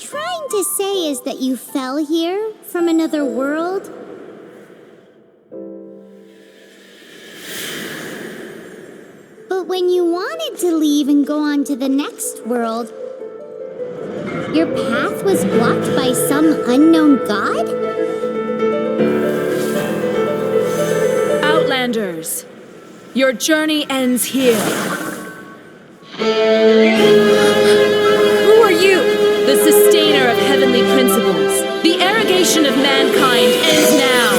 trying to say is that you fell here from another world? But when you wanted to leave and go on to the next world, your path was blocked by some unknown god? Outlanders, your journey ends here. Who are you? The sustainer of heavenly principles. The arrogation of mankind ends now.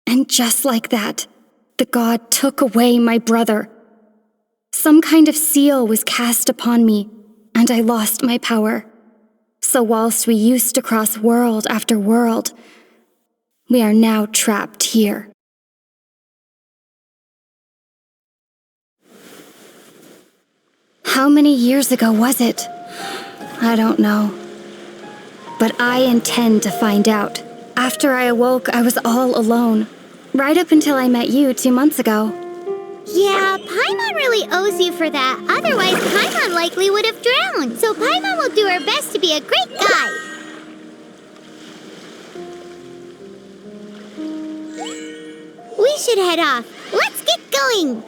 And just like that, the god took away my brother. Some kind of seal was cast upon me, and I lost my power. So whilst we used to cross world after world, we are now trapped here. How many years ago was it? I don't know. But I intend to find out. After I awoke, I was all alone. Right up until I met you 2 months ago. Yeah, Paimon really owes you for that. Otherwise, Paimon likely would have drowned. So Paimon will do her best to be a great guide. We should head off. Let's get going.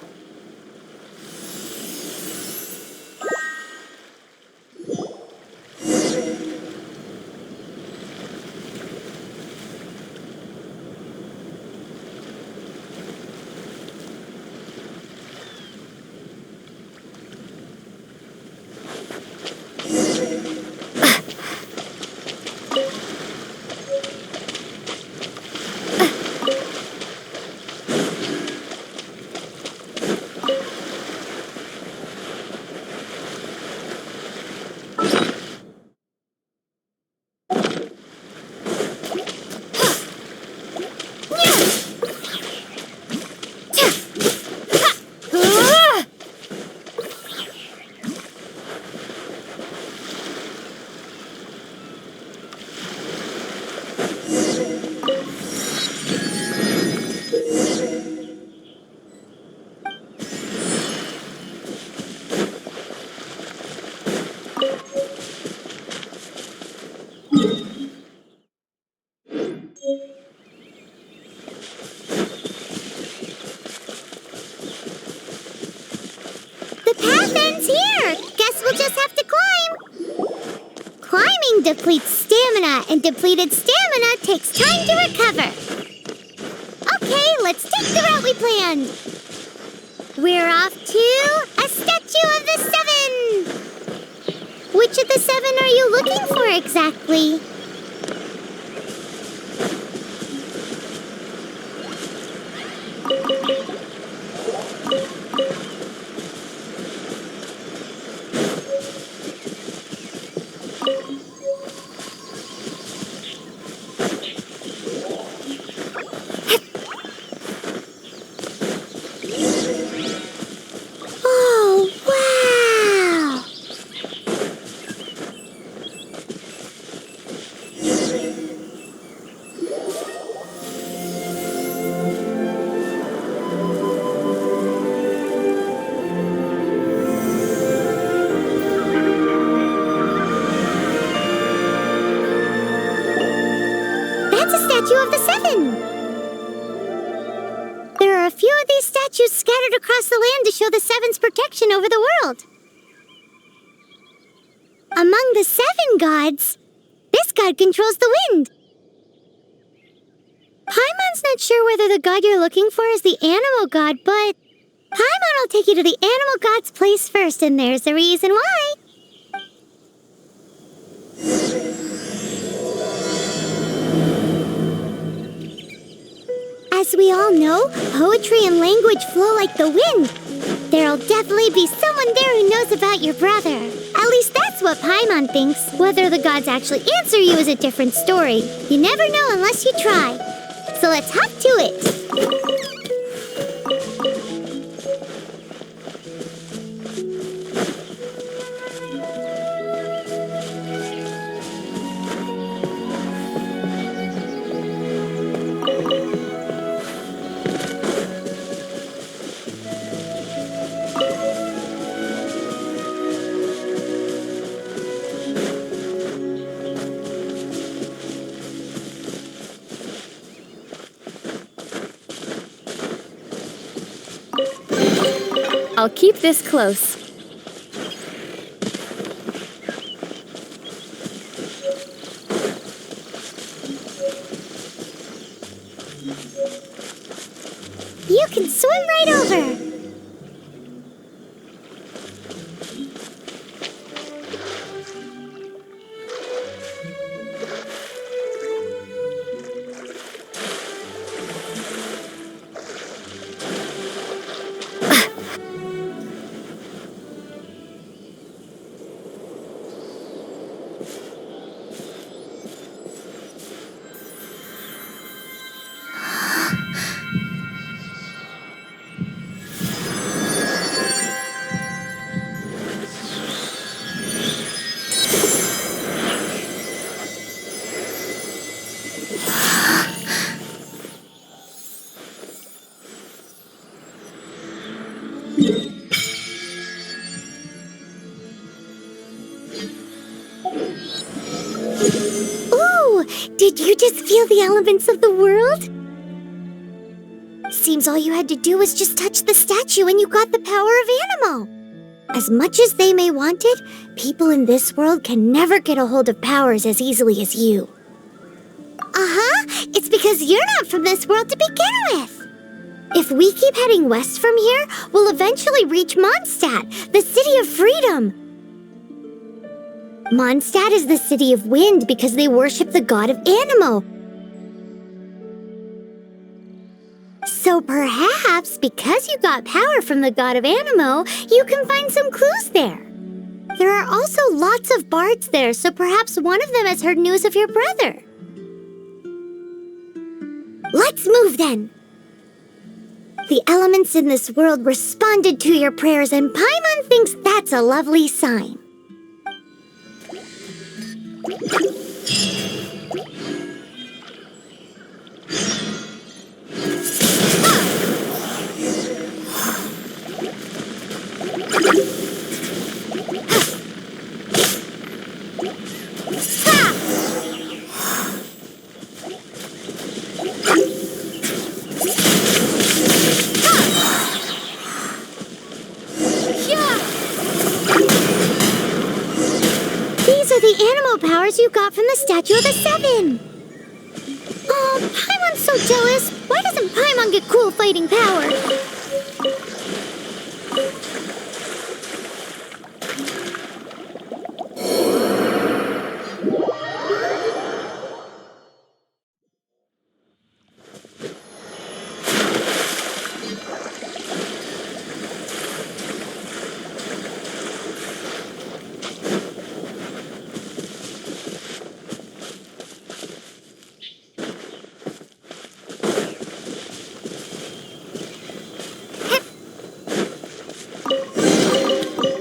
Depletes stamina, and depleted stamina takes time to recover. Okay, let's take the route we planned. We're off to a Statue of the Seven. Which of the 7 are you looking for exactly? Statue of the Seven. There are a few of these statues scattered across the land to show the Seven's protection over the world. Among the 7 gods, this god controls the wind. Paimon's not sure whether the god you're looking for is the animal god, but Paimon will take you to the animal god's place first, and there's the reason why. As we all know, poetry and language flow like the wind. There'll definitely be someone there who knows about your brother. At least that's what Paimon thinks. Whether the gods actually answer you is a different story. You never know unless you try. So let's hop to it. I'll keep this close. You can swim right over. Did you just feel the elements of the world? Seems all you had to do was just touch the statue and you got the power of Animo. As much as they may want it, people in this world can never get a hold of powers as easily as you. It's because you're not from this world to begin with. If we keep heading west from here, we'll eventually reach Mondstadt, the city of freedom. Mondstadt is the city of wind because they worship the god of Animo. So perhaps, because you got power from the god of Animo, you can find some clues there. There are also lots of bards there, so perhaps one of them has heard news of your brother. Let's move then. The elements in this world responded to your prayers, and Paimon thinks that's a lovely sign. The animal powers you got from the Statue of the Seven. Oh, Paimon's so jealous. Why doesn't Paimon get cool fighting power?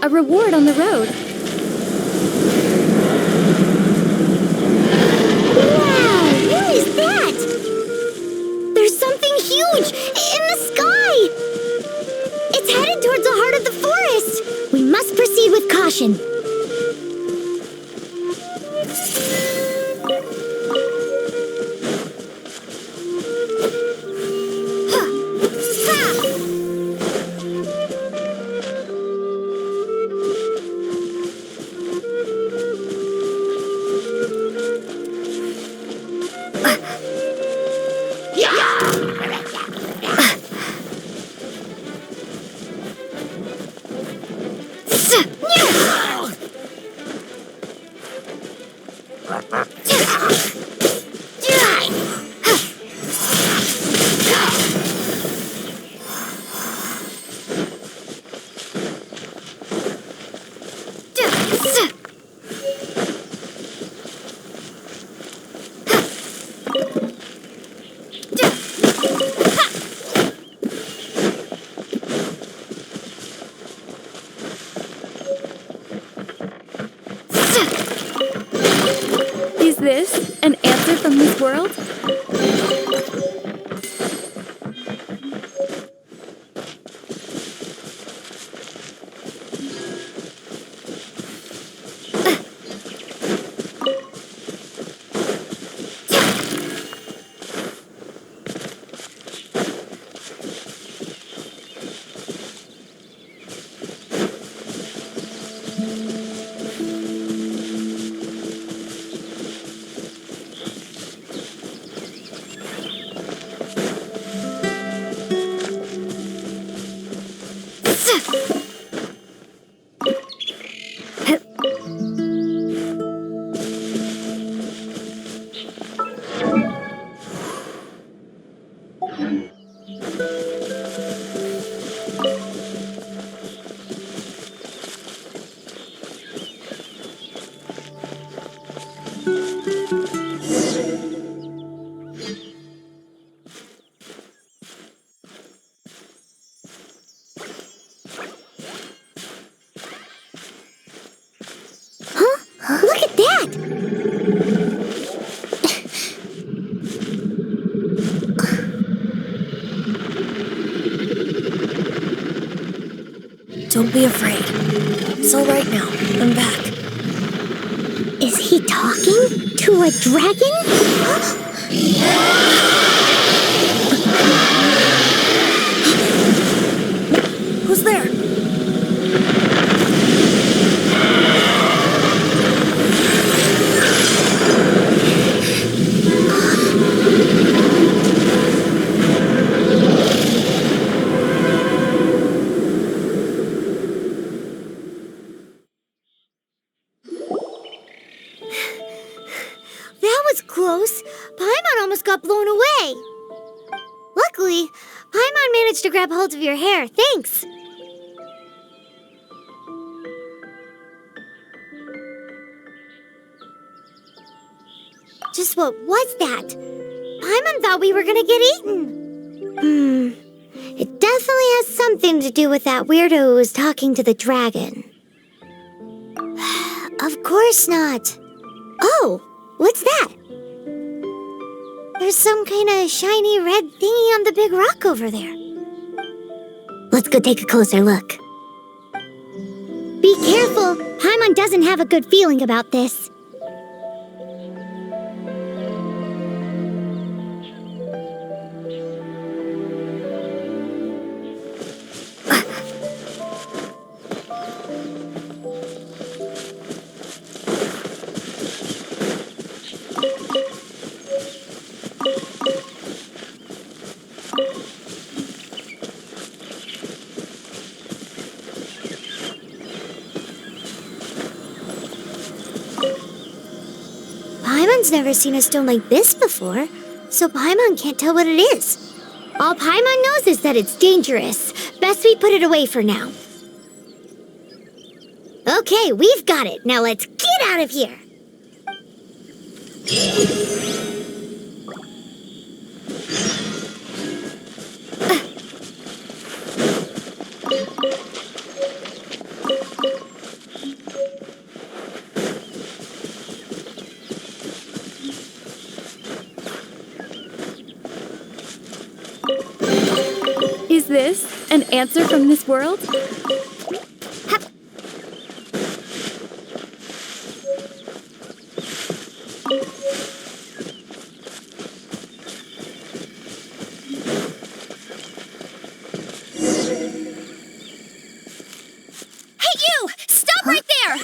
A reward on the road. Wow, what is that? There's something huge in the sky. It's headed towards the heart of the forest. We must proceed with caution. Look at that! Don't be afraid. It's all right now. I'm back. Is he talking to a dragon? Who's there? That was close. Paimon almost got blown away. Luckily, Paimon managed to grab hold of your hair. Thanks. Just what was that? Paimon thought we were gonna get eaten. It definitely has something to do with that weirdo who was talking to the dragon. Of course not. Oh, what's that? There's some kind of shiny red thingy on the big rock over there. Let's go take a closer look. Be careful. Paimon doesn't have a good feeling about this. Paimon's never seen a stone like this before, so Paimon can't tell what it is. All Paimon knows is that it's dangerous. Best we put it away for now. Okay, we've got it. Now let's get out of here. Is this an answer from this world? Hey, you! Stop right there!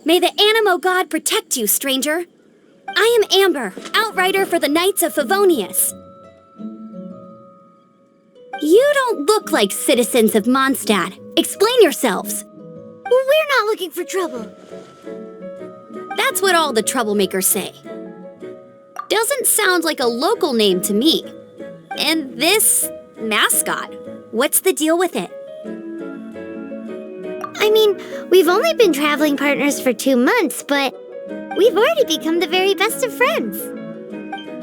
May the Animo God protect you, stranger. I am Amber, outrider for the Knights of Favonius. You don't look like citizens of Mondstadt. Explain yourselves. We're not looking for trouble. That's what all the troublemakers say. Doesn't sound like a local name to me. And this mascot, what's the deal with it? I mean, we've only been traveling partners for 2 months, but we've already become the very best of friends.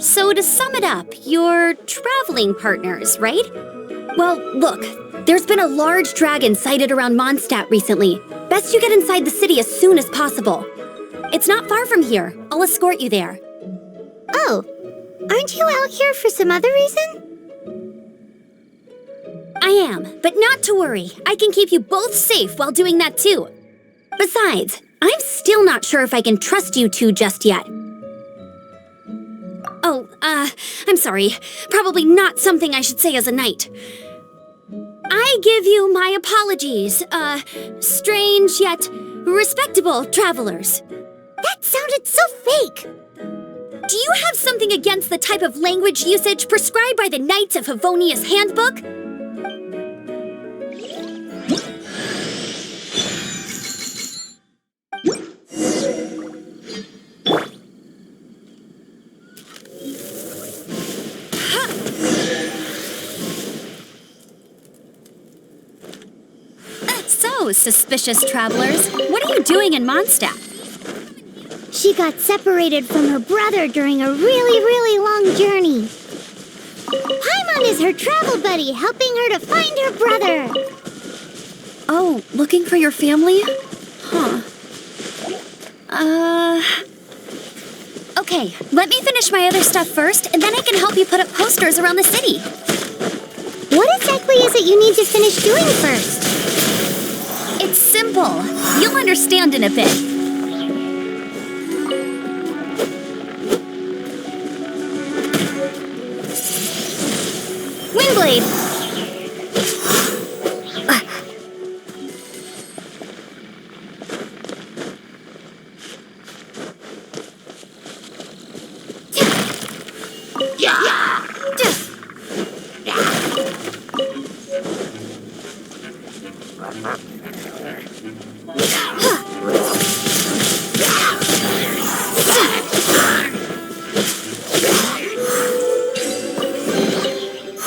So to sum it up, you're traveling partners, right? Well, look, there's been a large dragon sighted around Mondstadt recently. Best you get inside the city as soon as possible. It's not far from here. I'll escort you there. Oh, aren't you out here for some other reason? I am, but not to worry. I can keep you both safe while doing that too. Besides, I'm still not sure if I can trust you two just yet. Oh, I'm sorry. Probably not something I should say as a knight. I give you my apologies. Strange yet Respectable travelers. That sounded so fake. Do you have something against the type of language usage prescribed by the Knights of Favonia's handbook? So, suspicious travelers, what are you doing in Mondstadt? She got separated from her brother during a really long journey. Paimon is her travel buddy, helping her to find her brother. Oh, looking for your family? Huh. Okay, let me finish my other stuff first, and then I can help you put up posters around the city. What exactly is it you need to finish doing first? It's simple. You'll understand in a bit. Windblade!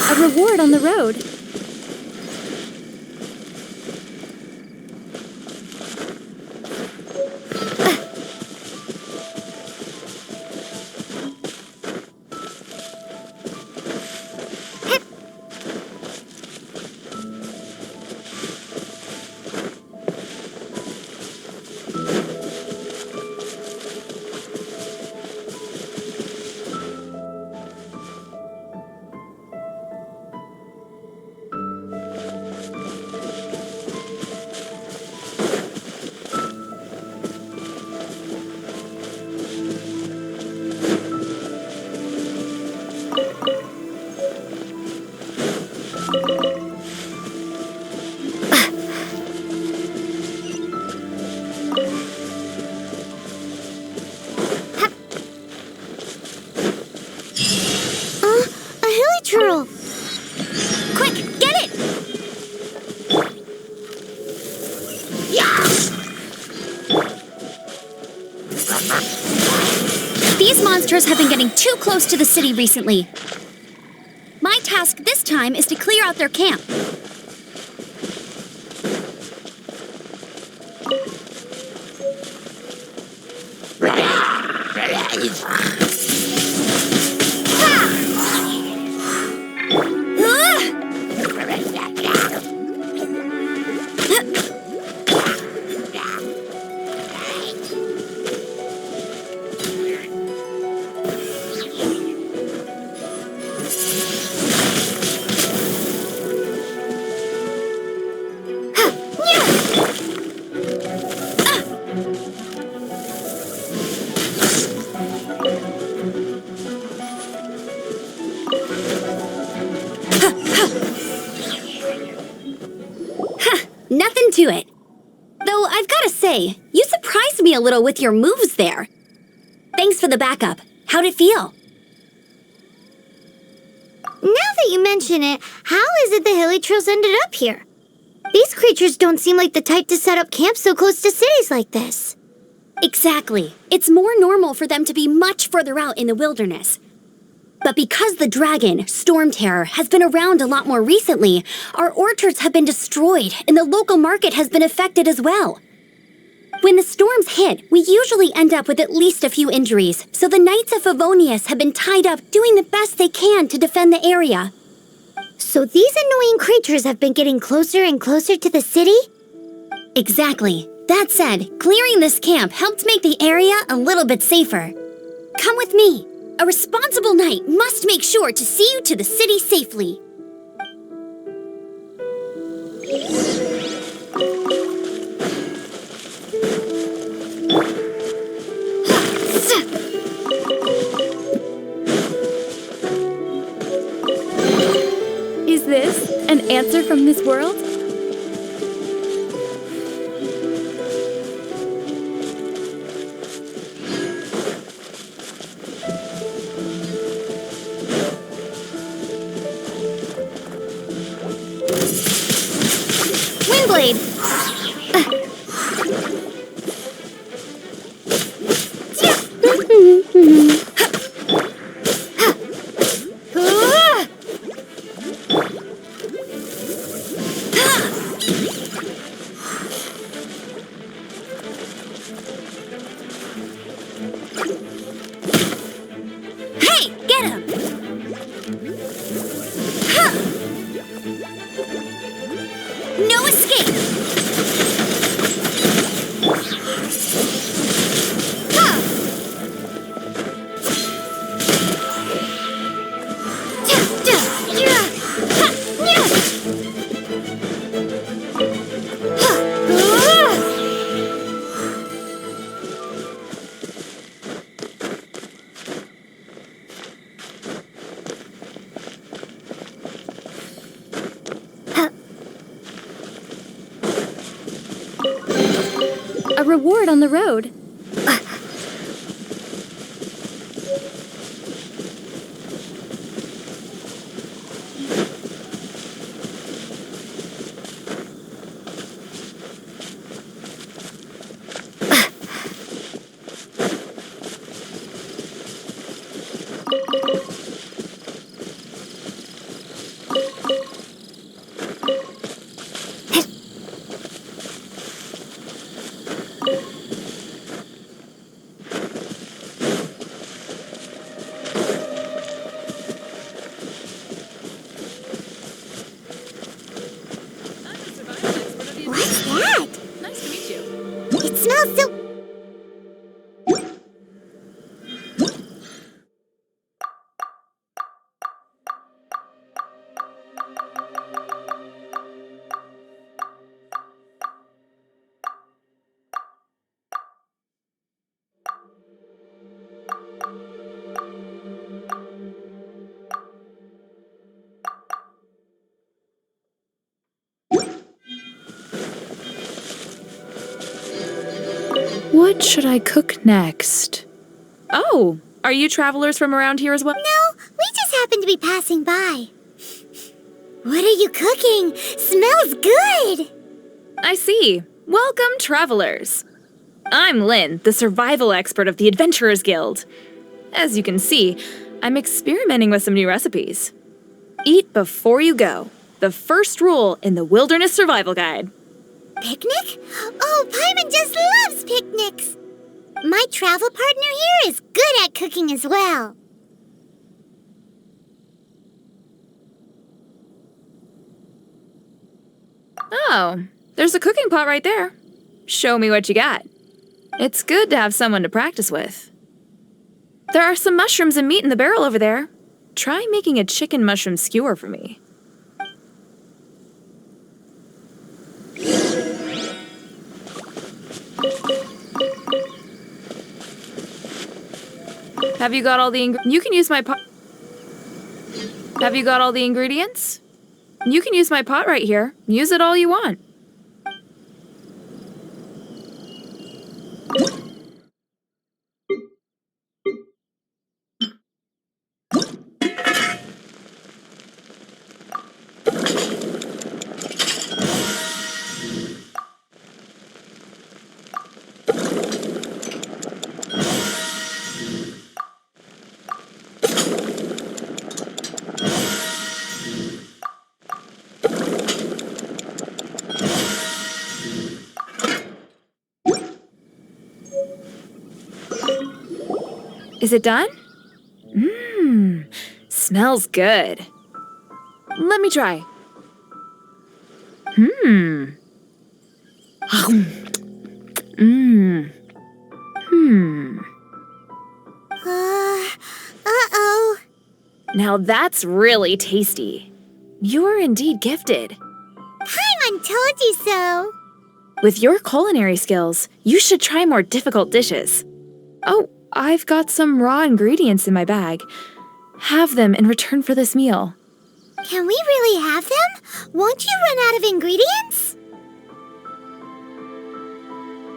A reward on the road. A hilly turtle. Quick, get it! These monsters have been getting too close to the city recently. My task this time is to clear out their camp. Nothing to it. Though I've gotta say, you surprised me a little with your moves there. Thanks for the backup. How'd it feel? Now that you mention it, how is it the hilly trails ended up here? These creatures don't seem like the type to set up camp so close to cities like this. Exactly. It's more normal for them to be much further out in the wilderness. But because the dragon, Storm Terror, has been around a lot more recently, our orchards have been destroyed and the local market has been affected as well. When the storms hit, we usually end up with at least a few injuries, so the Knights of Favonius have been tied up doing the best they can to defend the area. So these annoying creatures have been getting closer and closer to the city? Exactly. That said, clearing this camp helped make the area a little bit safer. Come with me. A responsible knight must make sure to see you to the city safely. Is this an answer from this world? blade. Hey, get him! No escape! A reward on the road. What's that? Nice to meet you. It smells so... What should I cook next? Oh, are you travelers from around here as well? No, we just happened to be passing by. What are you cooking? Smells good! I see. Welcome, travelers. I'm Lynn, the survival expert of the Adventurers Guild. As you can see, I'm experimenting with some new recipes. Eat before you go. The first rule in the Wilderness Survival Guide. Picnic? Oh, Paimon just loves picnics! My travel partner here is good at cooking as well. Oh, there's a cooking pot right there. Show me what you got. It's good to have someone to practice with. There are some mushrooms and meat in the barrel over there. Try making a chicken mushroom skewer for me. Have you got all the you can use my pot. Have you got all the ingredients? You can use my pot right here. Use it all you want. Is it done? Mmm, smells good. Let me try. Mmm. Mmm. Uh-oh. Now that's really tasty. You're indeed gifted. Paimon told you so. With your culinary skills, you should try more difficult dishes. Oh, I've got some raw ingredients in my bag. Have them in return for this meal. Can we really have them? Won't you run out of ingredients?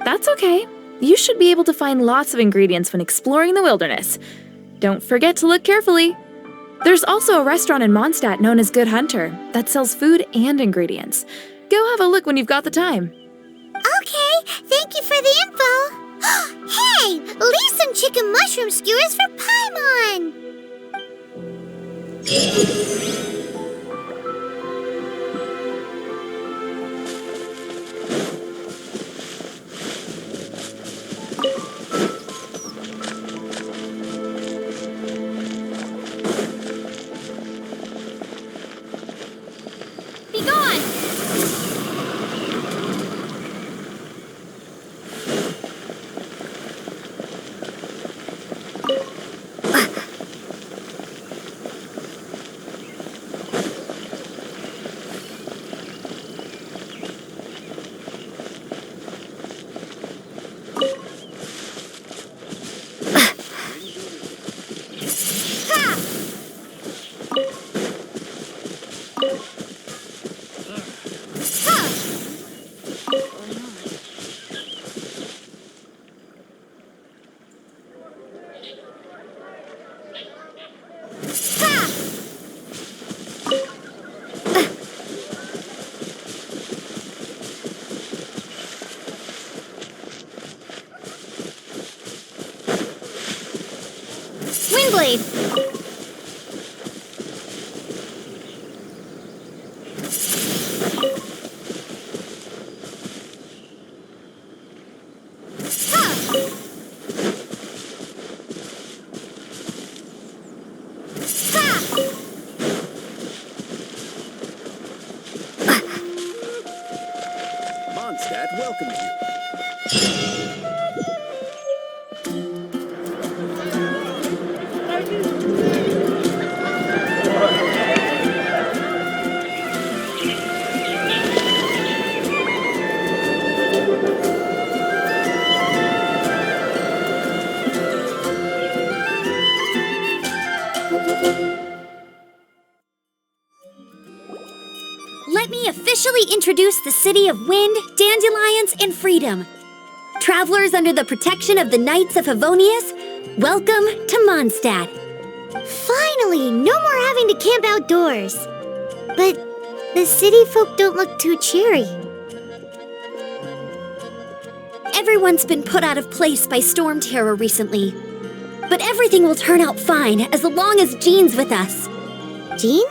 That's okay. You should be able to find lots of ingredients when exploring the wilderness. Don't forget to look carefully. There's also a restaurant in Mondstadt known as Good Hunter that sells food and ingredients. Go have a look when you've got the time. Okay, thank you for the info. Hey, leave some chicken mushroom skewers for Paimon. Be gone! Windblade! Mondstadt welcomes you. Let me officially introduce the city of wind, dandelions, and freedom. Travelers under the protection of the Knights of Favonius, welcome to Mondstadt. Finally, no more having to camp outdoors. But the city folk don't look too cheery. Everyone's been put out of place by storm terror recently. But everything will turn out fine as long as Jean's with us. Jean?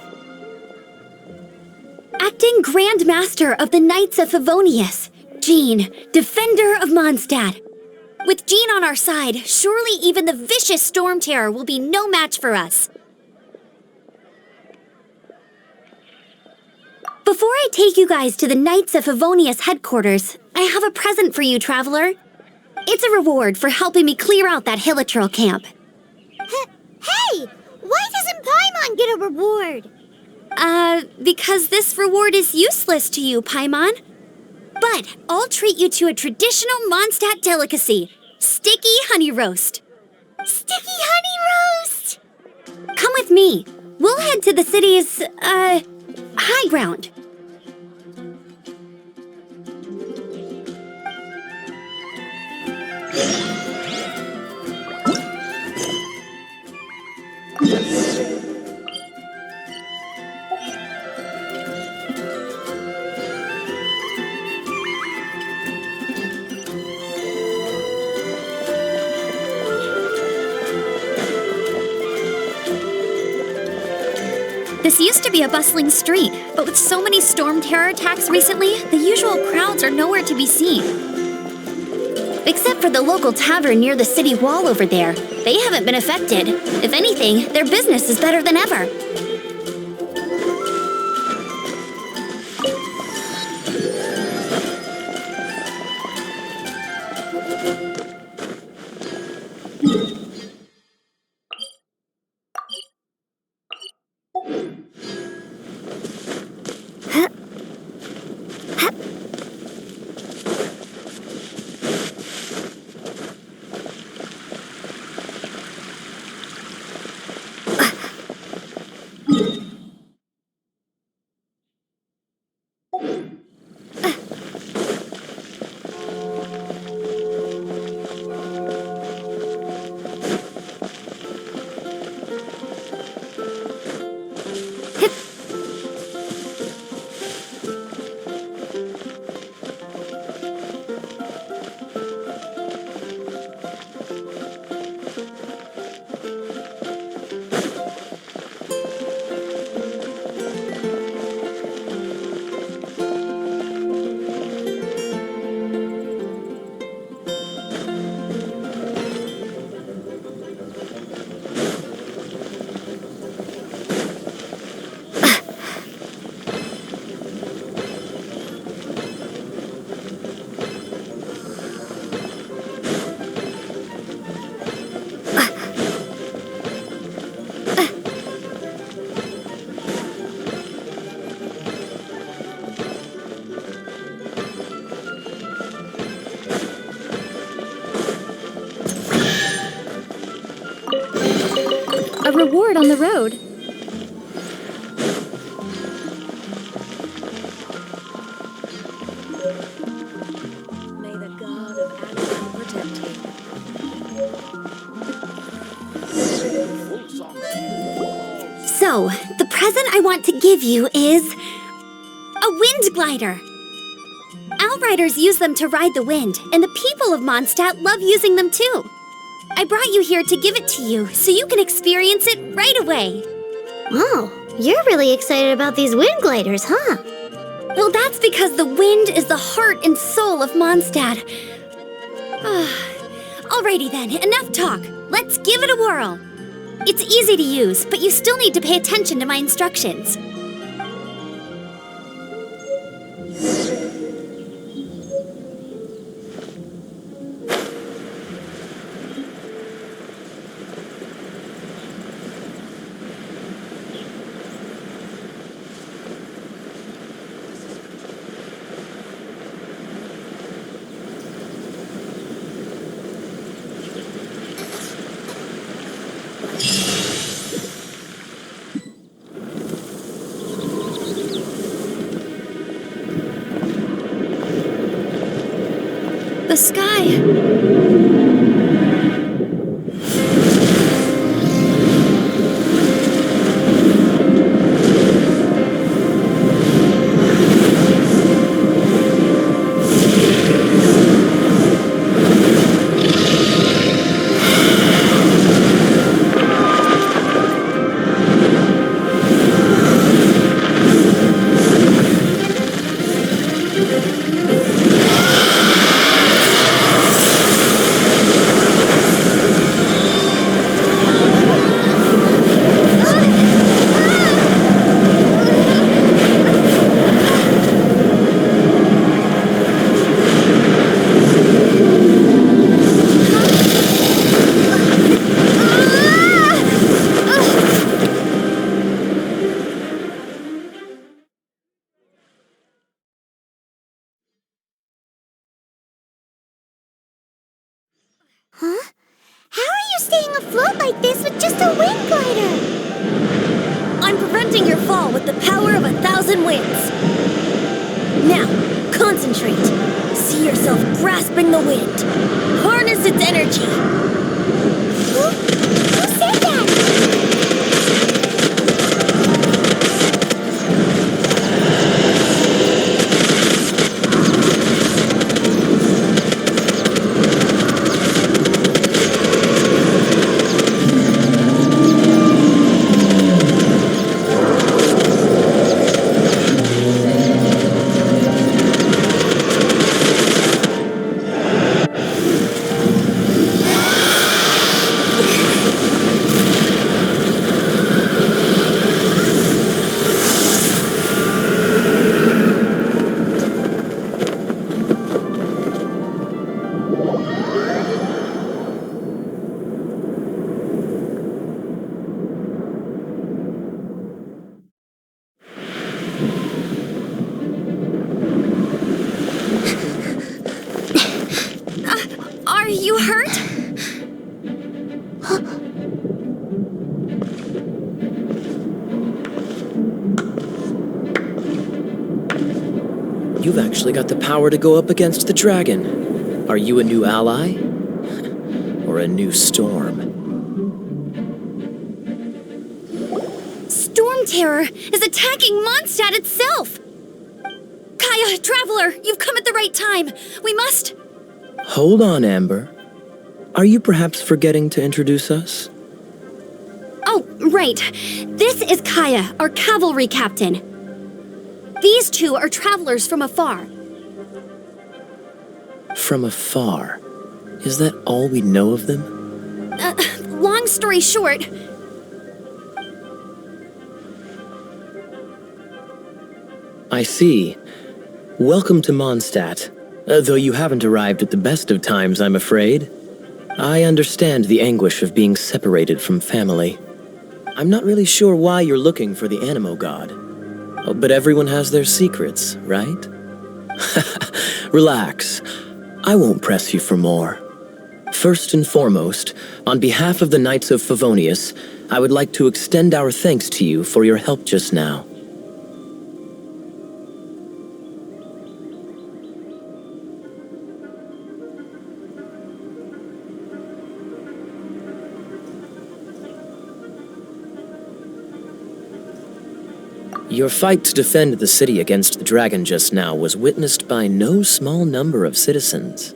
Acting Grand Master of the Knights of Favonius, Jean, Defender of Mondstadt. With Jean on our side, surely even the vicious storm terror will be no match for us. Before I take you guys to the Knights of Favonius headquarters, I have a present for you, Traveler. It's a reward for helping me clear out that Hilichurl camp. Hey! Why doesn't Paimon get a reward? Because this reward is useless to you, Paimon. But I'll treat you to a traditional Mondstadt delicacy, sticky honey roast. Sticky honey roast! Come with me. We'll head to the city's, high ground. This used to be a bustling street, but with so many storm terror attacks recently, the usual crowds are nowhere to be seen. Except for the local tavern near the city wall over there. They haven't been affected. If anything, their business is better than ever. hard on the road. May the god of Action protect you. So, the present I want to give you is a wind glider. Outriders use them to ride the wind, and the people of Mondstadt love using them too. I brought you here to give it to you, so you can experience it right away. Oh, you're really excited about these wind gliders, huh? Well, that's because the wind is the heart and soul of Mondstadt. Alrighty then, enough talk. Let's give it a whirl. It's easy to use, but you still need to pay attention to my instructions. The sky. Huh? How are you staying afloat like this with just a wind glider? I'm preventing your fall with the power of 1,000 winds. Now, concentrate. See yourself grasping the wind. Harness its energy. Who said that? Are you hurt? You've actually got the power to go up against the dragon. Are you a new ally? Or a new storm? Storm Terror is attacking Mondstadt itself! Kaya, Traveler, you've come at the right time. We must... Hold on, Amber. Are you perhaps forgetting to introduce us? Oh, right. This is Kaya, our cavalry captain. These two are travelers from afar. From afar. Is that all we know of them? Long story short... I see. Welcome to Mondstadt. Though you haven't arrived at the best of times, I'm afraid. I understand the anguish of being separated from family. I'm not really sure why you're looking for the Animo God. Oh, but everyone has their secrets, right? Relax. I won't press you for more. First and foremost, on behalf of the Knights of Favonius, I would like to extend our thanks to you for your help just now. Your fight to defend the city against the dragon just now was witnessed by no small number of citizens.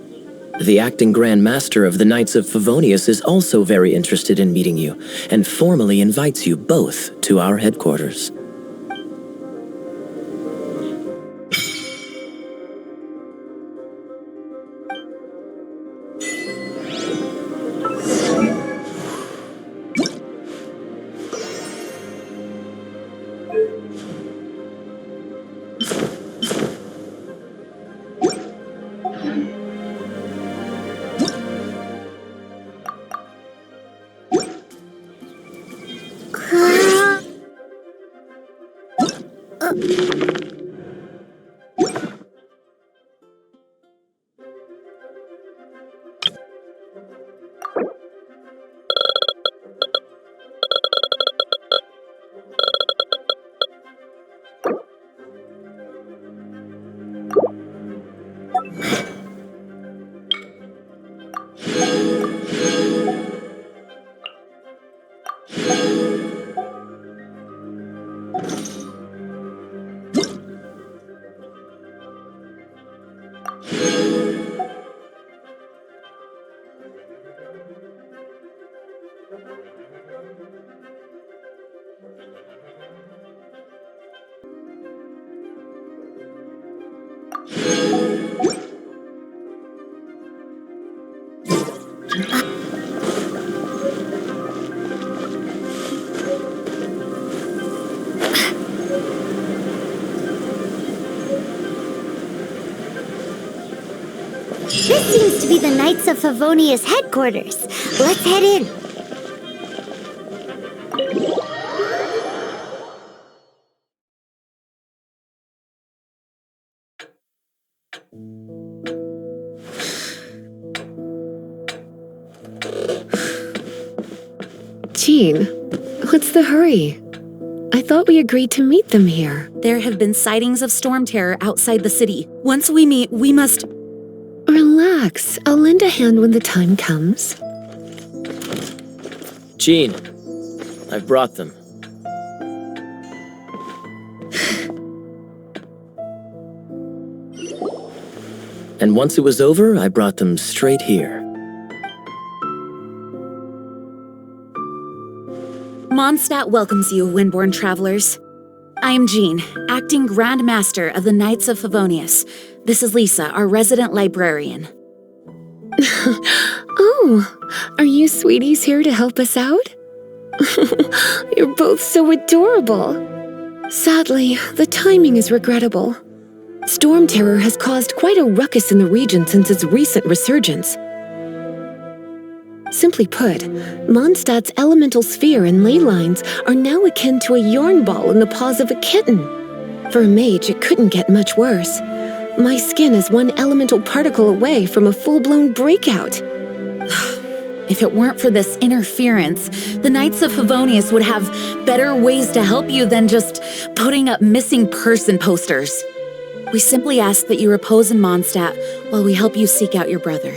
The acting Grand Master of the Knights of Favonius is also very interested in meeting you, and formally invites you both to our headquarters. This seems to be the Knights of Favonius headquarters. Let's head in. Jean, what's the hurry? I thought we agreed to meet them here. There have been sightings of storm terror outside the city. Once we meet, we must... Relax. I'll lend a hand when the time comes. Jean, I've brought them. And once it was over, I brought them straight here. Mondstadt welcomes you, Windborn travelers. I am Jean, acting Grand Master of the Knights of Favonius. This is Lisa, our resident librarian. Oh, are you sweeties here to help us out? You're both so adorable. Sadly, the timing is regrettable. Storm terror has caused quite a ruckus in the region since its recent resurgence. Simply put, Mondstadt's elemental sphere and ley lines are now akin to a yarn ball in the paws of a kitten. For a mage, it couldn't get much worse. My skin is one elemental particle away from a full-blown breakout. If it weren't for this interference, the Knights of Favonius would have better ways to help you than just putting up missing person posters. We simply ask that you repose in Mondstadt while we help you seek out your brother.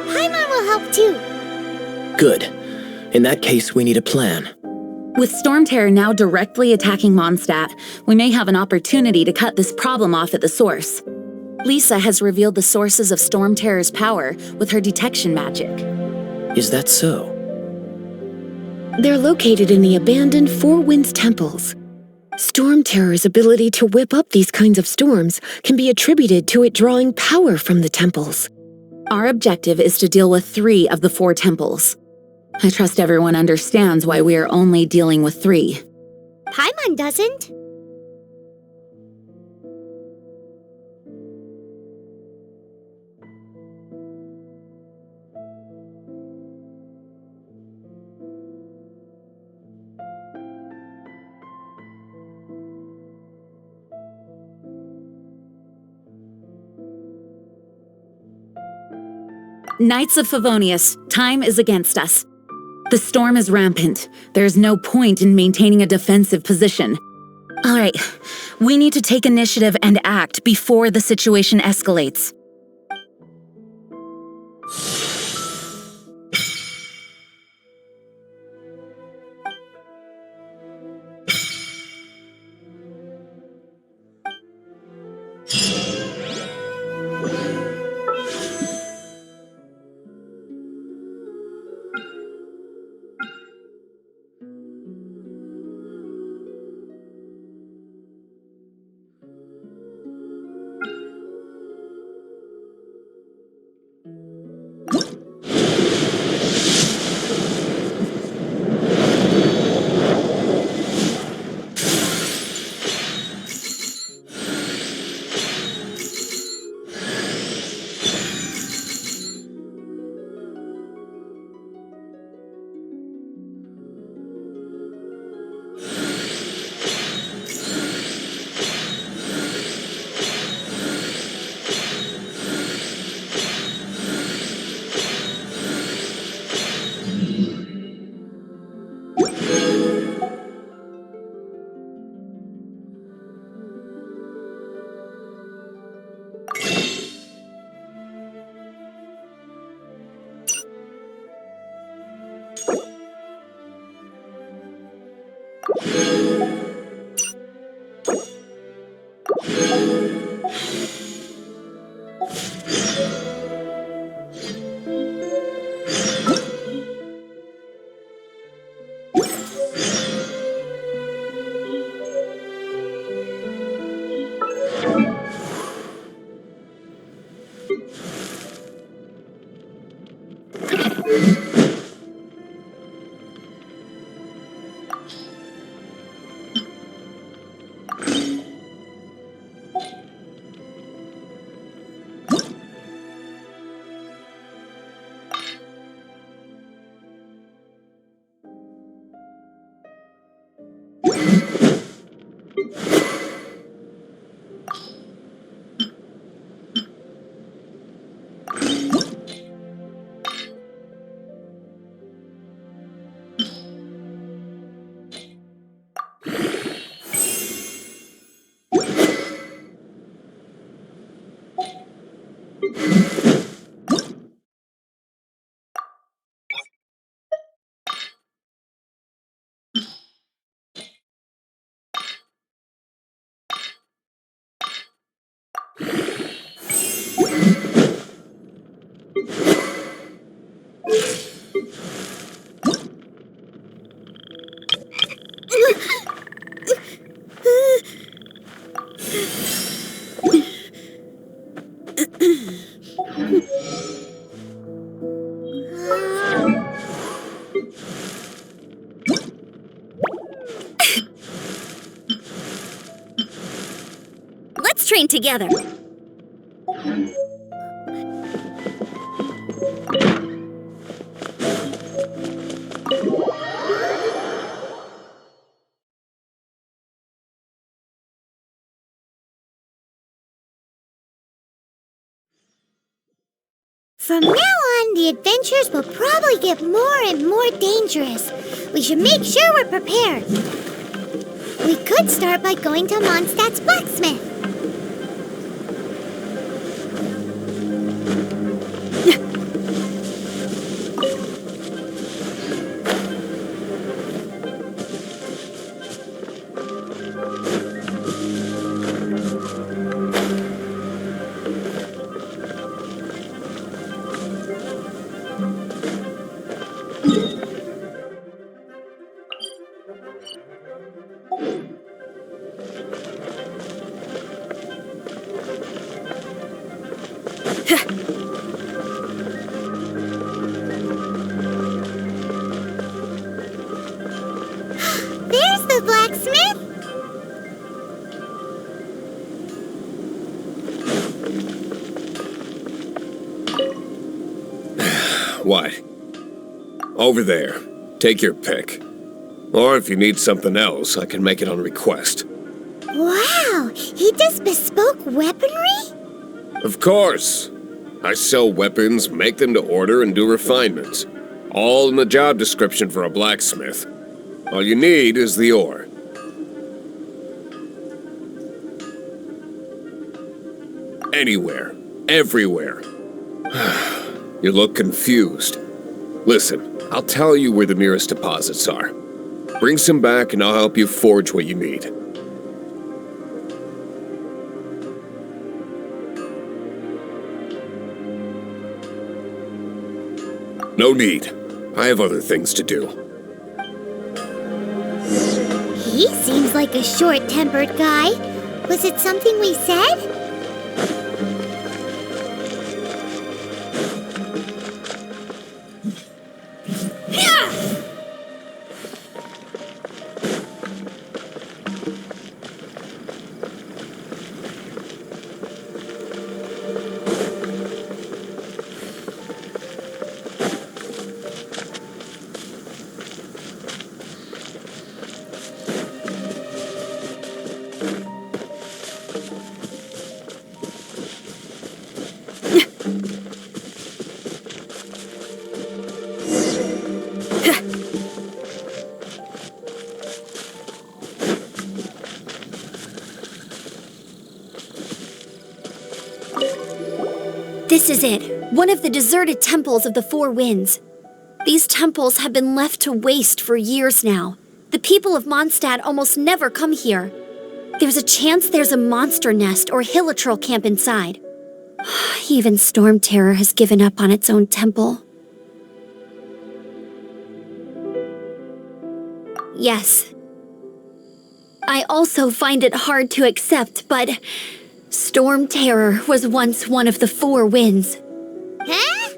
Paimon will help too. Good. In that case, we need a plan. With Storm Terror now directly attacking Mondstadt, we may have an opportunity to cut this problem off at the source. Lisa has revealed the sources of Storm Terror's power with her detection magic. Is that so? They're located in the abandoned Four Winds temples. Storm Terror's ability to whip up these kinds of storms can be attributed to it drawing power from the temples. Our objective is to deal with 3 of the 4 temples. I trust everyone understands why we are only dealing with 3. Paimon doesn't. Knights of Favonius, time is against us. The storm is rampant. There's no point in maintaining a defensive position. All right, we need to take initiative and act before the situation escalates. Let's train together. From now on, the adventures will probably get more and more dangerous. We should make sure we're prepared. We could start by going to Mondstadt's blacksmith. There's the blacksmith. What? Over there. Take your pick. Or if you need something else, I can make it on request. Wow, he does bespoke weaponry? Of course. I sell weapons, make them to order, and do refinements. All in the job description for a blacksmith. All you need is the ore. Anywhere. Everywhere. You look confused. Listen, I'll tell you where the nearest deposits are. Bring some back and I'll help you forge what you need. No need. I have other things to do. He seems like a short-tempered guy. Was it something we said? This is it, one of the deserted temples of the Four Winds. These temples have been left to waste for years now. The people of Mondstadt almost never come here. There's a chance there's a monster nest or hilitrol camp inside. Even Storm Terror has given up on its own temple. Yes. I also find it hard to accept, but Storm Terror was once one of the Four Winds. Huh?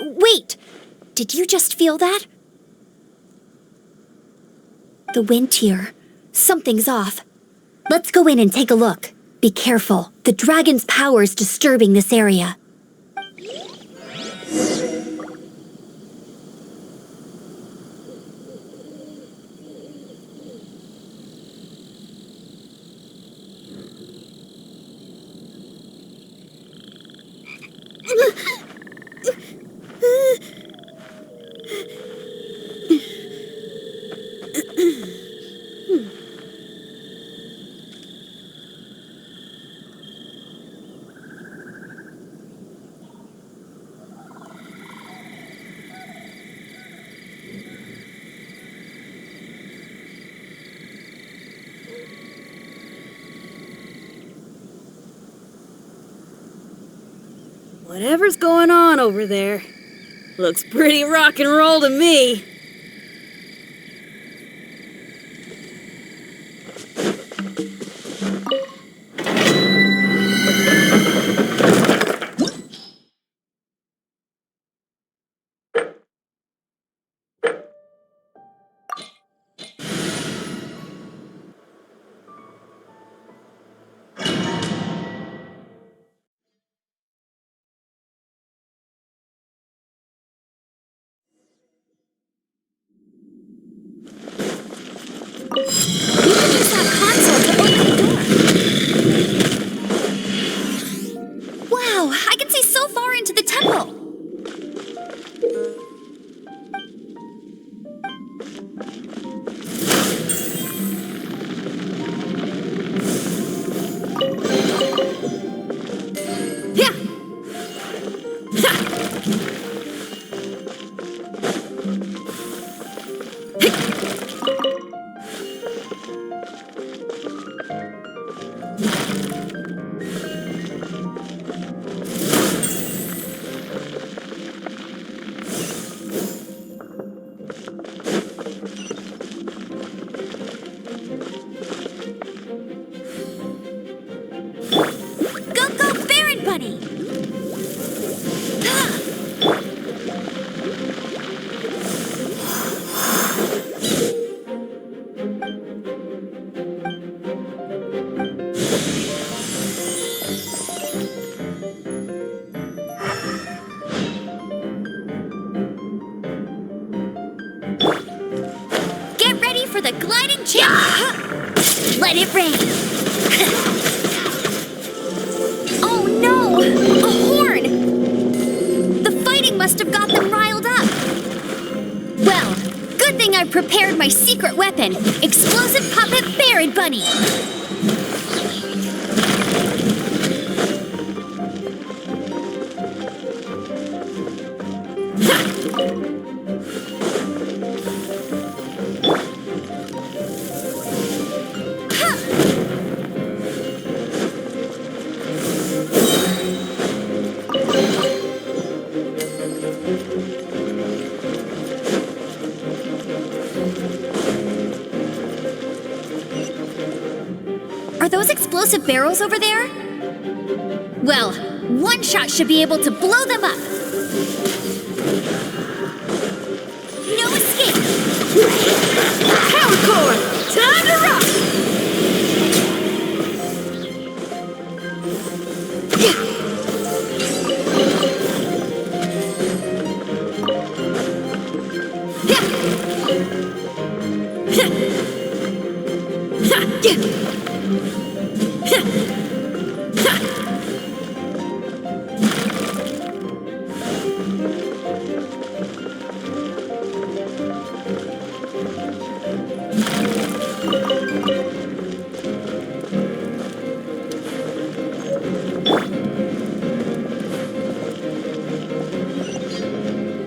Wait! Did you just feel that? The wind here. Something's off. Let's go in and take a look. Be careful. The dragon's power is disturbing this area. Whatever's going on over there, looks pretty rock and roll to me. Wow, I can see so far into the temple. Get ready for the gliding chip! Let it rain! Oh no! thing I've prepared my secret weapon, Explosive Puppet Fairy Bunny. Are those explosive barrels over there? Well, one shot should be able to blow them up. No escape! Power core! Time to rock!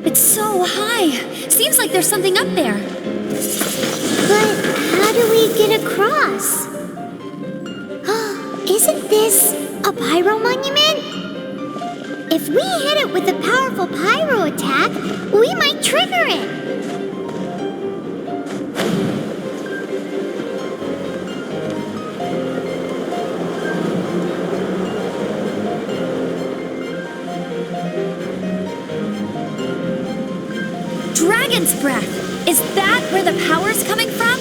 It's so high. Seems like there's something up there. But how do we get across? Isn't this a pyro monument? If we hit it with a powerful pyro attack, we might trigger it. Dragon's breath! Is that where the power's coming from?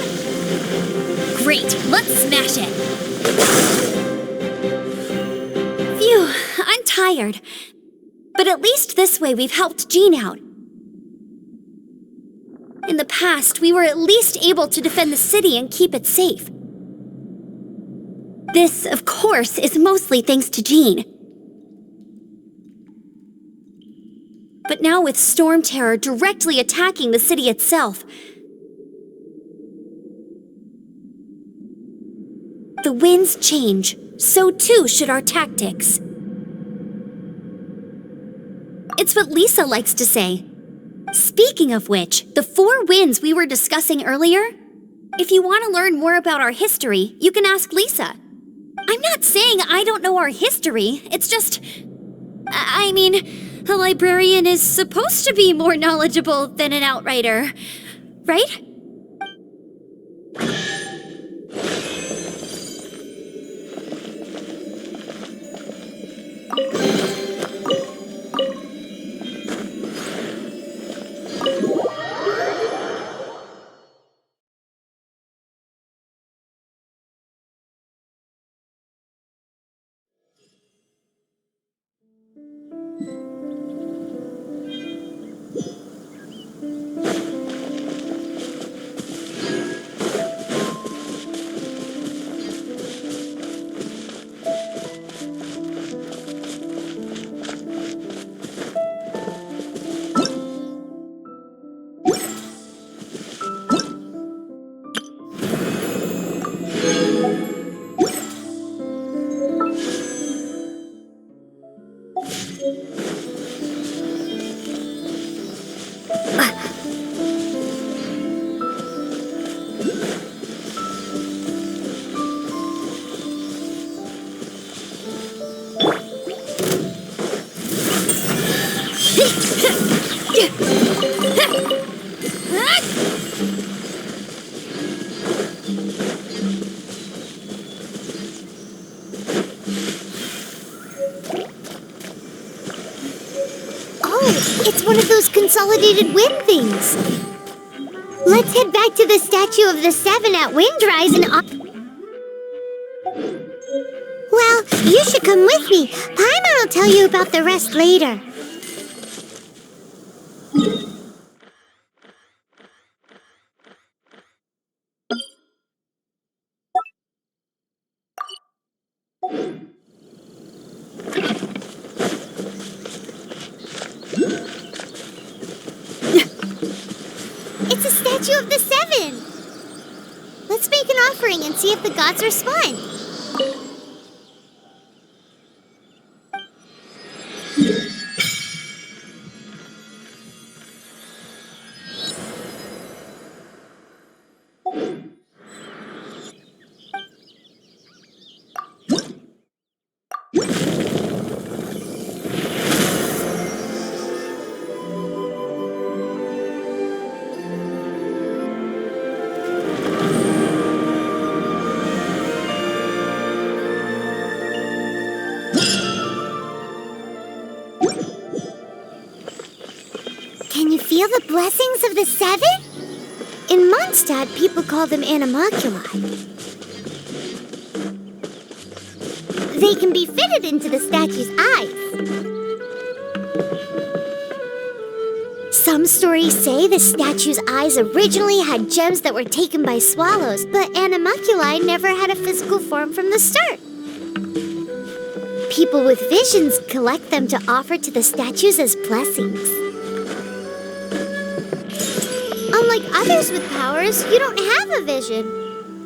Great, let's smash it! Phew, I'm tired. But at least this way we've helped Jean out. In the past, we were at least able to defend the city and keep it safe. This, of course, is mostly thanks to Jean. But now with Storm Terror directly attacking the city itself, the winds change, so too should our tactics. It's what Lisa likes to say. Speaking of which, the 4 winds we were discussing earlier, if you want to learn more about our history, you can ask Lisa. I'm not saying I don't know our history, it's just... I mean... A librarian is supposed to be more knowledgeable than an outrider, right? It's one of those consolidated wind things. Let's head back to the Statue of the Seven at Windrise and... Well, you should come with me. Paimon will tell you about the rest later. It's a statue of the seven! Let's make an offering and see if the gods respond. Can you feel the blessings of the seven? In Mondstadt, people call them animalculi. They can be fitted into the statue's eyes. Some stories say the statue's eyes originally had gems that were taken by swallows, but animalculi never had a physical form from the start. People with visions collect them to offer to the statues as blessings. Unlike others with powers, you don't have a vision.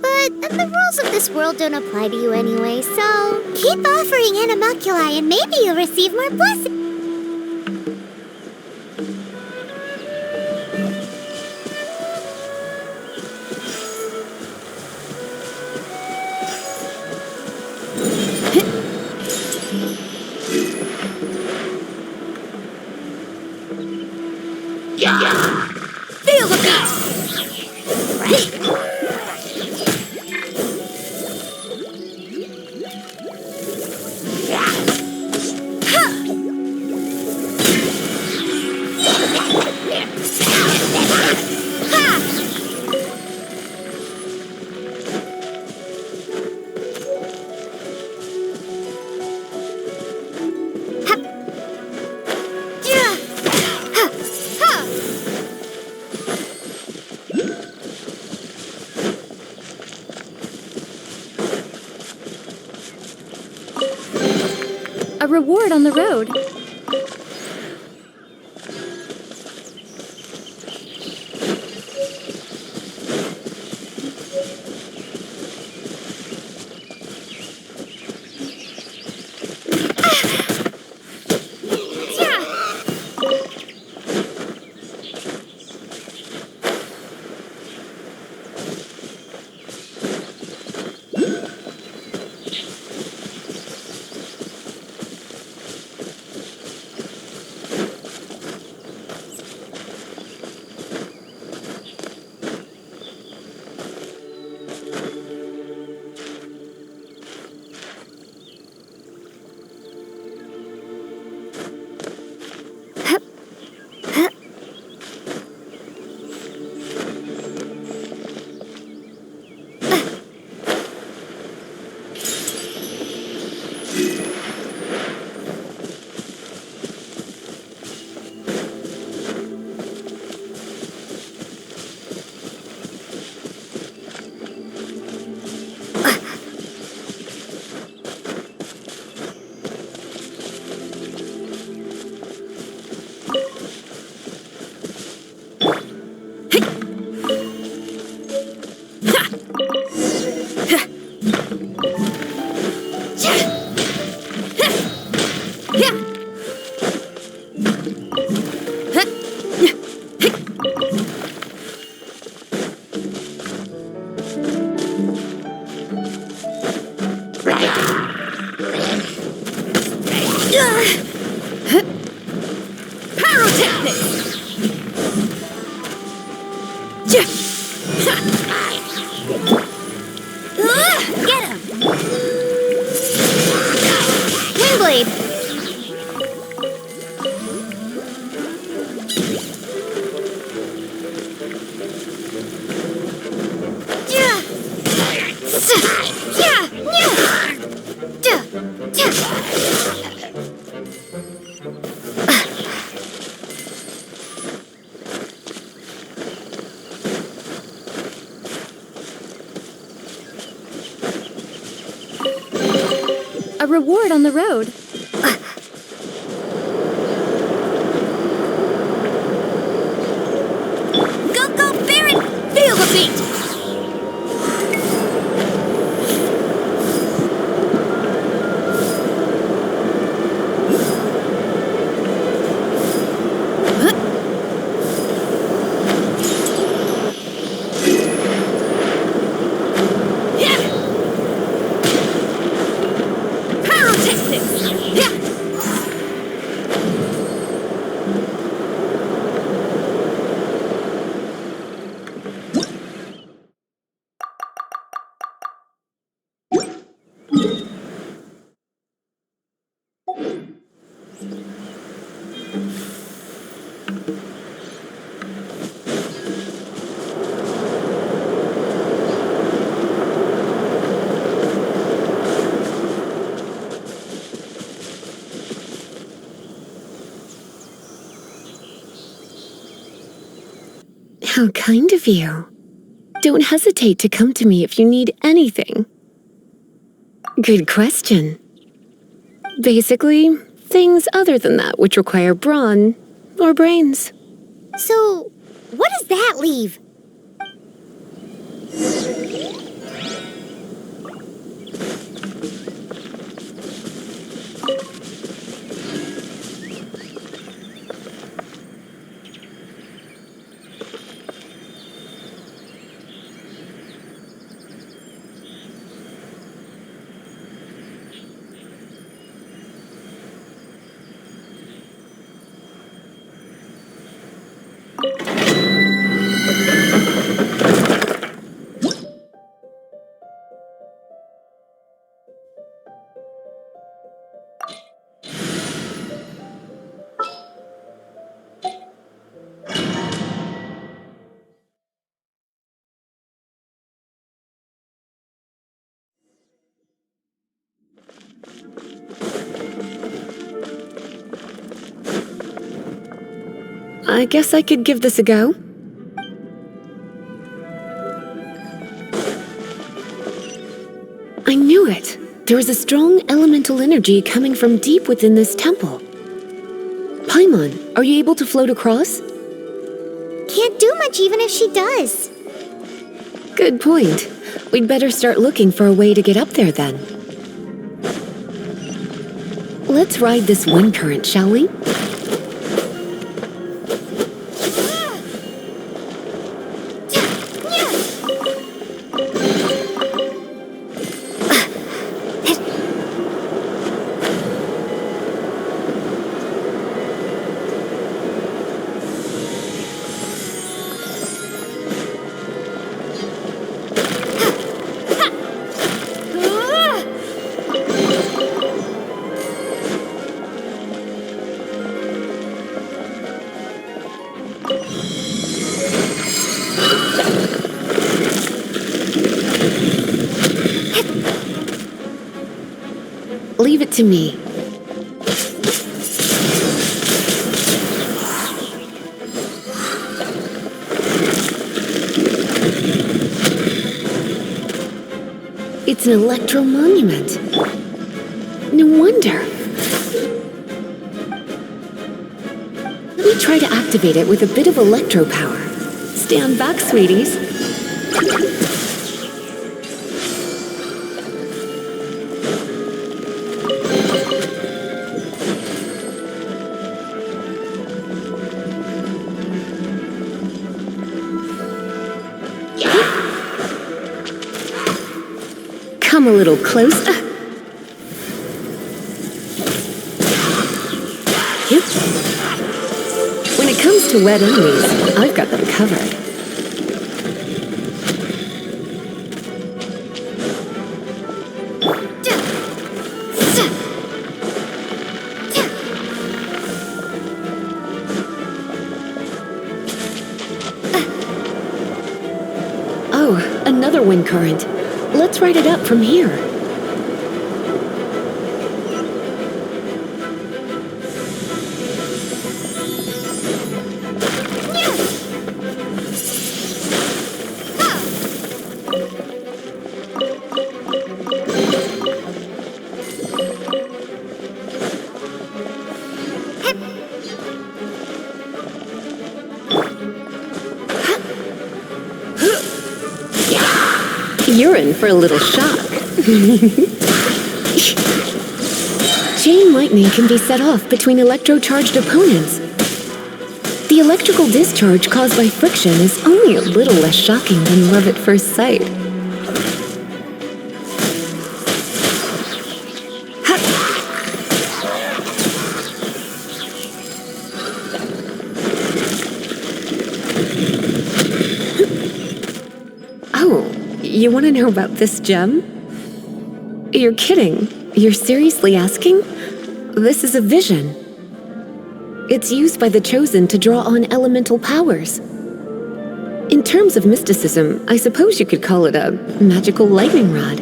But the rules of this world don't apply to you anyway, so keep offering animalculi and maybe you'll receive more blessings. Feel the beat! A reward on the road. A reward on the road. Go, go, Wait! How kind of you. Don't hesitate to come to me if you need anything. Good question. Basically, things other than that which require brawn or brains. So, what does that leave? I guess I could give this a go. I knew it! There is a strong elemental energy coming from deep within this temple. Paimon, are you able to float across? Can't do much even if she does. Good point. We'd better start looking for a way to get up there then. Let's ride this wind current, shall we? Leave it to me. It's an electro monument. No wonder. Let me try to activate it with a bit of electro power. Stand back, sweeties. Come a little closer. When it comes to wet enemies, I've got them covered. Oh, another wind current. Let's ride it up from here. You're in for a little shock. Chain lightning can be set off between electrocharged opponents. The electrical discharge caused by friction is only a little less shocking than love at first sight. Oh, you want to know about this gem? You're kidding. You're seriously asking? This is a vision. It's used by the Chosen to draw on elemental powers. In terms of mysticism, I suppose you could call it a magical lightning rod.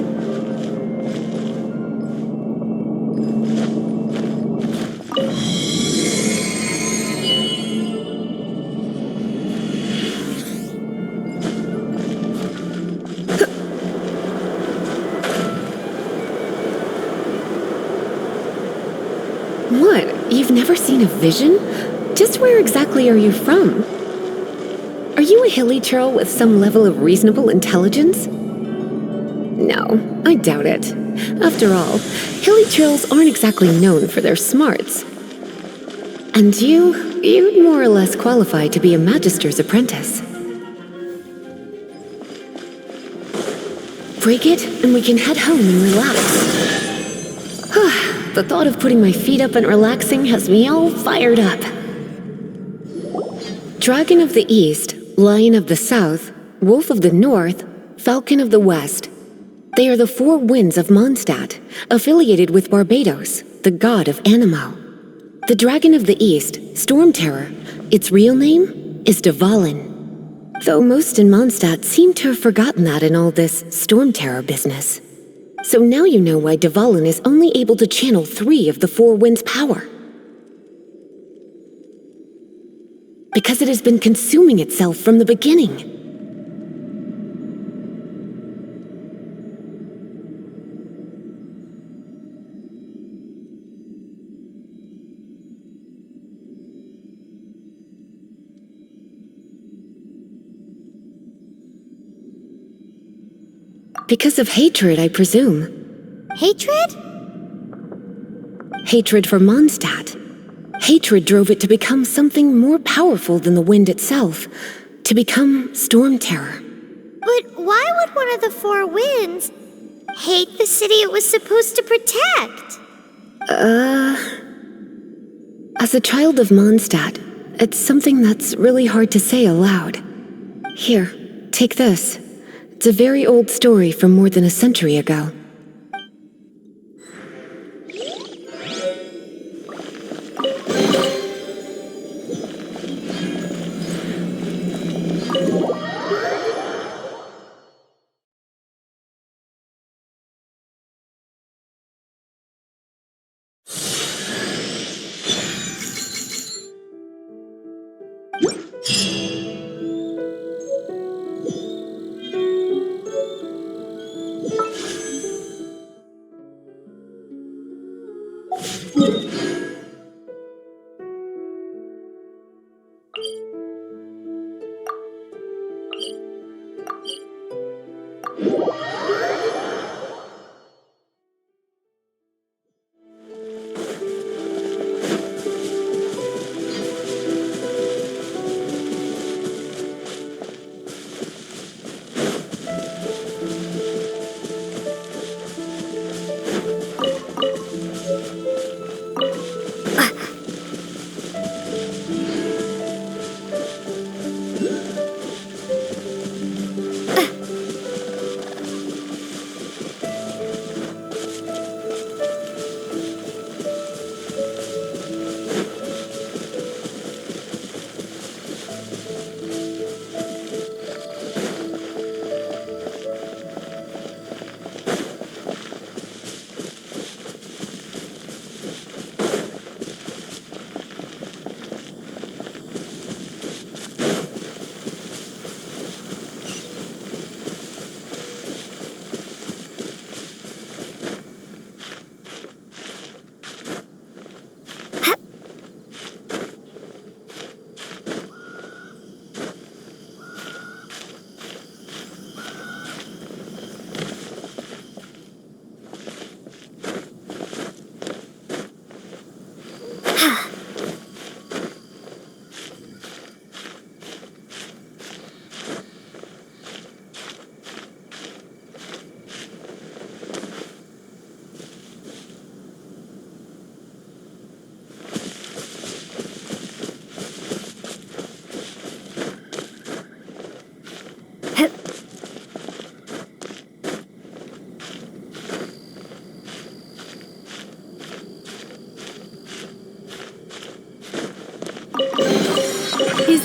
What? You've never seen a vision? Just where exactly are you from? Are you a hilly churl with some level of reasonable intelligence? No, I doubt it. After all, hilly churls aren't exactly known for their smarts. And you'd more or less qualify to be a magister's apprentice. Break it, and we can head home and relax. The thought of putting my feet up and relaxing has me all fired up. Dragon of the East, Lion of the South, Wolf of the North, Falcon of the West. They are the four winds of Mondstadt, affiliated with Barbados, the god of Anemo. The Dragon of the East, Storm Terror, its real name is Dvalin. Though most in Mondstadt seem to have forgotten that in all this Storm Terror business. So now you know why Dvalin is only able to channel 3 of the four winds' power. Because it has been consuming itself from the beginning. Because of hatred, I presume. Hatred? Hatred for Mondstadt. Hatred drove it to become something more powerful than the wind itself, to become Storm Terror. But why would one of the four winds hate the city it was supposed to protect? As a child of Mondstadt, it's something that's really hard to say aloud. Here, take this. It's a very old story from more than a century ago.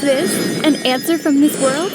this an answer from this world?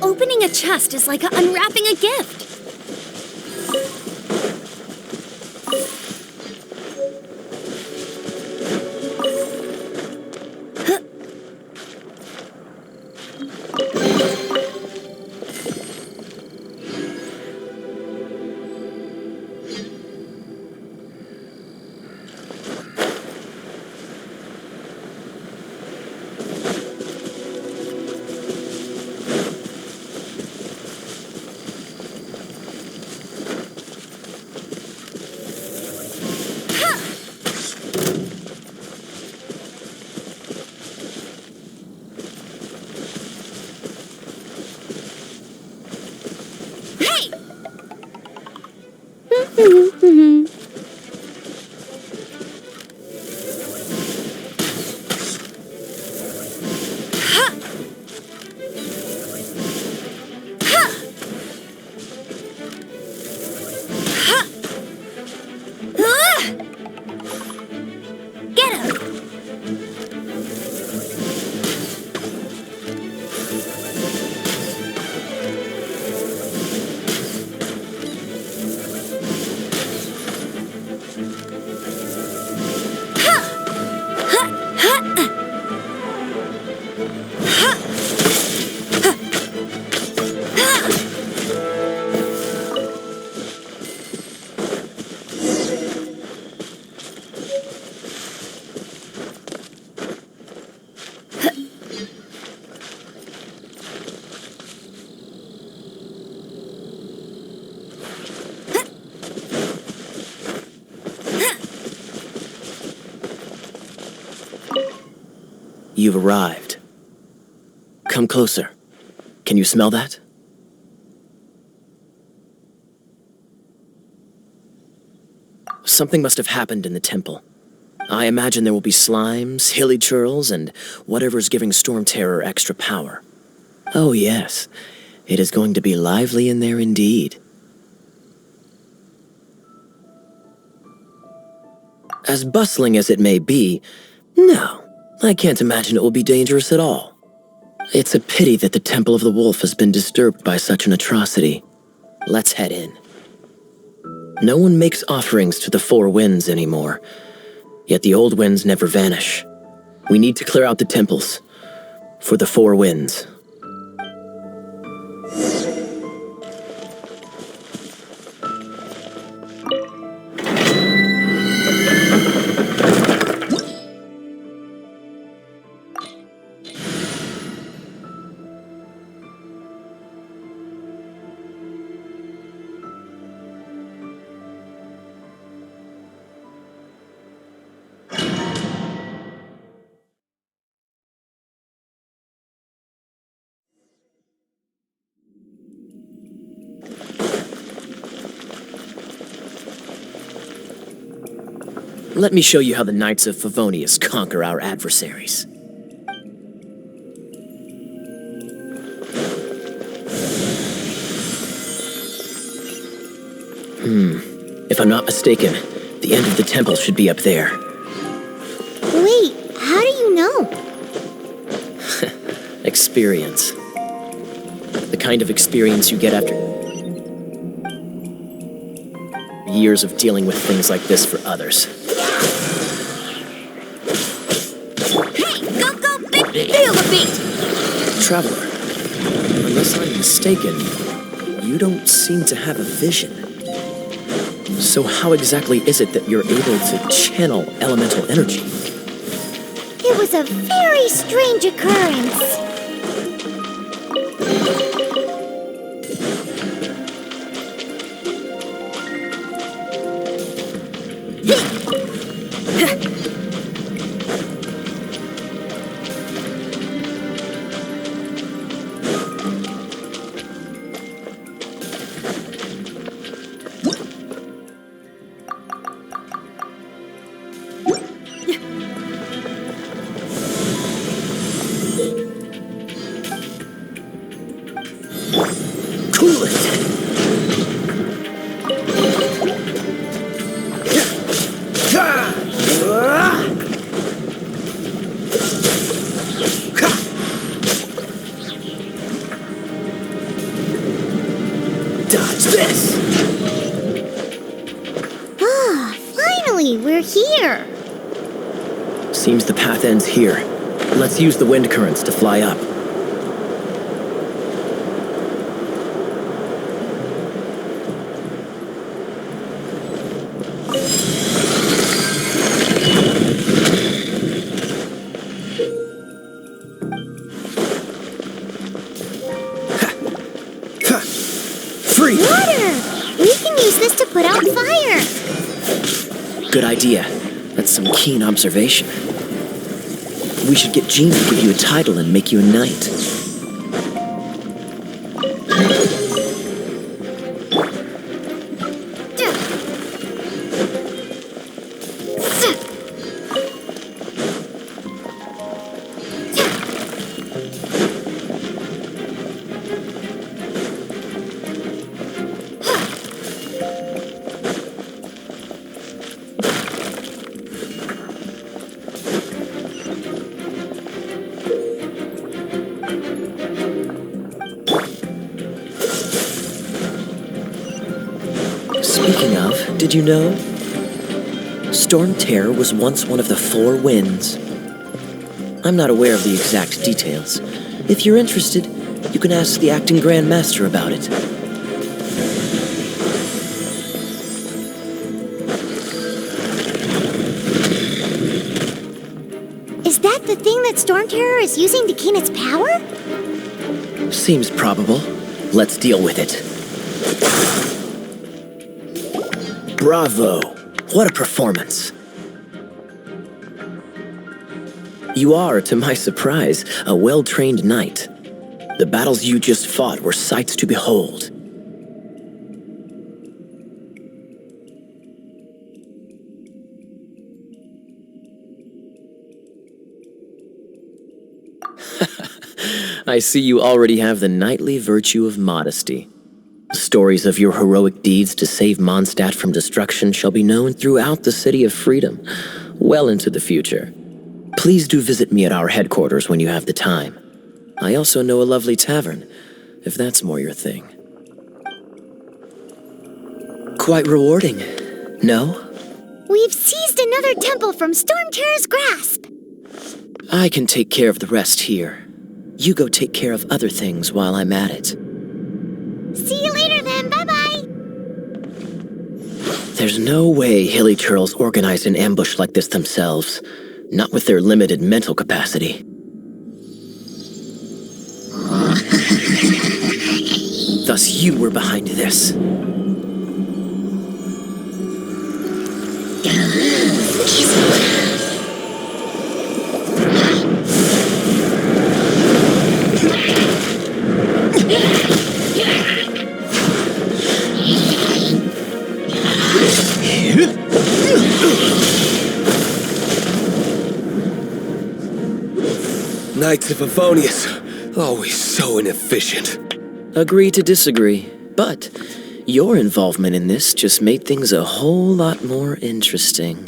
Opening a chest is like unwrapping a gift. You've arrived. Come closer. Can you smell that? Something must have happened in the temple. I imagine there will be slimes, hilly churls, and whatever's giving Storm Terror extra power. Oh yes, it is going to be lively in there indeed. As bustling as it may be, no, I can't imagine it will be dangerous at all. It's a pity that the Temple of the Wolf has been disturbed by such an atrocity. Let's head in. No one makes offerings to the Four Winds anymore, yet the old winds never vanish. We need to clear out the temples for the Four Winds. Let me show you how the Knights of Favonius conquer our adversaries. If I'm not mistaken, the end of the temple should be up there. Wait, how do you know? Experience. The kind of experience you get after years of dealing with things like this for others. Hey, go, feel the beat! Traveler, unless I'm mistaken, you don't seem to have a vision. So how exactly is it that you're able to channel elemental energy? It was a very strange occurrence. Cool it! Dodge this! Ah, finally, we're here. Seems the path ends here. Let's use the wind currents to fly up. Free! Water! We can use this to put out fire. Good idea. That's some keen observation. We should get Jean to give you a title and make you a knight. Speaking of, did you know? Storm Terror was once one of the four winds. I'm not aware of the exact details. If you're interested, you can ask the acting Grand Master about it. Is that the thing that Storm Terror is using to gain its power? Seems probable. Let's deal with it. Bravo! What a performance! You are, to my surprise, a well-trained knight. The battles you just fought were sights to behold. I see you already have the knightly virtue of modesty. Stories of your heroic deeds to save Mondstadt from destruction shall be known throughout the City of Freedom, well into the future. Please do visit me at our headquarters when you have the time. I also know a lovely tavern, if that's more your thing. Quite rewarding, no? We've seized another temple from Storm Terror's grasp. I can take care of the rest here. You go take care of other things while I'm at it. See you later then, bye-bye. There's no way Hilly Turtles organized an ambush like this themselves, not with their limited mental capacity. Thus you were behind this. Knights of Favonius, always so inefficient. Agree to disagree, but your involvement in this just made things a whole lot more interesting.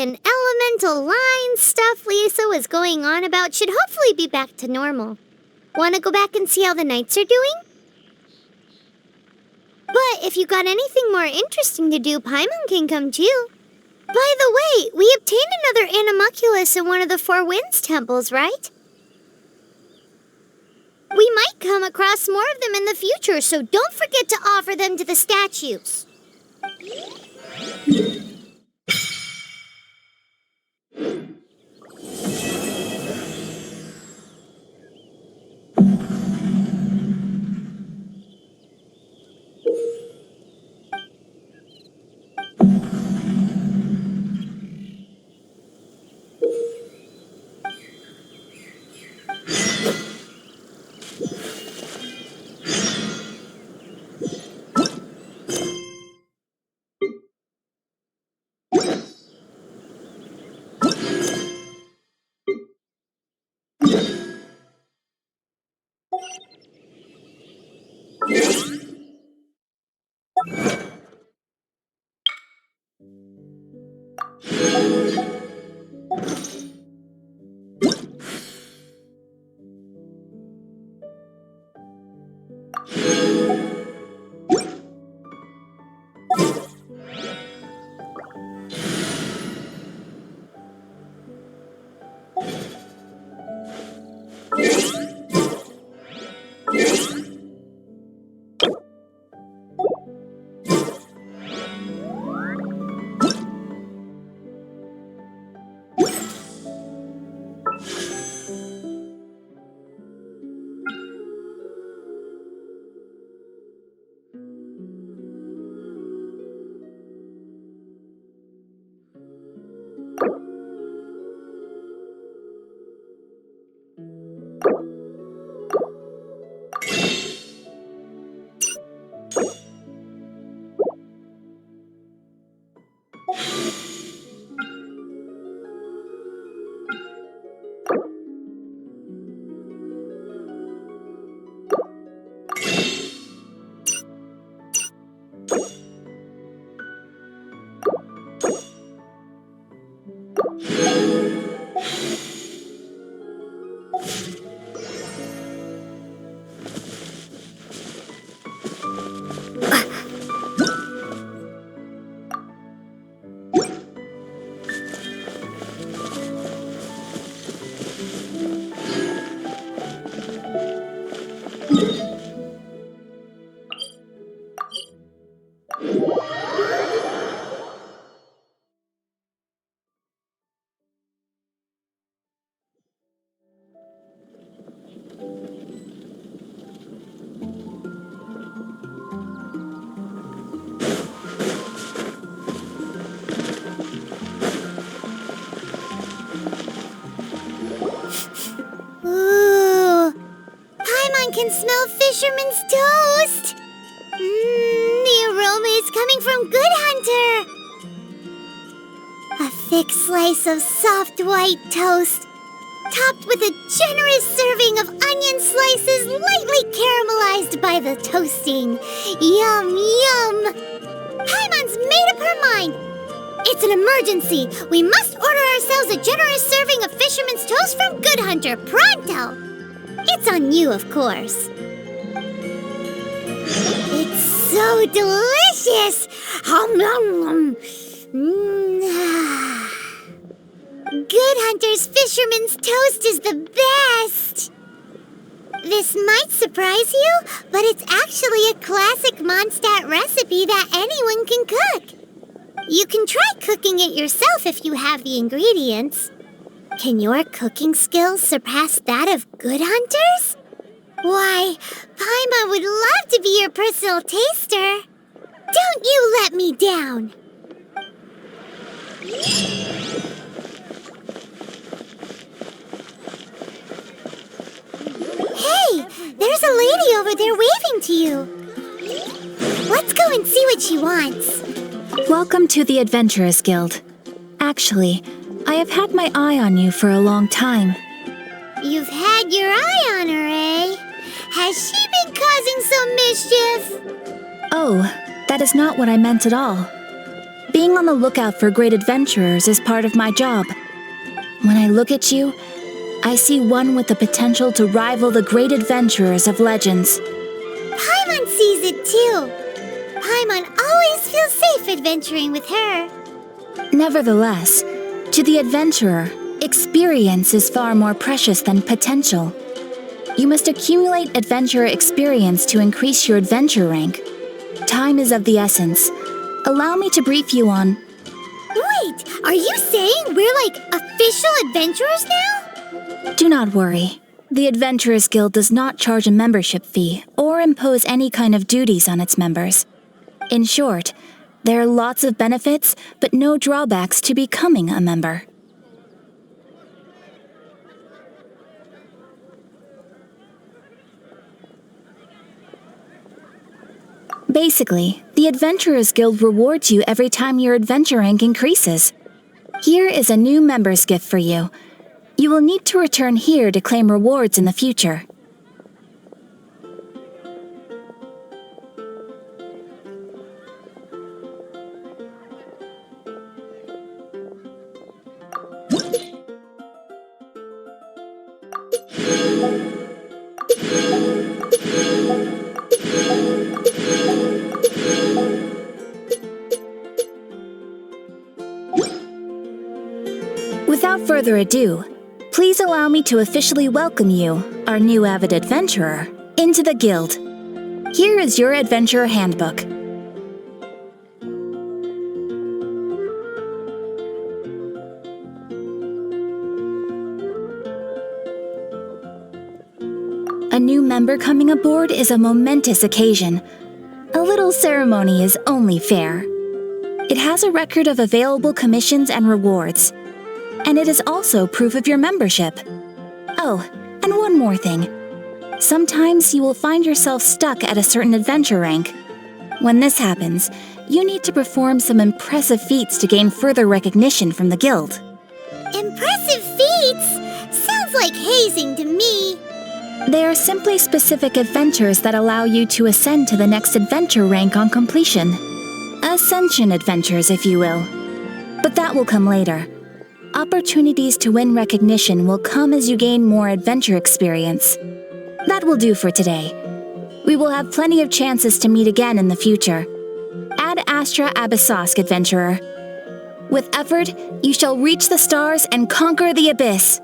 and elemental line stuff Lisa was going on about should hopefully be back to normal. Want to go back and see how the knights are doing? But if you got anything more interesting to do, Paimon can come too. By the way, we obtained another animalculus in one of the Four Winds temples, right? We might come across more of them in the future, so don't forget to offer them to the statues. Can smell fisherman's toast. The aroma is coming from Good Hunter. A thick slice of soft white toast, topped with a generous serving of onion slices lightly caramelized by the toasting. Yum, yum. Paimon's made up her mind. It's an emergency. We must order ourselves a generous serving of fisherman's toast from Good Hunter, pronto. It's on you, of course. It's so delicious! Good Hunter's Fisherman's Toast is the best! This might surprise you, but it's actually a classic Mondstadt recipe that anyone can cook. You can try cooking it yourself if you have the ingredients. Can your cooking skills surpass that of Good Hunter's? Why, Paimon would love to be your personal taster. Don't you let me down. Hey, there's a lady over there waving to you. Let's go and see what she wants. Welcome to the Adventurers Guild. Actually, I have had my eye on you for a long time. You've had your eye on her, eh? Has she been causing some mischief? Oh, that is not what I meant at all. Being on the lookout for great adventurers is part of my job. When I look at you, I see one with the potential to rival the great adventurers of legends. Paimon sees it too. Paimon always feels safe adventuring with her. Nevertheless, to the adventurer, experience is far more precious than potential. You must accumulate adventurer experience to increase your adventure rank. Time is of the essence. Allow me to brief you on... Wait, are you saying we're like official adventurers now? Do not worry. The Adventurers Guild does not charge a membership fee or impose any kind of duties on its members. In short, there are lots of benefits, but no drawbacks to becoming a member. Basically, the Adventurers Guild rewards you every time your adventure rank increases. Here is a new member's gift for you. You will need to return here to claim rewards in the future. Without further ado, please allow me to officially welcome you, our new avid adventurer, into the guild. Here is your adventurer handbook. A new member coming aboard is a momentous occasion. A little ceremony is only fair. It has a record of available commissions and rewards. And it is also proof of your membership. Oh, and one more thing. Sometimes you will find yourself stuck at a certain adventure rank. When this happens, you need to perform some impressive feats to gain further recognition from the guild. Impressive feats? Sounds like hazing to me. They are simply specific adventures that allow you to ascend to the next adventure rank on completion. Ascension adventures, if you will. But that will come later. Opportunities to win recognition will come as you gain more adventure experience. That will do for today. We will have plenty of chances to meet again in the future. Ad Astra Abyssosk, adventurer. With effort, you shall reach the stars and conquer the abyss.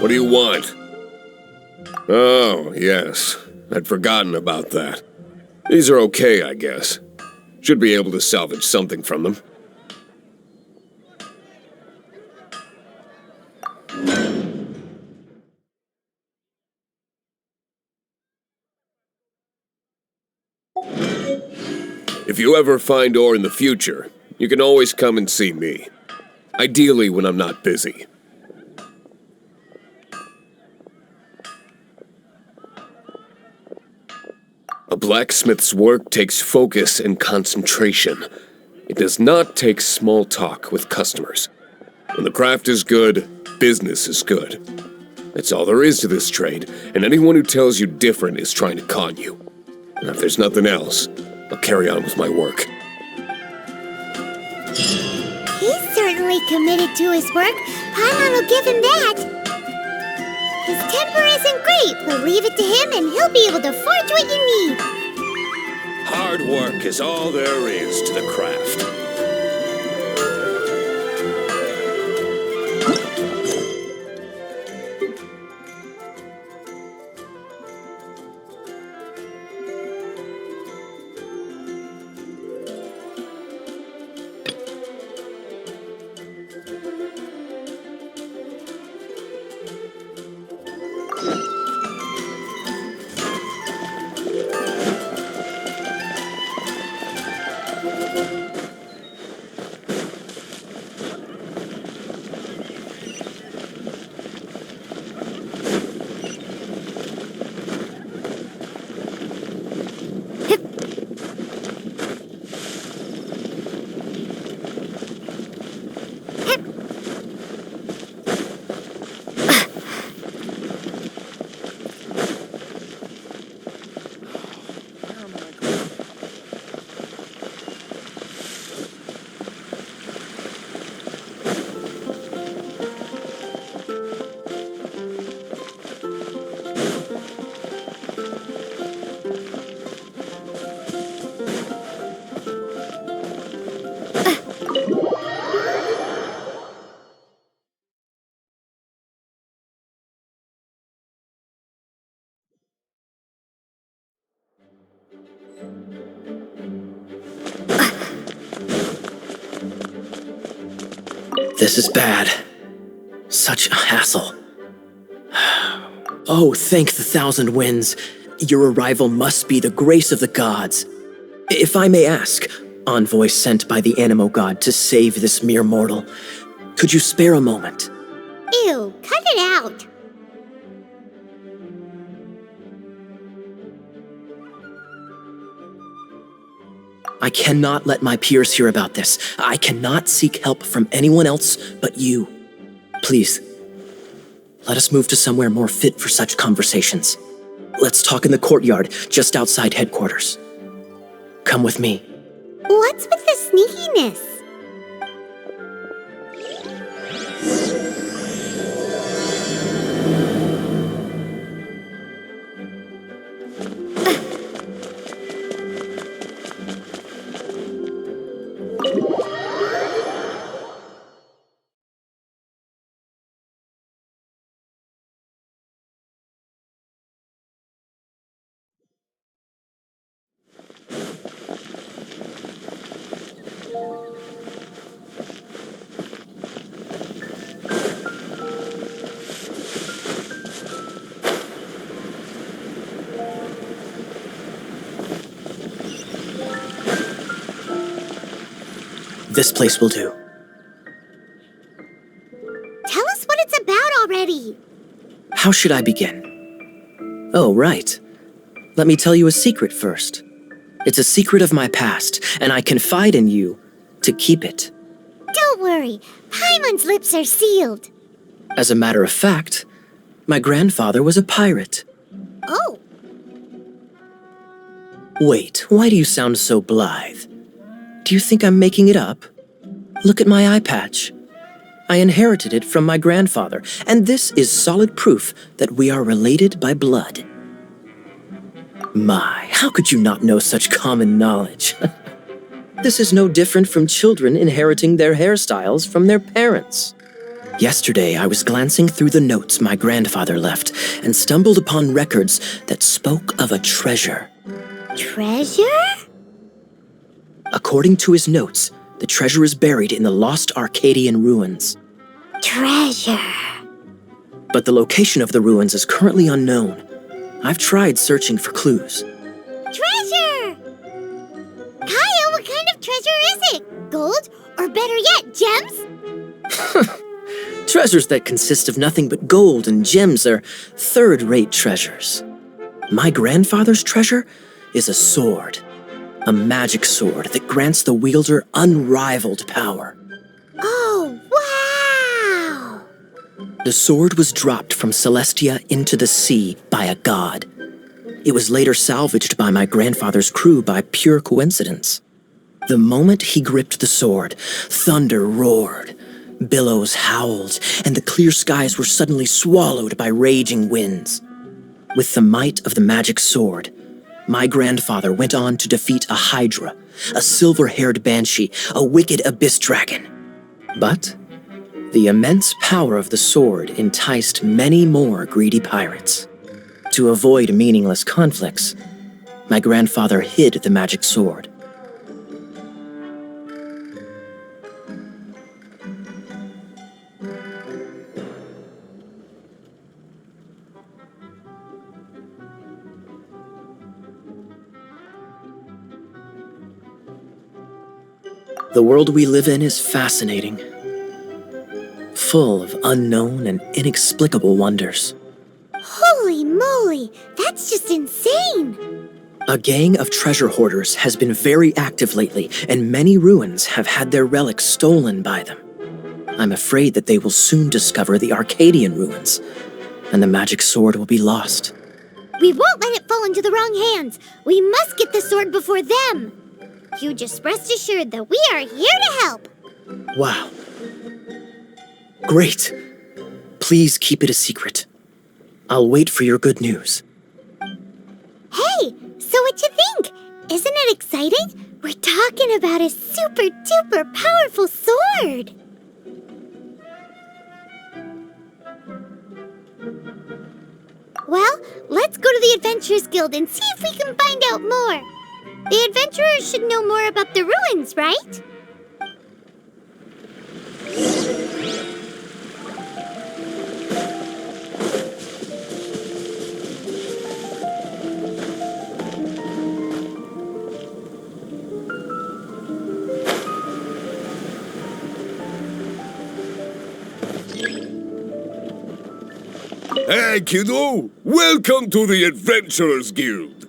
What do you want? Oh, yes. I'd forgotten about that. These are okay, I guess. Should be able to salvage something from them. If you ever find ore in the future, you can always come and see me. Ideally when I'm not busy. A blacksmith's work takes focus and concentration. It does not take small talk with customers. When the craft is good, business is good. That's all there is to this trade, and anyone who tells you different is trying to con you. And if there's nothing else, I'll carry on with my work. He's certainly committed to his work. Paimon will give him that. His temper isn't great, but leave it to him and he'll be able to forge what you need. Hard work is all there is to the craft. This is bad. Such a hassle. Oh, thank the thousand winds. Your arrival must be the grace of the gods. If I may ask, envoy sent by the Animo god to save this mere mortal, could you spare a moment? Ew, cut it out. I cannot let my peers hear about this. I cannot seek help from anyone else but you. Please, let us move to somewhere more fit for such conversations. Let's talk in the courtyard, just outside headquarters. Come with me. What's with the sneakiness? This place will do. Tell us what it's about already. How should I begin? Oh, right. Let me tell you a secret first. It's a secret of my past, and I confide in you to keep it. Don't worry, Paimon's lips are sealed. As a matter of fact, my grandfather was a pirate. Oh, Wait, why do you sound so blithe? Do you think I'm making it up? Look at my eye patch. I inherited it from my grandfather, and this is solid proof that we are related by blood. My, how could you not know such common knowledge? This is no different from children inheriting their hairstyles from their parents. Yesterday, I was glancing through the notes my grandfather left and stumbled upon records that spoke of a treasure. treasure? According to his notes, the treasure is buried in the lost Arcadian ruins. Treasure. But the location of the ruins is currently unknown. I've tried searching for clues. Treasure! Kaya, what kind of treasure is it? Gold? Or better yet, gems? Treasures that consist of nothing but gold and gems are third-rate treasures. My grandfather's treasure is a sword. A magic sword that grants the wielder unrivaled power. Oh, wow! The sword was dropped from Celestia into the sea by a god. It was later salvaged by my grandfather's crew by pure coincidence. The moment he gripped the sword, thunder roared, billows howled, and the clear skies were suddenly swallowed by raging winds. With the might of the magic sword, my grandfather went on to defeat a hydra, a silver-haired banshee, a wicked abyss dragon. But the immense power of the sword enticed many more greedy pirates. To avoid meaningless conflicts, my grandfather hid the magic sword. The world we live in is fascinating, full of unknown and inexplicable wonders. Holy moly, that's just insane! A gang of treasure hoarders has been very active lately, and many ruins have had their relics stolen by them. I'm afraid that they will soon discover the Arcadian ruins, and the magic sword will be lost. We won't let it fall into the wrong hands. We must get the sword before them. You just rest assured that we are here to help. Wow. Great. Please keep it a secret. I'll wait for your good news. Hey, so what you think? Isn't it exciting? We're talking about a super duper powerful sword. Well, let's go to the Adventurers Guild and see if we can find out more. The adventurers should know more about the ruins, right? Hey, kiddo! Welcome to the Adventurers Guild!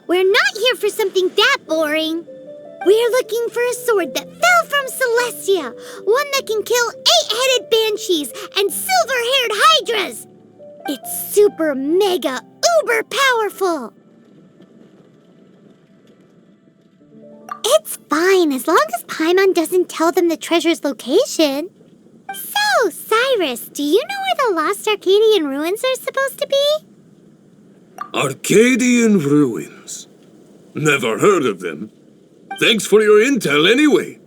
We're not here for something that boring. We're looking for a sword that fell from Celestia, one that can kill 8-headed banshees and silver-haired hydras. It's super mega uber powerful. It's fine as long as Paimon doesn't tell them the treasure's location. So, Cyrus, do you know where the lost Arcadian ruins are supposed to be? Arcadian ruins. Never heard of them. Thanks for your intel anyway.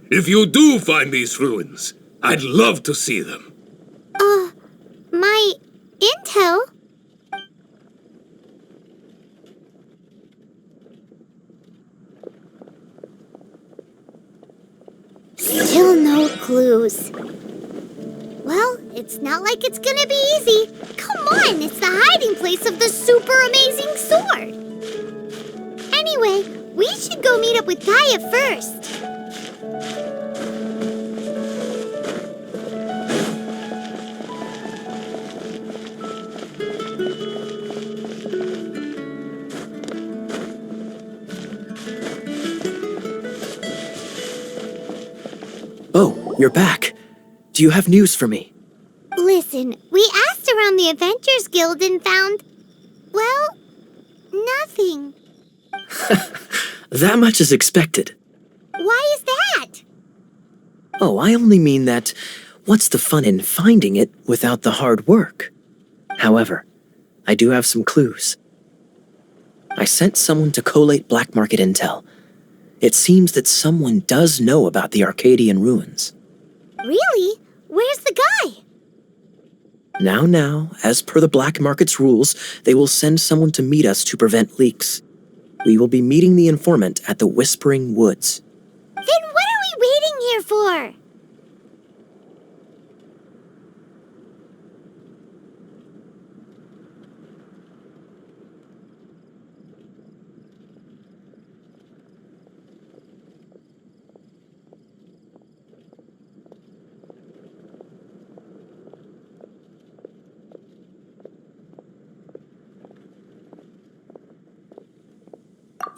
If you do find these ruins, I'd love to see them. My intel? Still no clues. Well, it's not like it's gonna be easy. Come on, it's the hiding place of the super amazing sword. Anyway, we should go meet up with Gaia first. Oh, you're back. Do you have news for me? Listen, we asked around the Adventurers Guild and found, well, nothing. That much is expected. Why is that? Oh, I only mean that what's the fun in finding it without the hard work? However, I do have some clues. I sent someone to collate black market intel. It seems that someone does know about the Arcadian ruins. Really? Where's the guy? Now, as per the black market's rules, they will send someone to meet us to prevent leaks. We will be meeting the informant at the Whispering Woods. Then what are we waiting here for?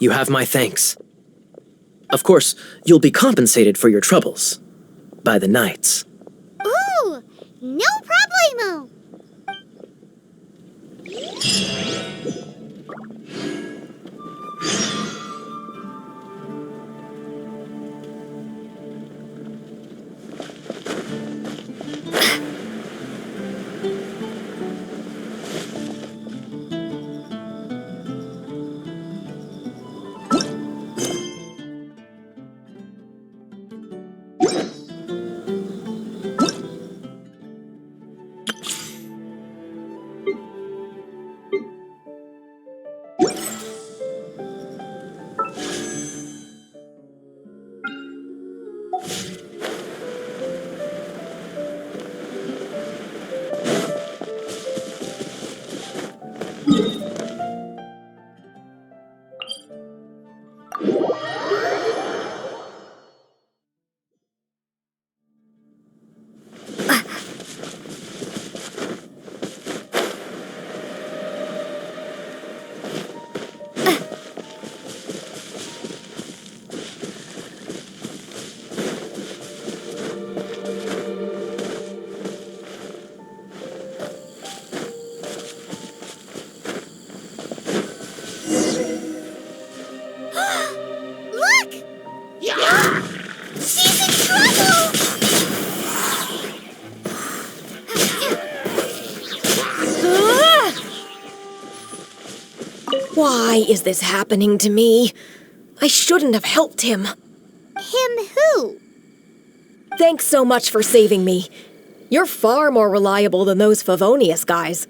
You have my thanks. Of course, you'll be compensated for your troubles. By the knights. Ooh, no problemo. Look! She's in trouble! Why is this happening to me? I shouldn't have helped him. Him who? Thanks so much for saving me. You're far more reliable than those Favonius guys.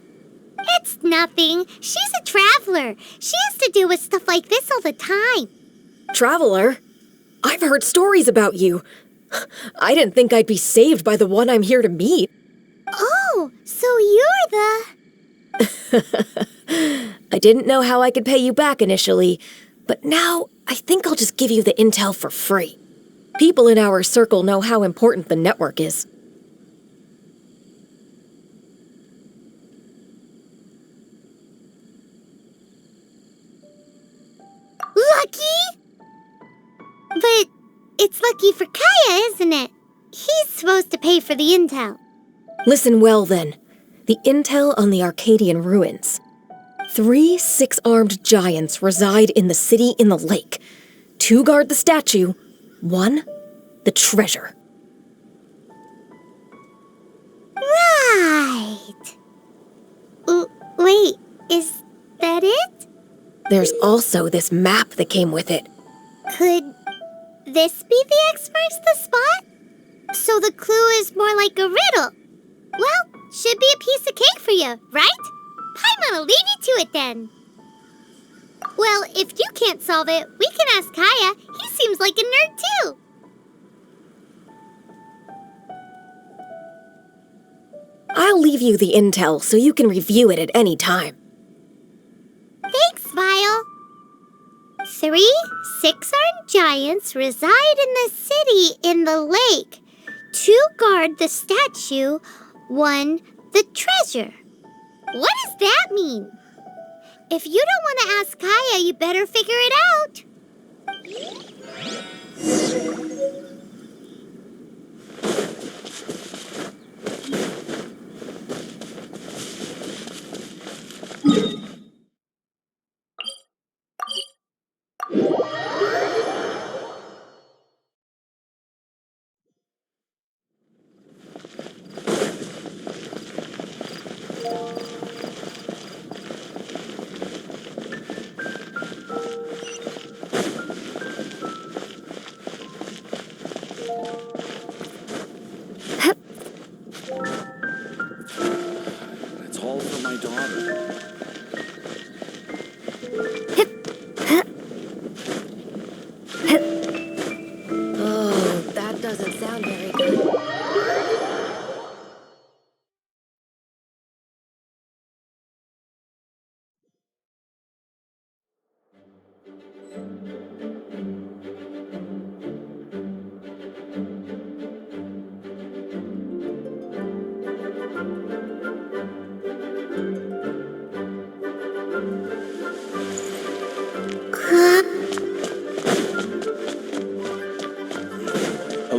It's nothing. She's a traveler. She has to deal with stuff like this all the time. Traveler? I've heard stories about you. I didn't think I'd be saved by the one I'm here to meet. Oh, so you're the... I didn't know how I could pay you back initially, but now I think I'll just give you the intel for free. People in our circle know how important the network is. Lucky? But it's lucky for Kaya, isn't it? He's supposed to pay for the intel. Listen well, then. The intel on the Arcadian ruins. 3 6-armed giants reside in the city in the lake. 2 guard the statue, 1 the treasure. Right. Wait, is that it? There's also this map that came with it. Could this be the experts the spot? So the clue is more like a riddle. Well, should be a piece of cake for you, right? Paimon'll leave you to it then. Well, if you can't solve it, we can ask Kaya. He seems like a nerd too. I'll leave you the intel so you can review it at any time. Thanks, Vile. 3 6-armed giants reside in the city in the lake. 2 guard the statue, 1 the treasure. What does that mean? If you don't want to ask Kaya, you better figure it out. That's all for my daughter. Oh, that doesn't sound very good.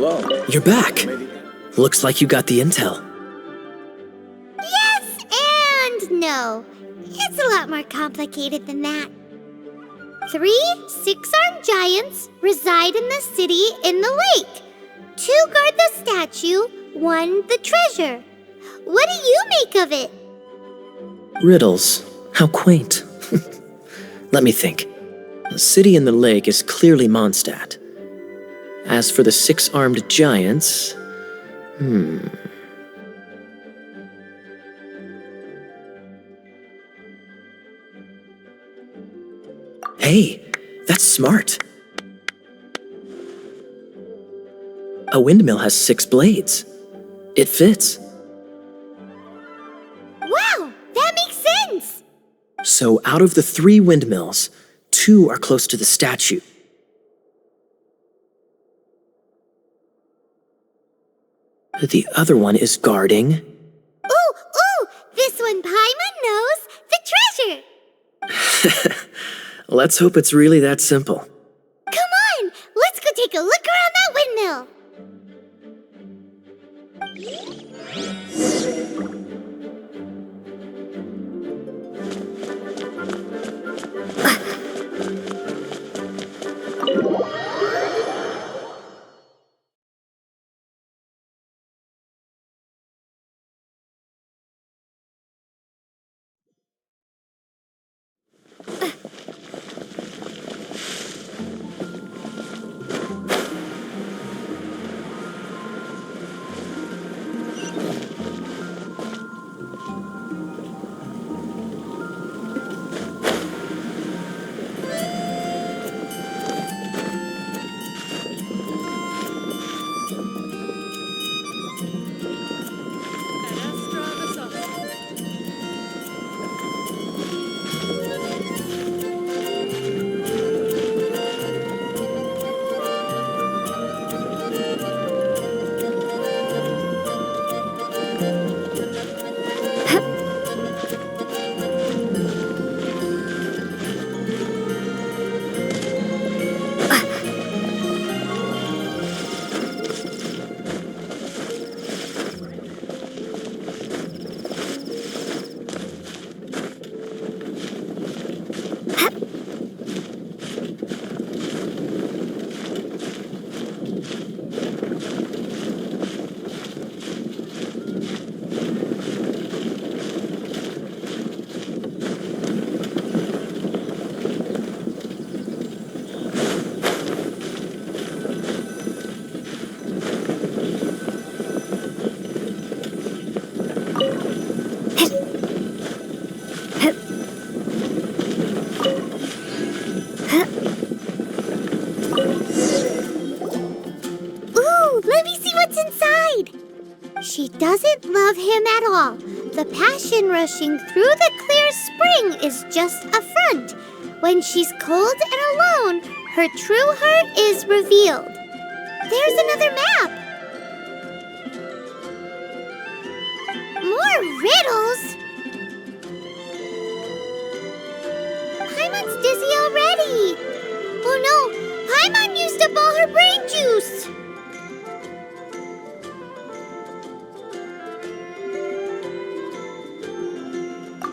Hello. You're back. Looks like you got the intel. Yes and no. It's a lot more complicated than that. 3 six-armed giants reside in the city in the lake. 2 guard the statue, 1 the treasure. What do you make of it? Riddles. How quaint. Let me think. The city in the lake is clearly Mondstadt. As for the 6-armed giants... Hey, that's smart. A windmill has 6 blades. It fits. Wow, that makes sense! So out of the 3 windmills, 2 are close to the statue. The other one is guarding... Ooh, this one Paimon knows, the treasure! Let's hope it's really that simple. Come on, let's go take a look around that windmill. She doesn't love him at all. The passion rushing through the clear spring is just a front. When she's cold and alone, her true heart is revealed. There's another map. More riddles? Paimon's dizzy already. Oh no, Paimon used up all her brain juice.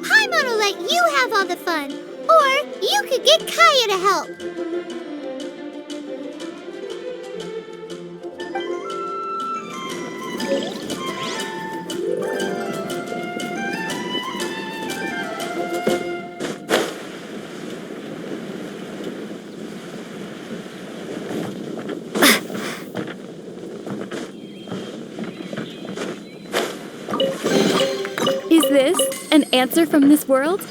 Paimon will let you have all the fun, or you could get Kaya to help. Is this an answer from this world?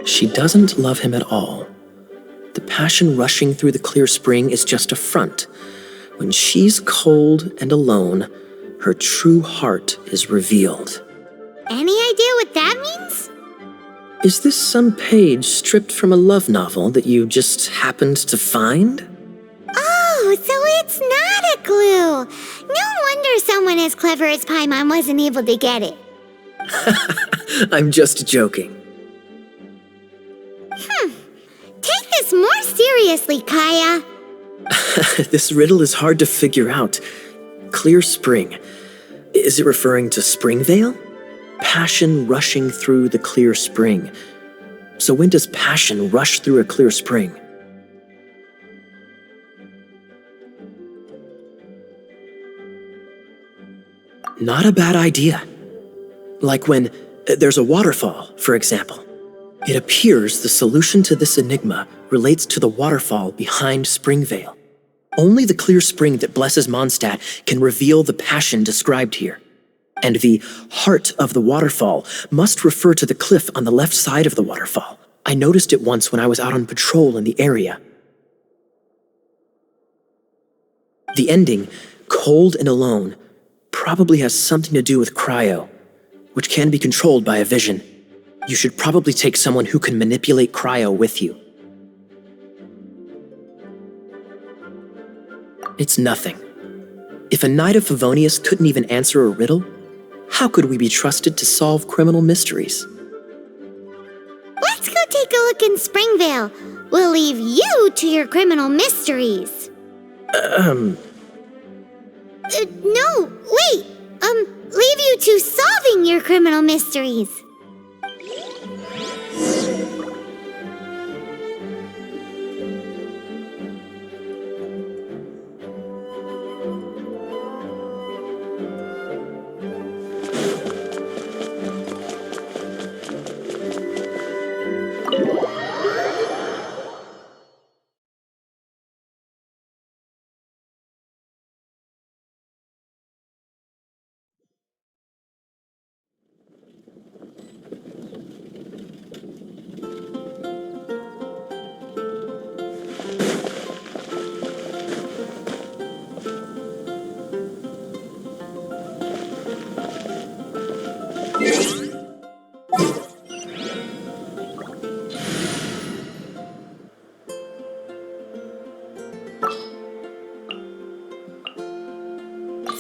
She doesn't love him at all. The passion rushing through the clear spring is just a front. When she's cold and alone, her true heart is revealed. Any idea what that means? Is this some page stripped from a love novel that you just happened to find? Oh, so it's not a clue. No wonder someone as clever as Paimon wasn't able to get it. I'm just joking. Take this more seriously, Kaya. This riddle is hard to figure out. Clear spring. Is it referring to Springvale? Passion rushing through the clear spring. So when does passion rush through a clear spring? Not a bad idea. Like when there's a waterfall, for example. It appears the solution to this enigma relates to the waterfall behind Springvale. Only the clear spring that blesses Mondstadt can reveal the passion described here. And the heart of the waterfall must refer to the cliff on the left side of the waterfall. I noticed it once when I was out on patrol in the area. The ending, cold and alone, probably has something to do with cryo, which can be controlled by a vision. You should probably take someone who can manipulate cryo with you. It's nothing. If a Knight of Favonius couldn't even answer a riddle, how could we be trusted to solve criminal mysteries? Let's go take a look in Springvale. We'll leave you to your criminal mysteries. No, wait. Leave you to solving your criminal mysteries.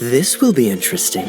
This will be interesting.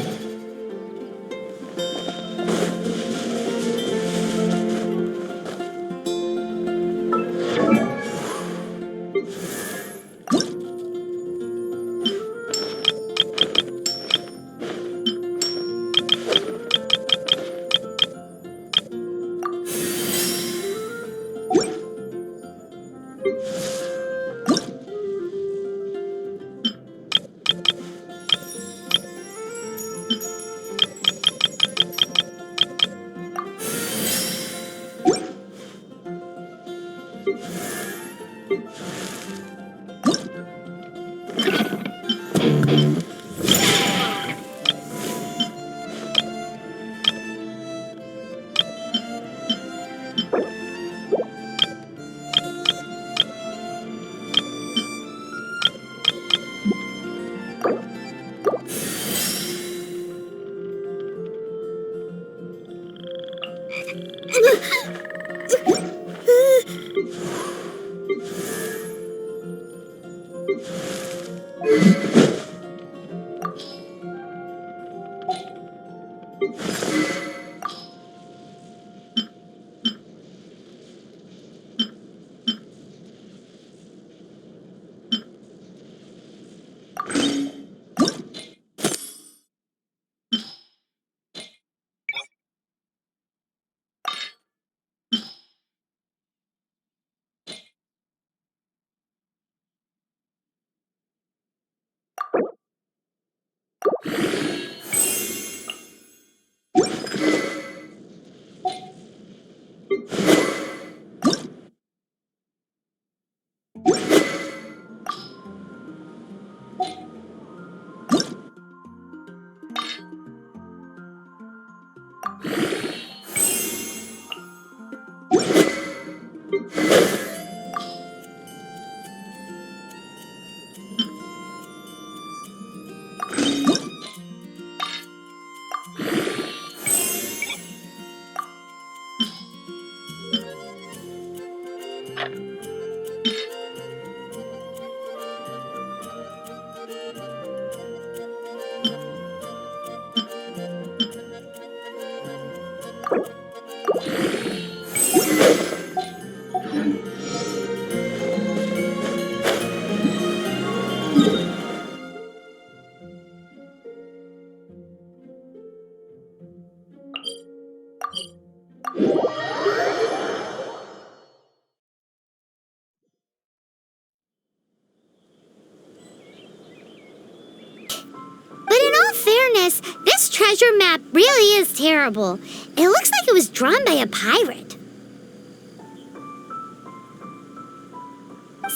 But in all fairness, this treasure map really is terrible. It looks like it was drawn by a pirate.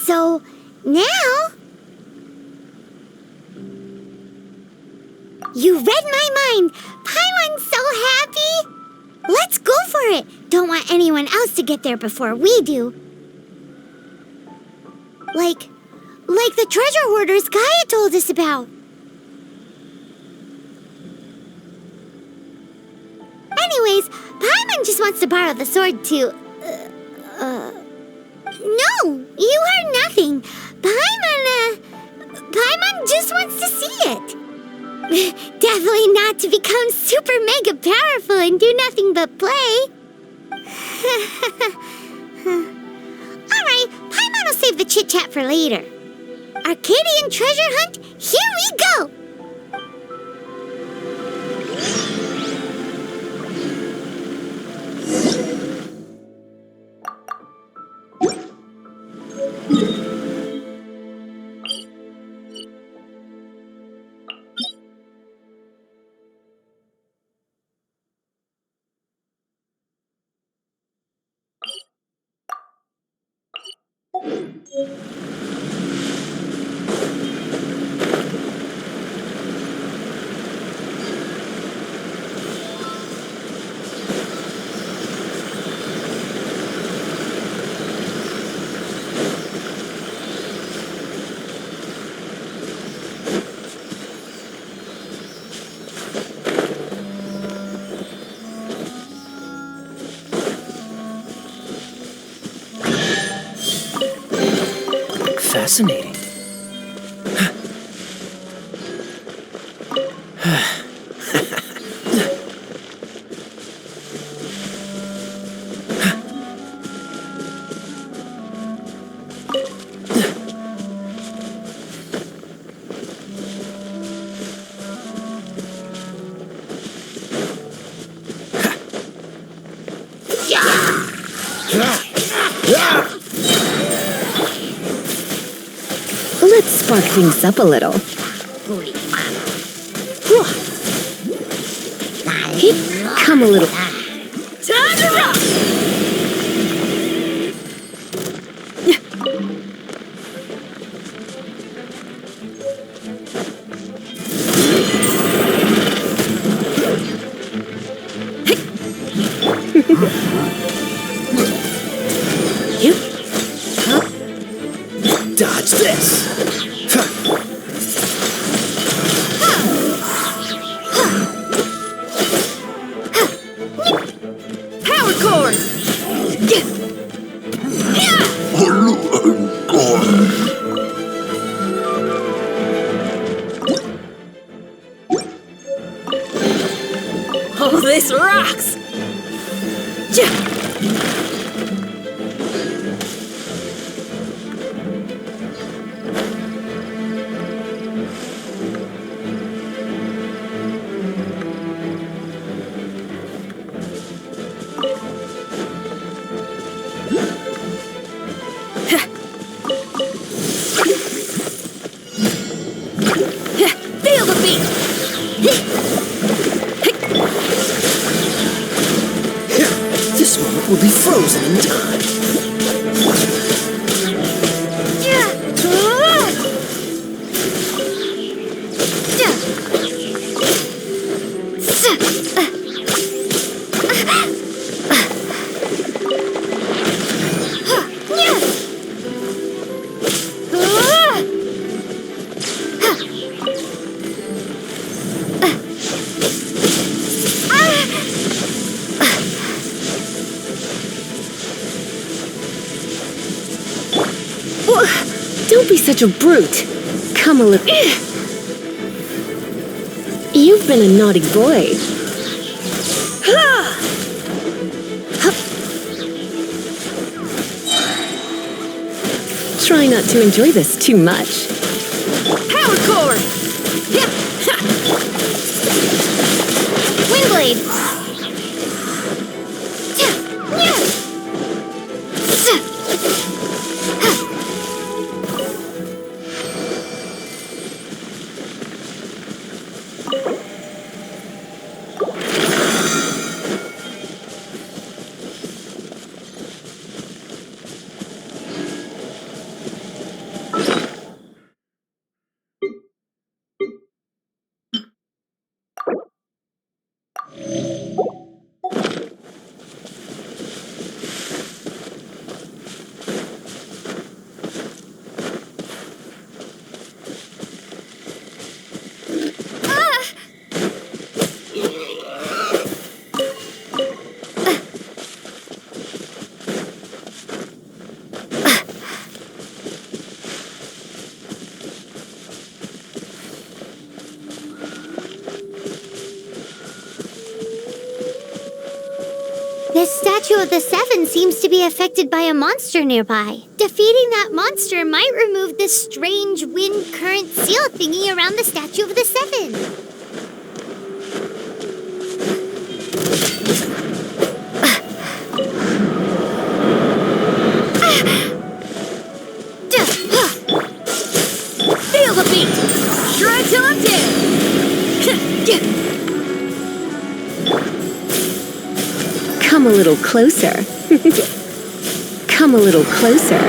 So, now... You read my mind! Paimon's so happy! Let's go for it! Don't want anyone else to get there before we do. Like the treasure hoarders Gaia told us about. Anyways, Paimon just wants to borrow the sword to... No, you heard nothing. Paimon just wants to see it. Definitely not to become super mega powerful and do nothing but play. Alright, Paimon will save the chit-chat for later. Arcadian treasure hunt, here we go! Fascinating. Let's spark things up a little. Come a little. Time to rock! Dodge this. Power core! Oh, this rocks! Feel the beat! This moment will be frozen in time. Don't be such a brute. Come a little. You've been a naughty boy. Try not to enjoy this too much. Power core! Windblade! This statue of the Seven seems to be affected by a monster nearby. Defeating that monster might remove this strange wind current seal thingy around the statue of the Seven. Feel the beat! Shred till I'm dead! Come a little closer. Come a little closer.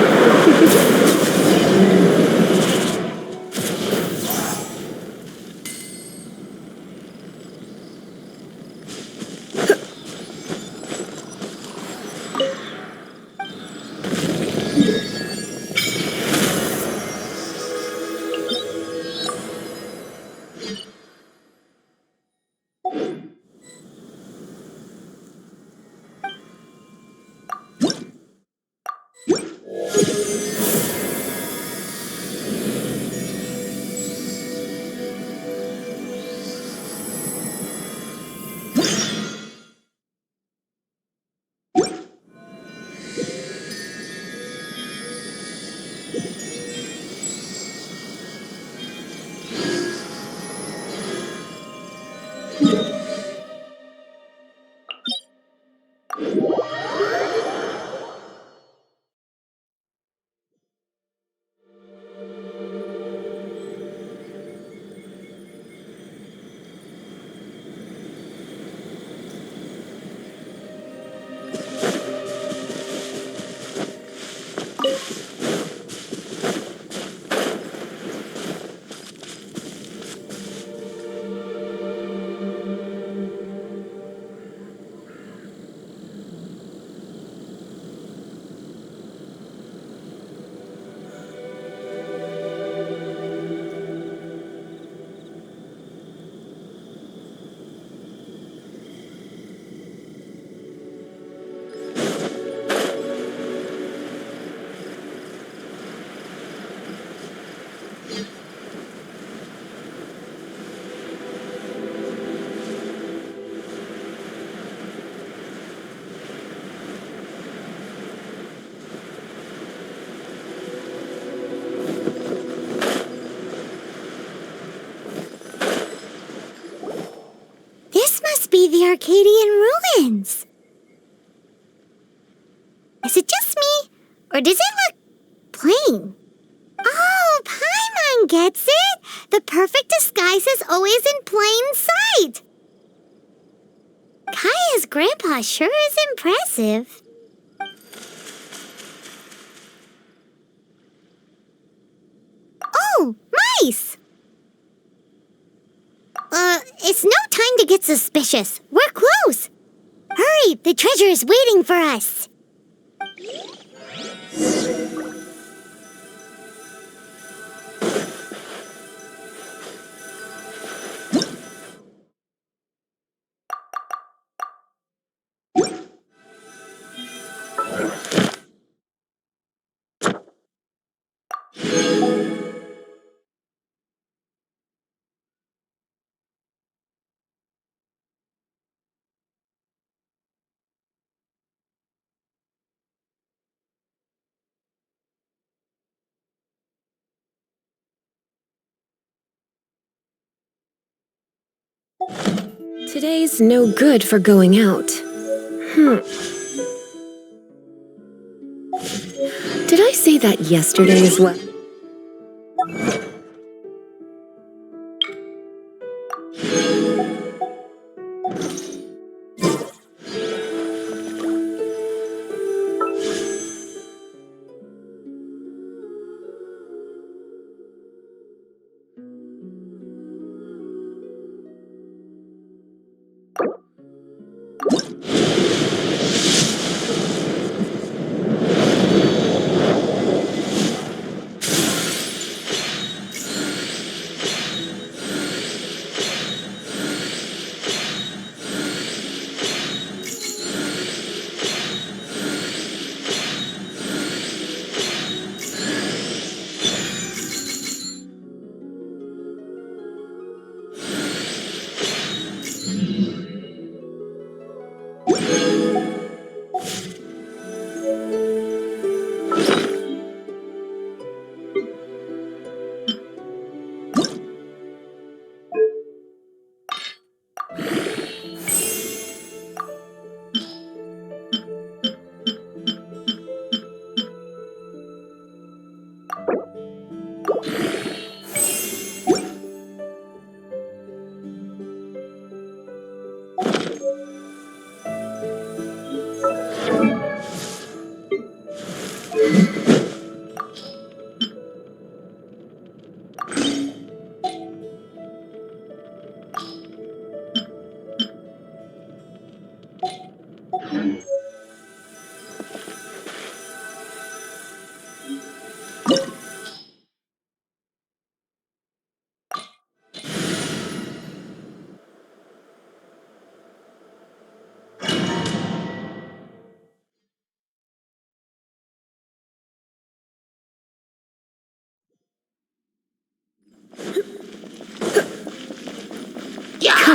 Be the Arcadian ruins. Is it just me, or does it look plain? Oh, Paimon gets it! The perfect disguise is always in plain sight! Kaya's grandpa sure is impressive. Oh, mice! It's no time to get suspicious. We're close. Hurry, the treasure is waiting for us. Today's no good for going out. Did I say that yesterday as well?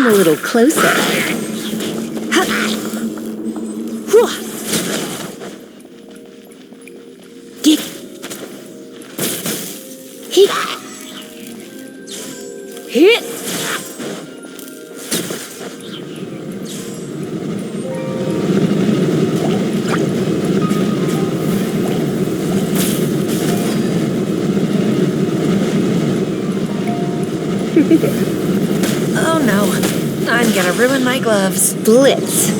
Come a little closer. Oh no, I'm gonna ruin my gloves. Blitz.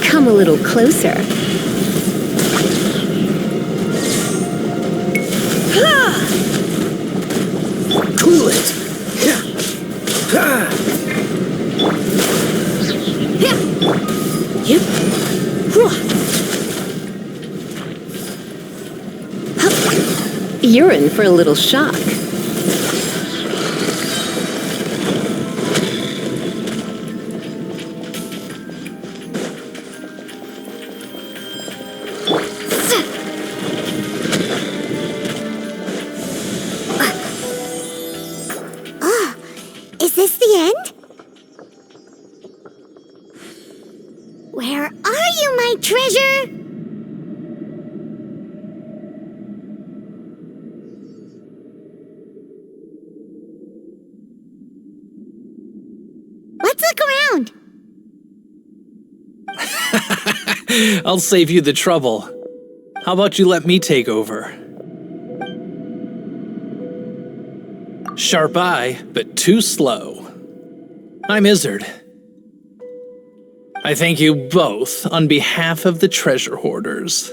Come a little closer. Cool it! You're in for a little shock. Is this the end? Where are you, my treasure? Let's look around. I'll save you the trouble. How about you let me take over? Sharp eye, but too slow. I'm Izzard. I thank you both on behalf of the treasure hoarders.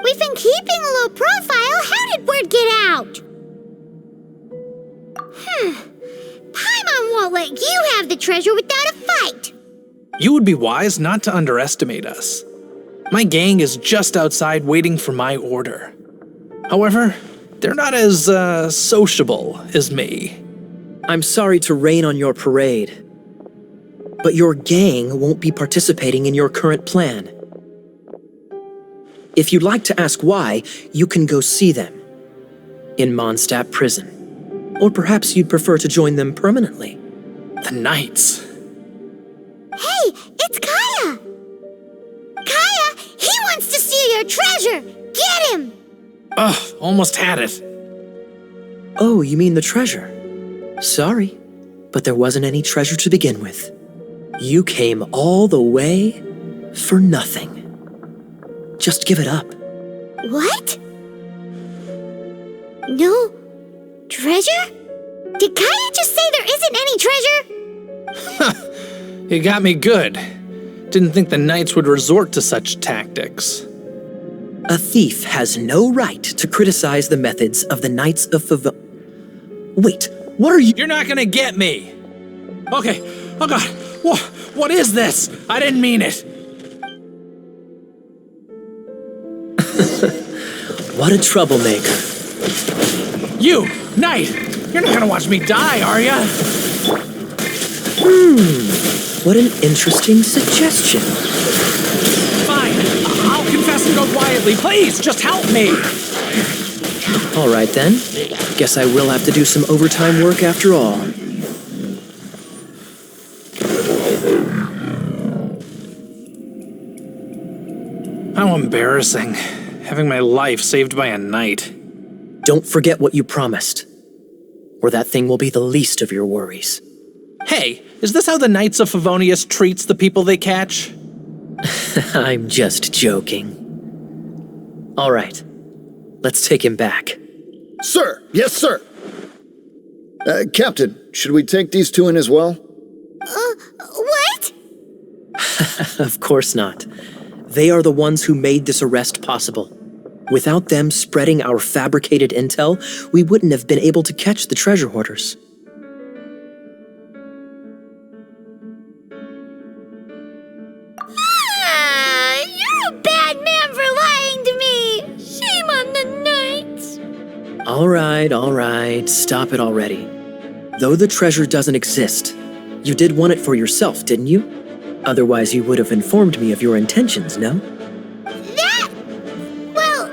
We've been keeping a low profile. How did word get out? Paimon won't let you have the treasure without a fight. You would be wise not to underestimate us. My gang is just outside waiting for my order. However, they're not as, sociable as me. I'm sorry to rain on your parade, but your gang won't be participating in your current plan. If you'd like to ask why, you can go see them in Mondstadt prison. Or perhaps you'd prefer to join them permanently. The Knights. Hey, it's Kaya! Kaya, he wants to steal your treasure! Get him! Ugh, almost had it. Oh, you mean the treasure? Sorry, but there wasn't any treasure to begin with. You came all the way for nothing. Just give it up. What? No treasure? Did Kaya just say there isn't any treasure? You got me good. Didn't think the Knights would resort to such tactics. A thief has no right to criticize the methods of the Knights of Wait, what are you— You're not gonna get me! Okay, oh god, what is this? I didn't mean it! What a troublemaker. You, Knight! You're not gonna watch me die, are ya? What an interesting suggestion. Fine, I'll confess and go quietly. Please, just help me! All right then. Guess I will have to do some overtime work after all. How embarrassing. Having my life saved by a knight. Don't forget what you promised, or that thing will be the least of your worries. Hey, is this how the Knights of Favonius treats the people they catch? I'm just joking. All right, let's take him back. Sir! Yes, sir! Captain, should we take these two in as well? What? Of course not. They are the ones who made this arrest possible. Without them spreading our fabricated intel, we wouldn't have been able to catch the treasure hoarders. All right, stop it already. Though the treasure doesn't exist, you did want it for yourself, didn't you? Otherwise, you would have informed me of your intentions, no? That... Well...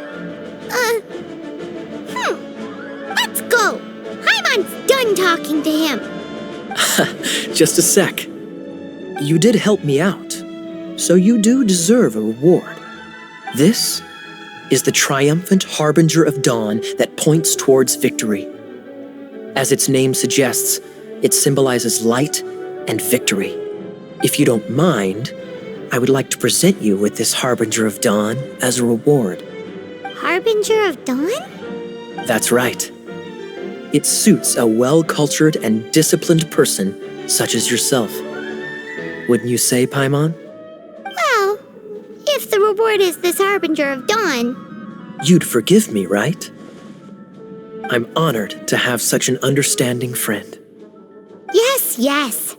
Let's go! Paimon's done talking to him. Just a sec. You did help me out, so you do deserve a reward. This is the triumphant harbinger of dawn that points towards victory. As its name suggests, it symbolizes light and victory. If you don't mind, I would like to present you with this harbinger of dawn as a reward. Harbinger of Dawn? That's right. It suits a well-cultured and disciplined person such as yourself. Wouldn't you say, Paimon? Well, if the reward is this Harbinger of Dawn... You'd forgive me, right? I'm honored to have such an understanding friend. Yes.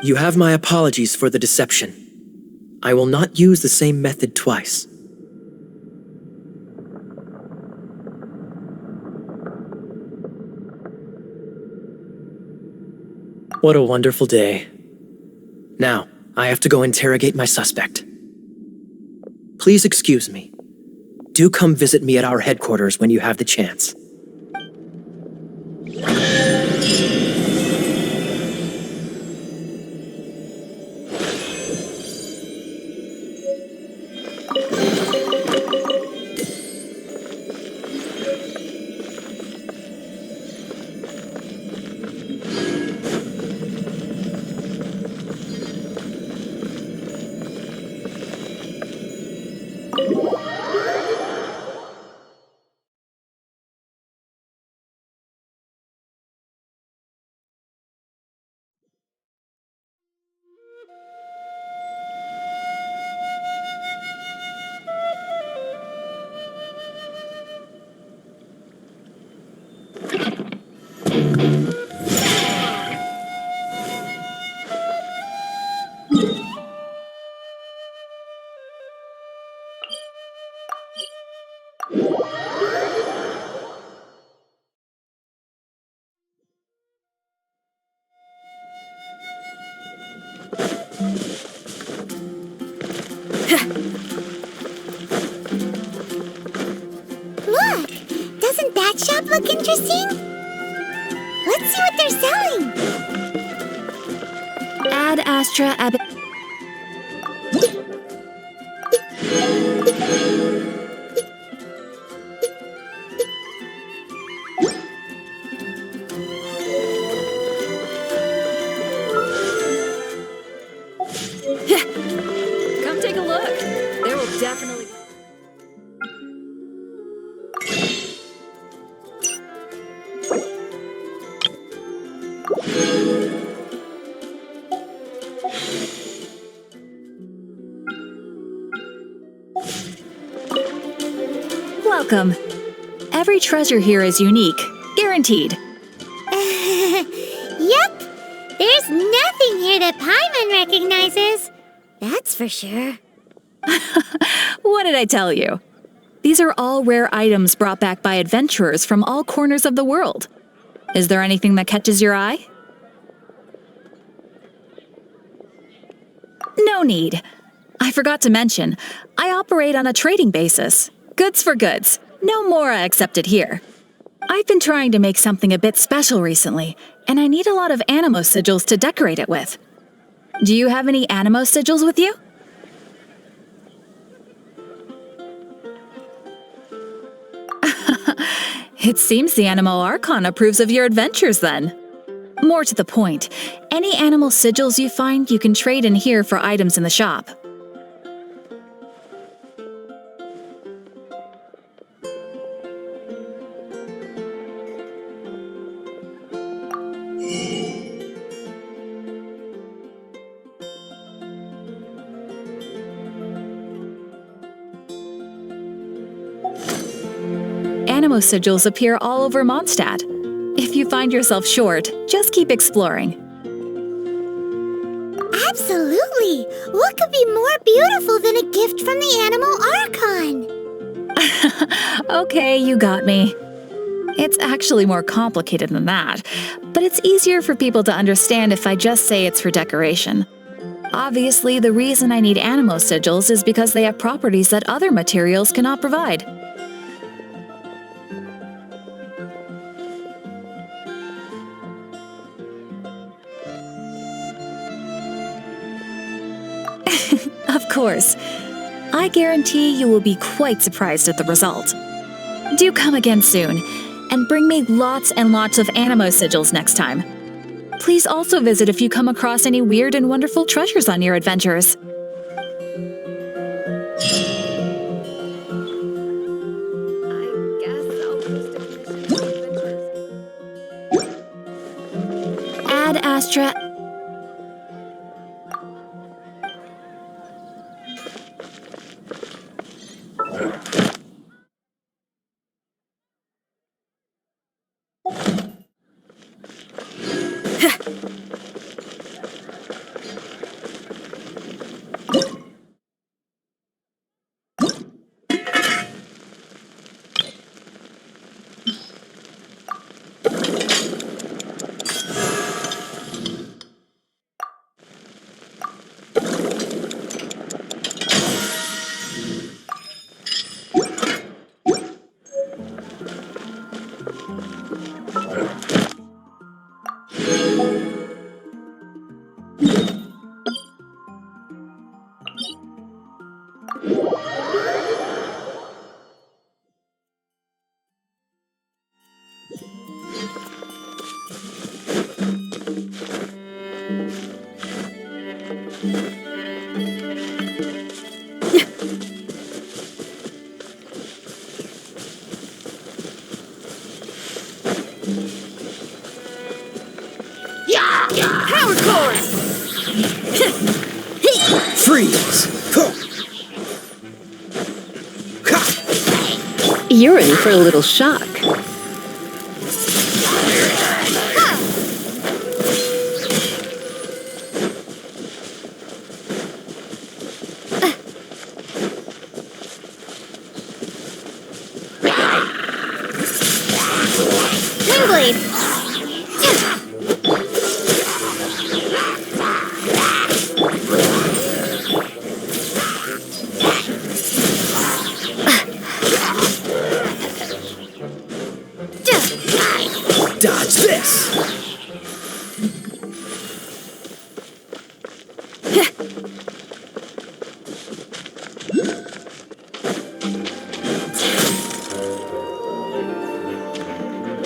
You have my apologies for the deception. I will not use the same method twice. What a wonderful day. Now, I have to go interrogate my suspect. Please excuse me. Do come visit me at our headquarters when you have the chance. Look! Doesn't that shop look interesting? Let's see what they're selling. Ad Astra Ab... Come take a look. There will definitely... Welcome. Every treasure here is unique, guaranteed. Yep. There's nothing here that Paimon recognizes. That's for sure. What did I tell you? These are all rare items brought back by adventurers from all corners of the world. Is there anything that catches your eye? No need. I forgot to mention, I operate on a trading basis. Goods for goods. No Mora accepted here. I've been trying to make something a bit special recently, and I need a lot of animo sigils to decorate it with. Do you have any animo sigils with you? It seems the Animal Archon approves of your adventures then. More to the point, any animal sigils you find you can trade in here for items in the shop. Animo sigils appear all over Mondstadt. If you find yourself short, just keep exploring. Absolutely! What could be more beautiful than a gift from the Animal Archon? Okay, you got me. It's actually more complicated than that, but it's easier for people to understand if I just say it's for decoration. Obviously, the reason I need animo sigils is because they have properties that other materials cannot provide. Of course. I guarantee you will be quite surprised at the result. Do come again soon, and bring me lots and lots of animo sigils next time. Please also visit if you come across any weird and wonderful treasures on your adventures. Ad Astra. Power core! Freeze! You're in for a little shock. Windblade! Dodge this!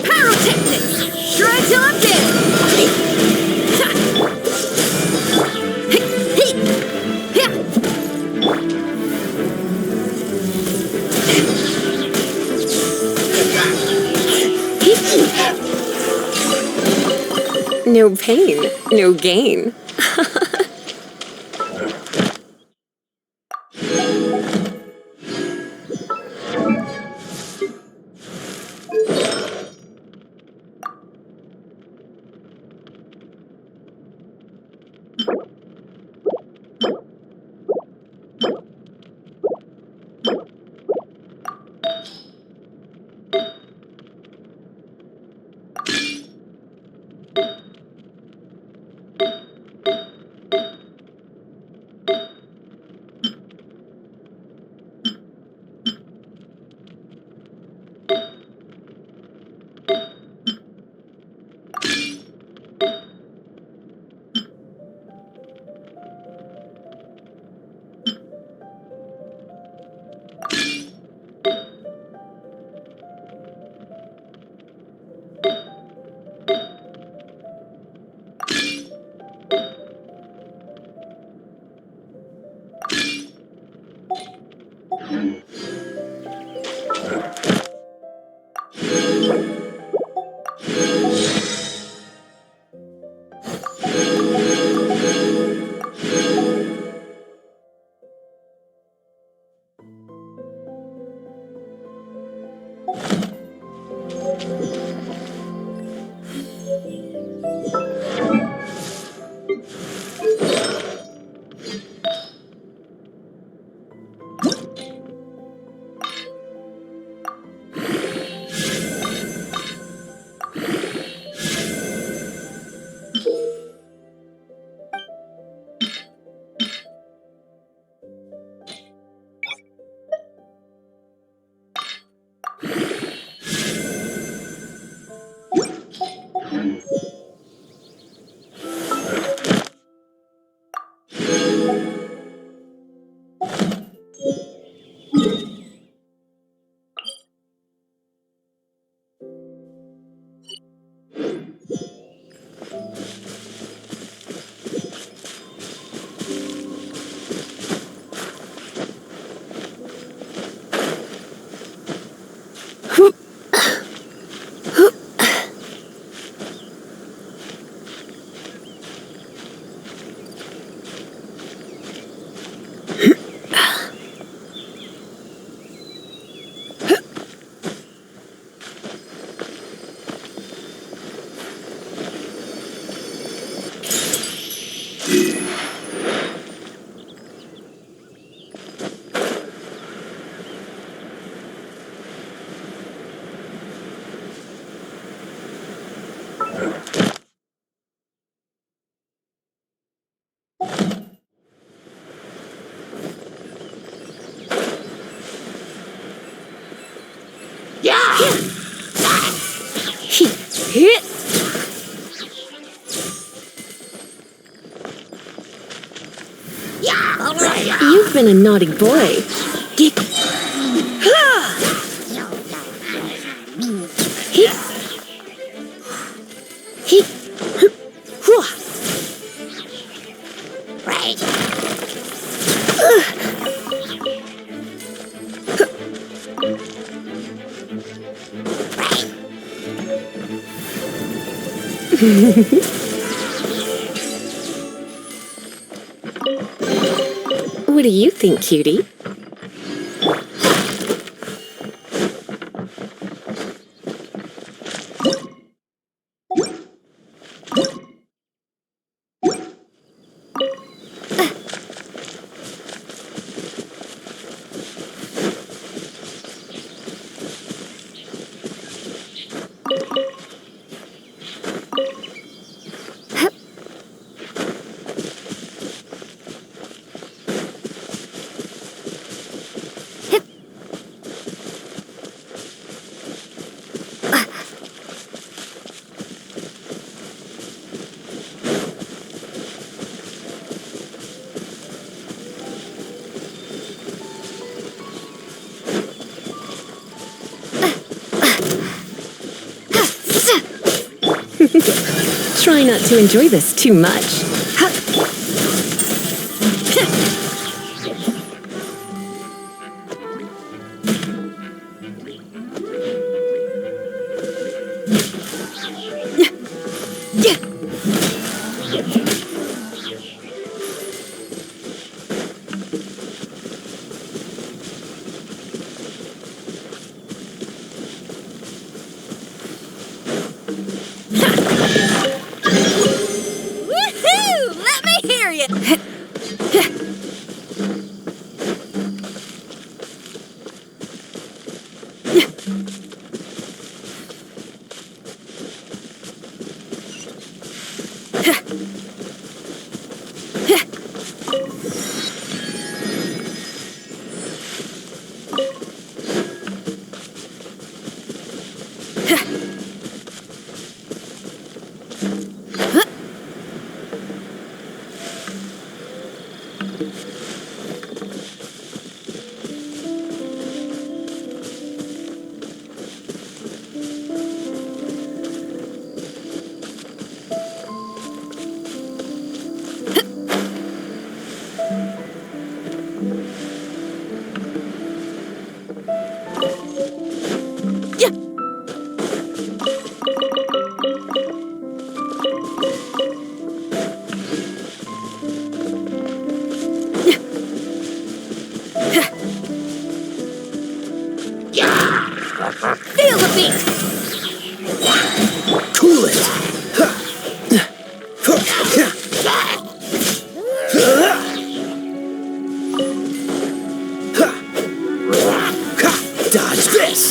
Pyrotechnics! Try till I'm dead! No pain, no gain. You've been a naughty boy. What do you think, cutie? Try not to enjoy this too much. Feel the beat! Cool it! Dodge this!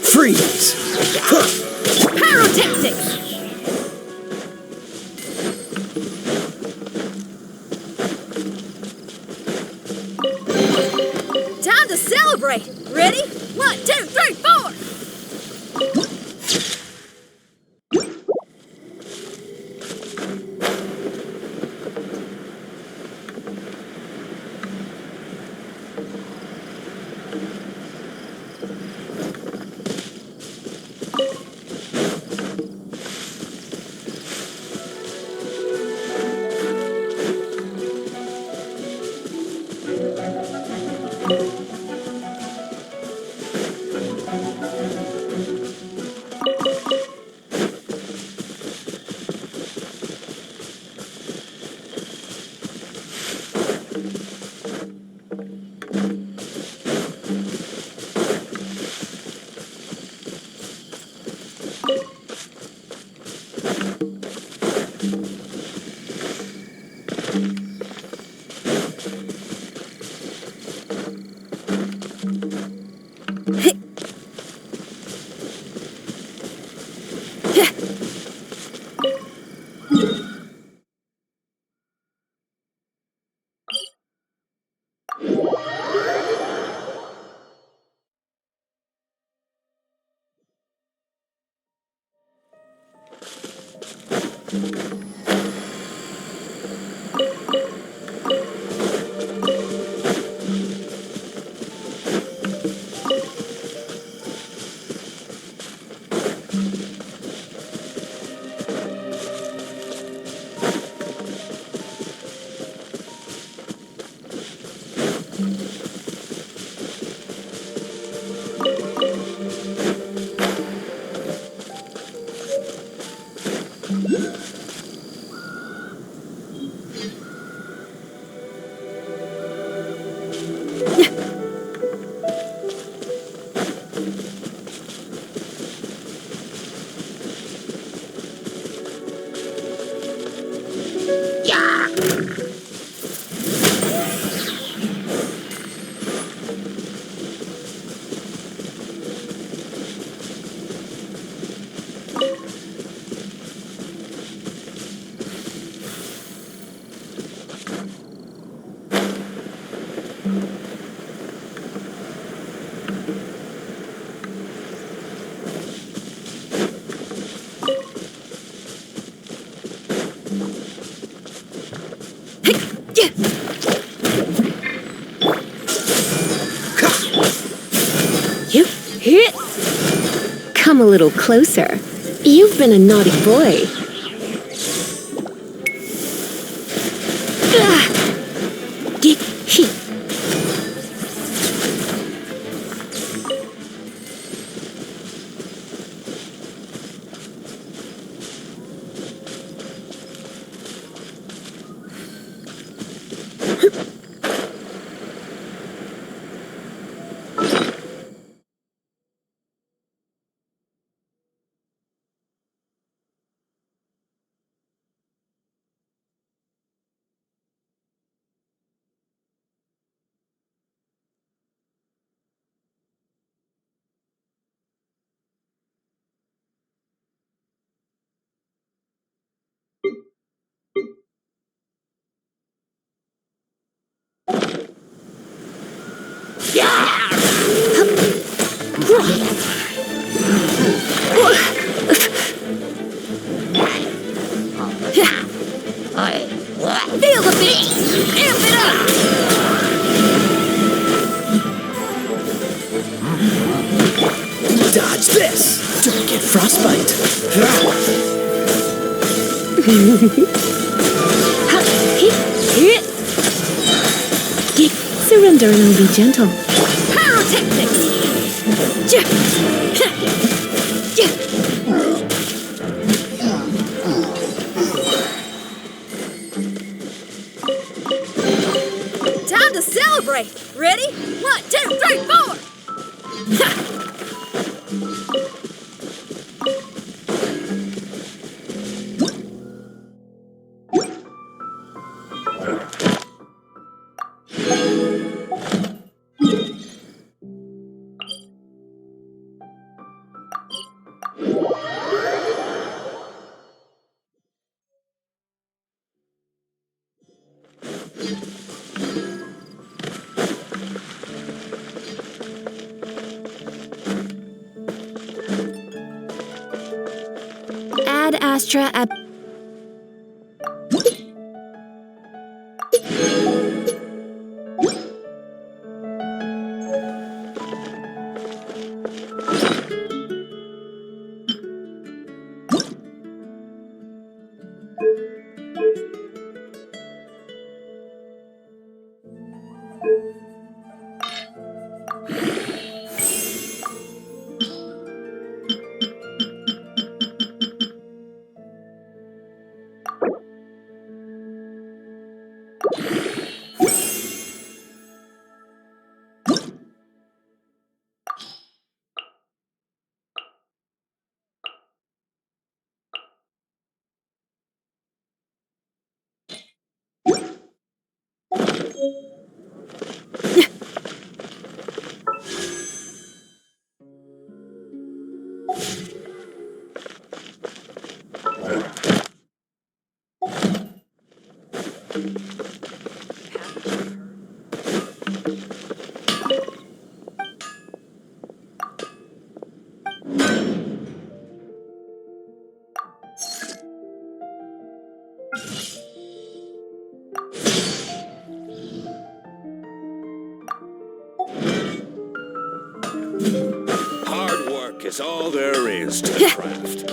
Freeze! Pyrotactics! Time to celebrate! Ready? 1, 2, 3, 4! Come a little closer. You've been a naughty boy. Feel the beat! Amp it up! Dodge this! Don't get frostbite! Surrender and I'll be gentle. Pyrotechnics! Time to celebrate! Ready? 1, 2, 3, 4! Ad Astra at Hard work is all there is to the craft.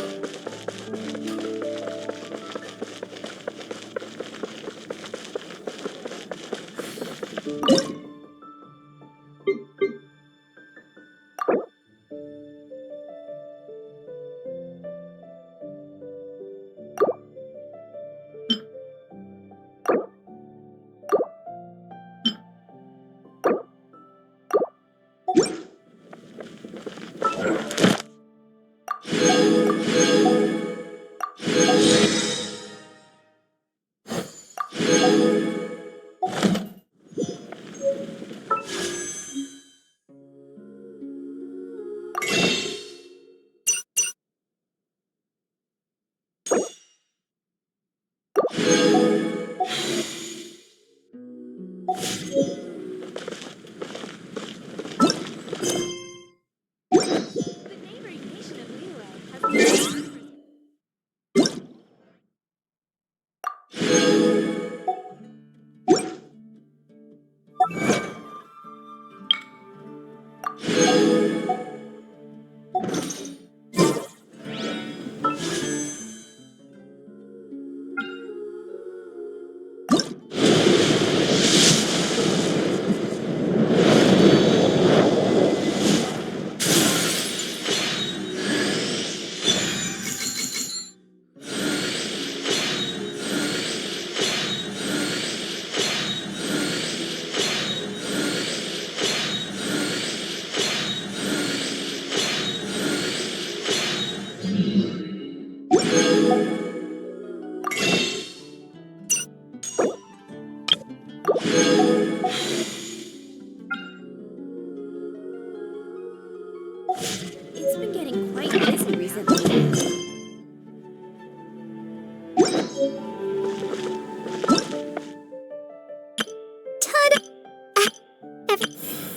It's been getting quite busy recently.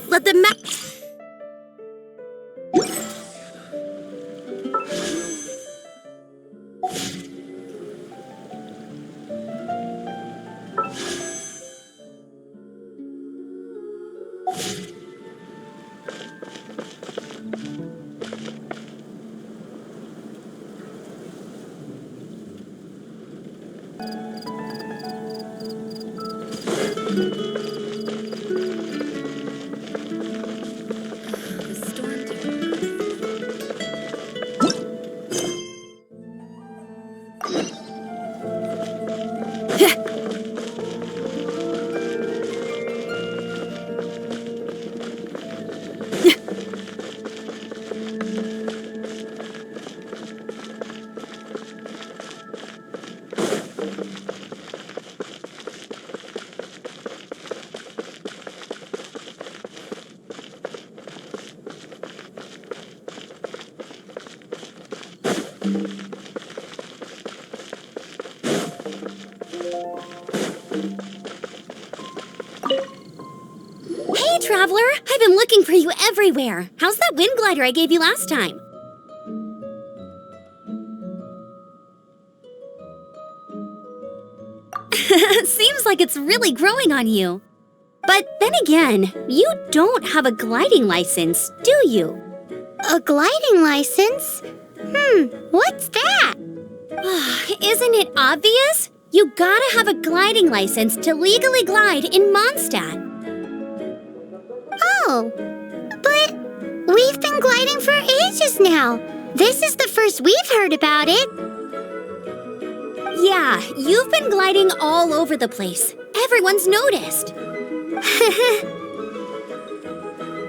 Let the Traveler, I've been looking for you everywhere. How's that wind glider I gave you last time? Seems like it's really growing on you. But then again, you don't have a gliding license, do you? A gliding license? What's that? Isn't it obvious? You gotta have a gliding license to legally glide in Mondstadt. Oh, but we've been gliding for ages now. This is the first we've heard about it. Yeah, you've been gliding all over the place. Everyone's noticed.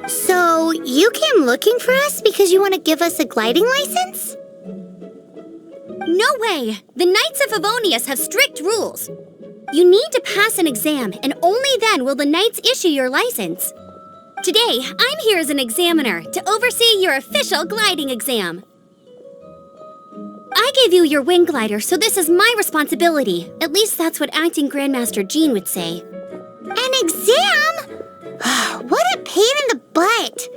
So, you came looking for us because you want to give us a gliding license? No way! The Knights of Favonius have strict rules. You need to pass an exam, and only then will the Knights issue your license. Today, I'm here as an examiner to oversee your official gliding exam. I gave you your wing glider, so this is my responsibility. At least that's what Acting Grandmaster Jean would say. An exam? What a pain in the butt.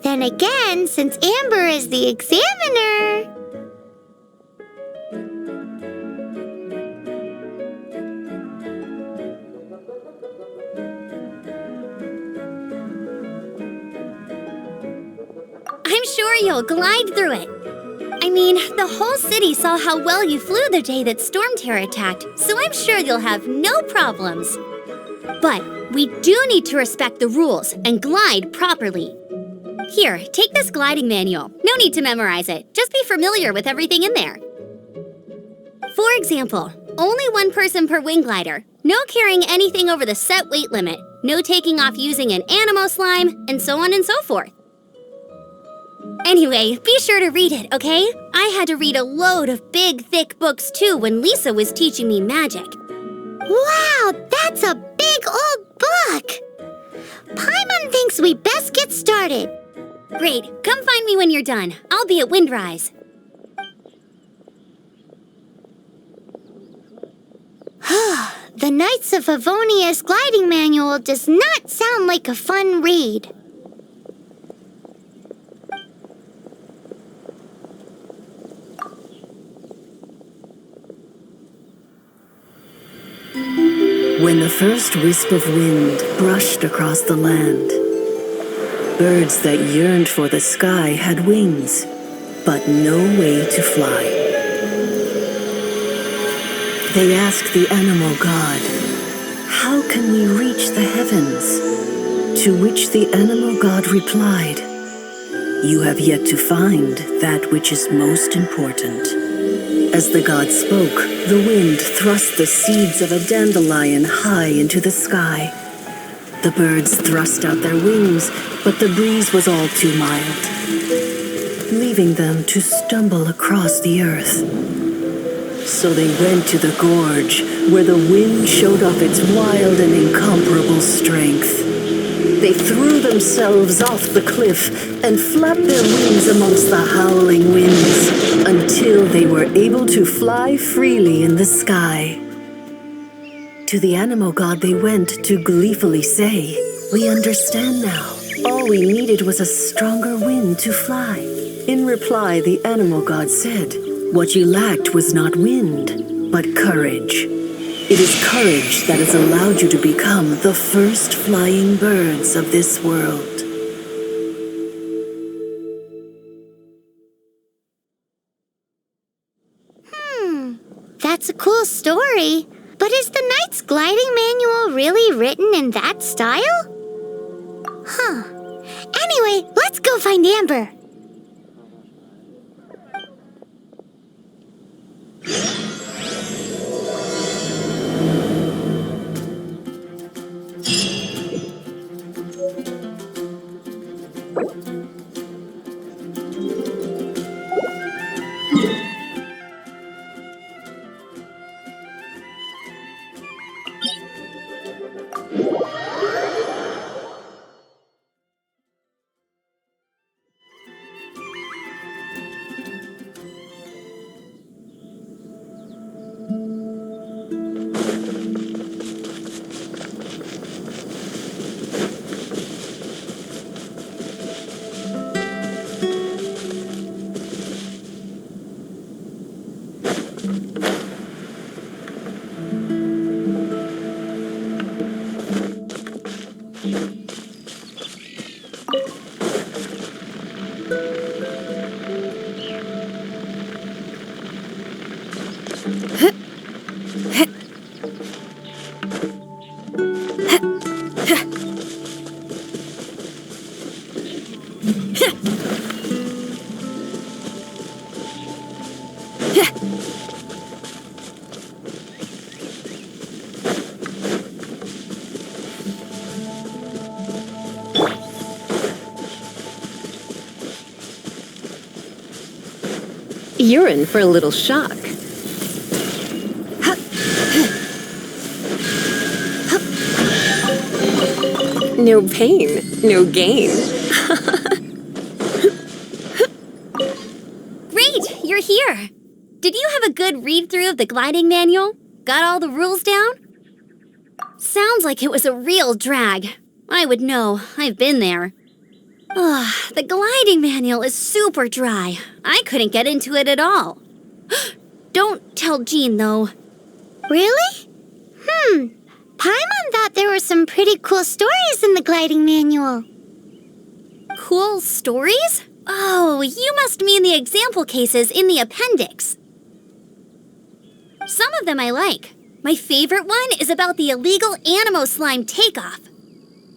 Then again, since Amber is the examiner... I'm sure you'll glide through it. I mean, the whole city saw how well you flew the day that Storm Terror attacked, so I'm sure you'll have no problems. But we do need to respect the rules and glide properly. Here, take this gliding manual. No need to memorize it. Just be familiar with everything in there. For example, only one person per wing glider. No carrying anything over the set weight limit. No taking off using an animo slime, and so on and so forth. Anyway, be sure to read it, okay? I had to read a load of big, thick books too when Lisa was teaching me magic. Wow, that's a big old book! Paimon thinks we best get started. Great, come find me when you're done. I'll be at Windrise. The Knights of Favonia's gliding manual does not sound like a fun read. When the first wisp of wind brushed across the land, birds that yearned for the sky had wings, but no way to fly. They asked the animal god, "How can we reach the heavens?" To which the animal god replied, "You have yet to find that which is most important." As the god spoke, the wind thrust the seeds of a dandelion high into the sky. The birds thrust out their wings, but the breeze was all too mild, leaving them to stumble across the earth. So they went to the gorge, where the wind showed off its wild and incomparable strength. They threw themselves off the cliff and flapped their wings amongst the howling winds until they were able to fly freely in the sky. To the animal god they went to gleefully say, "We understand now. All we needed was a stronger wind to fly." In reply, the animal god said, "What you lacked was not wind, but courage. It is courage that has allowed you to become the first flying birds of this world." That's a cool story. But is the Knight's gliding manual really written in that style? Anyway, let's go find Amber. You're in for a little shock. No pain, no gain. Great, you're here. Did you have a good read-through of the gliding manual? Got all the rules down? Sounds like it was a real drag. I would know. I've been there. The gliding manual is super dry. I couldn't get into it at all. Don't tell Jean, though. Really? Paimon thought there were some pretty cool stories in the gliding manual. Cool stories? Oh, you must mean the example cases in the appendix. Some of them I like. My favorite one is about the illegal Animo slime takeoff.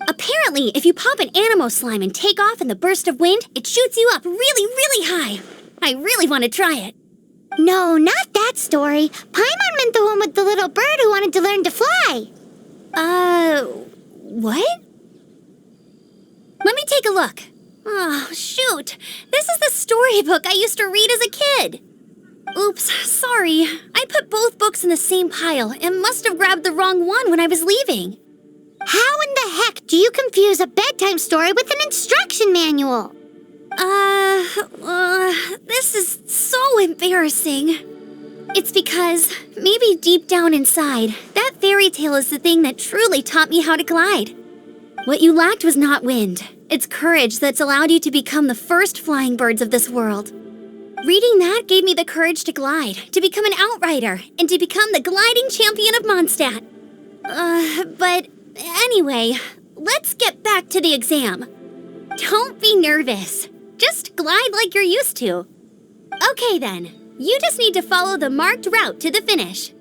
Apparently, if you pop an Animo slime and take off in the burst of wind, it shoots you up really, really high. I really want to try it. No, not that story. Paimon meant the one with the little bird who wanted to learn to fly. What? Let me take a look. Oh, shoot. This is the storybook I used to read as a kid. Oops, sorry. I put both books in the same pile and must have grabbed the wrong one when I was leaving. How in the heck do you confuse a bedtime story with an instruction manual? This is so embarrassing. It's because, maybe deep down inside, that fairy tale is the thing that truly taught me how to glide. What you lacked was not wind. It's courage that's allowed you to become the first flying birds of this world. Reading that gave me the courage to glide, to become an outrider, and to become the gliding champion of Mondstadt. But anyway, let's get back to the exam. Don't be nervous. Just glide like you're used to. Okay then, you just need to follow the marked route to the finish.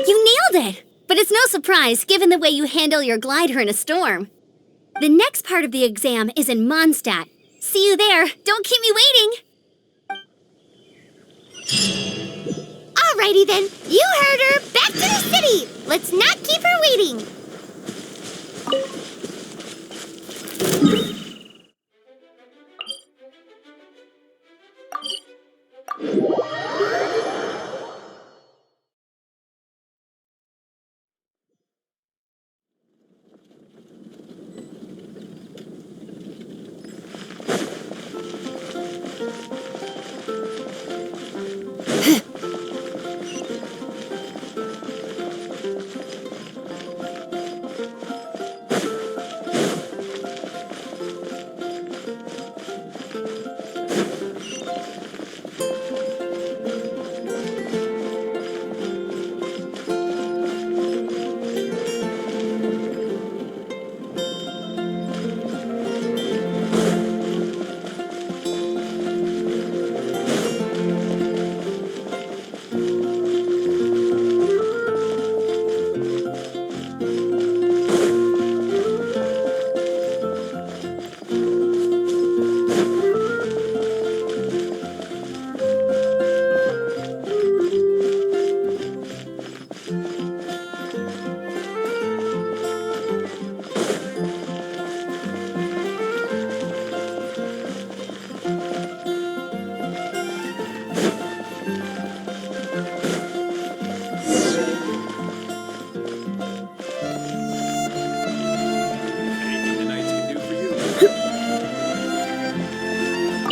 You nailed it! But it's no surprise, given the way you handle your glider in a storm. The next part of the exam is in Mondstadt. See you there. Don't keep me waiting. Alrighty then, you heard her. Back to the city. Let's not keep her waiting.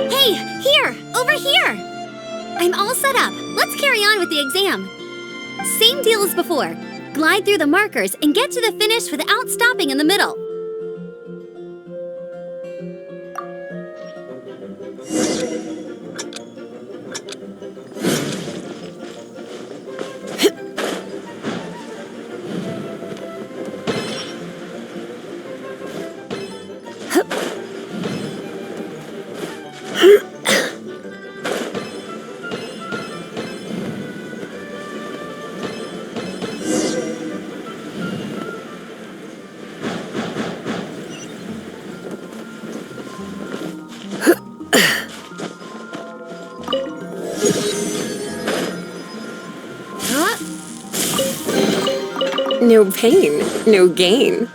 Hey, here! Over here! I'm all set up. Let's carry on with the exam. Same deal as before. Glide through the markers and get to the finish without stopping in the middle. No pain, no gain.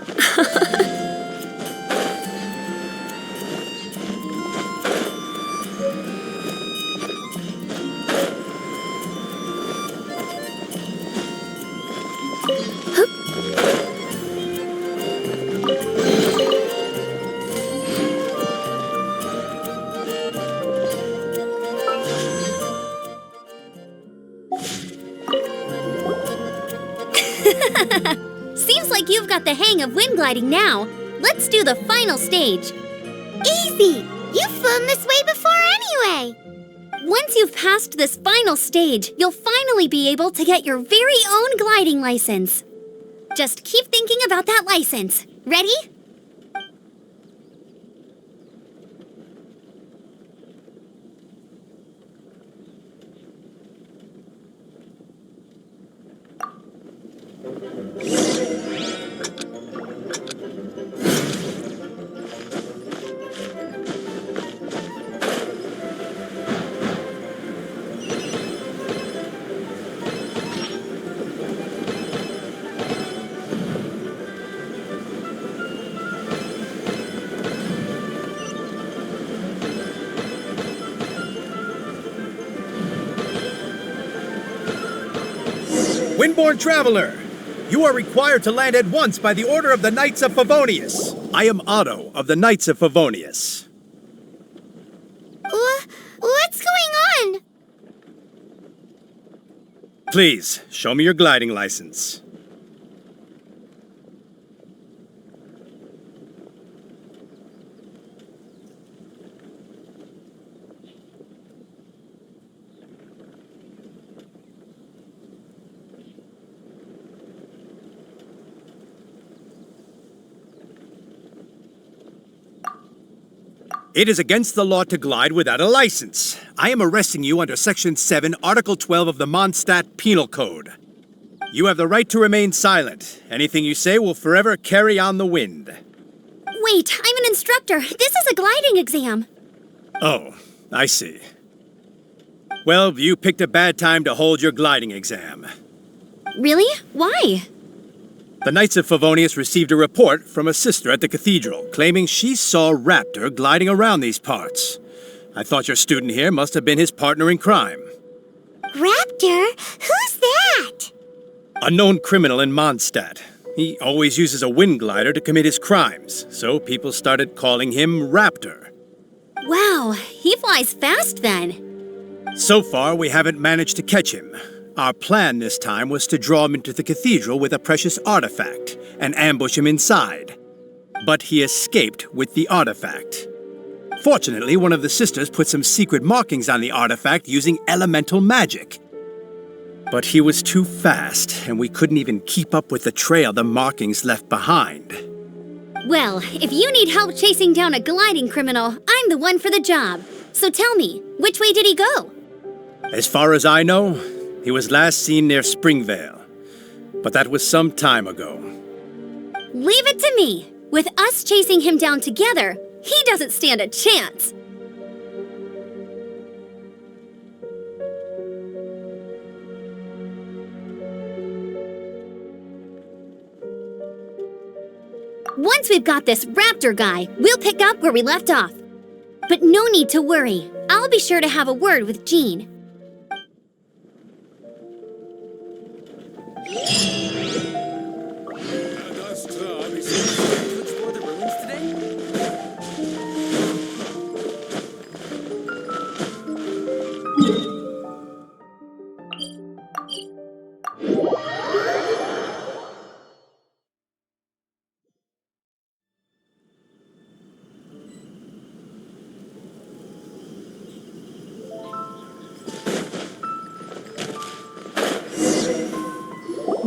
Seems like you've got the hang of wind gliding now. Let's do the final stage. Easy! You've flown this way before anyway! Once you've passed this final stage, you'll finally be able to get your very own gliding license. Just keep thinking about that license. Ready? Windborne Traveler, you are required to land at once by the order of the Knights of Favonius. I am Otto of the Knights of Favonius. What's going on? Please, show me your gliding license. It is against the law to glide without a license. I am arresting you under Section 7, Article 12 of the Mondstadt Penal Code. You have the right to remain silent. Anything you say will forever carry on the wind. Wait, I'm an instructor. This is a gliding exam. Oh, I see. Well, you picked a bad time to hold your gliding exam. Really? Why? The Knights of Favonius received a report from a sister at the cathedral claiming she saw Raptor gliding around these parts. I thought your student here must have been his partner in crime. Raptor? Who's that? A known criminal in Mondstadt. He always uses a wind glider to commit his crimes, so people started calling him Raptor. Wow, he flies fast then. So far, we haven't managed to catch him. Our plan this time was to draw him into the cathedral with a precious artifact and ambush him inside. But he escaped with the artifact. Fortunately, one of the sisters put some secret markings on the artifact using elemental magic. But he was too fast, and we couldn't even keep up with the trail the markings left behind. Well, if you need help chasing down a gliding criminal, I'm the one for the job. So tell me, which way did he go? As far as I know, he was last seen near Springvale. But that was some time ago. Leave it to me. With us chasing him down together, he doesn't stand a chance. Once we've got this Raptor guy, we'll pick up where we left off. But no need to worry. I'll be sure to have a word with Jean.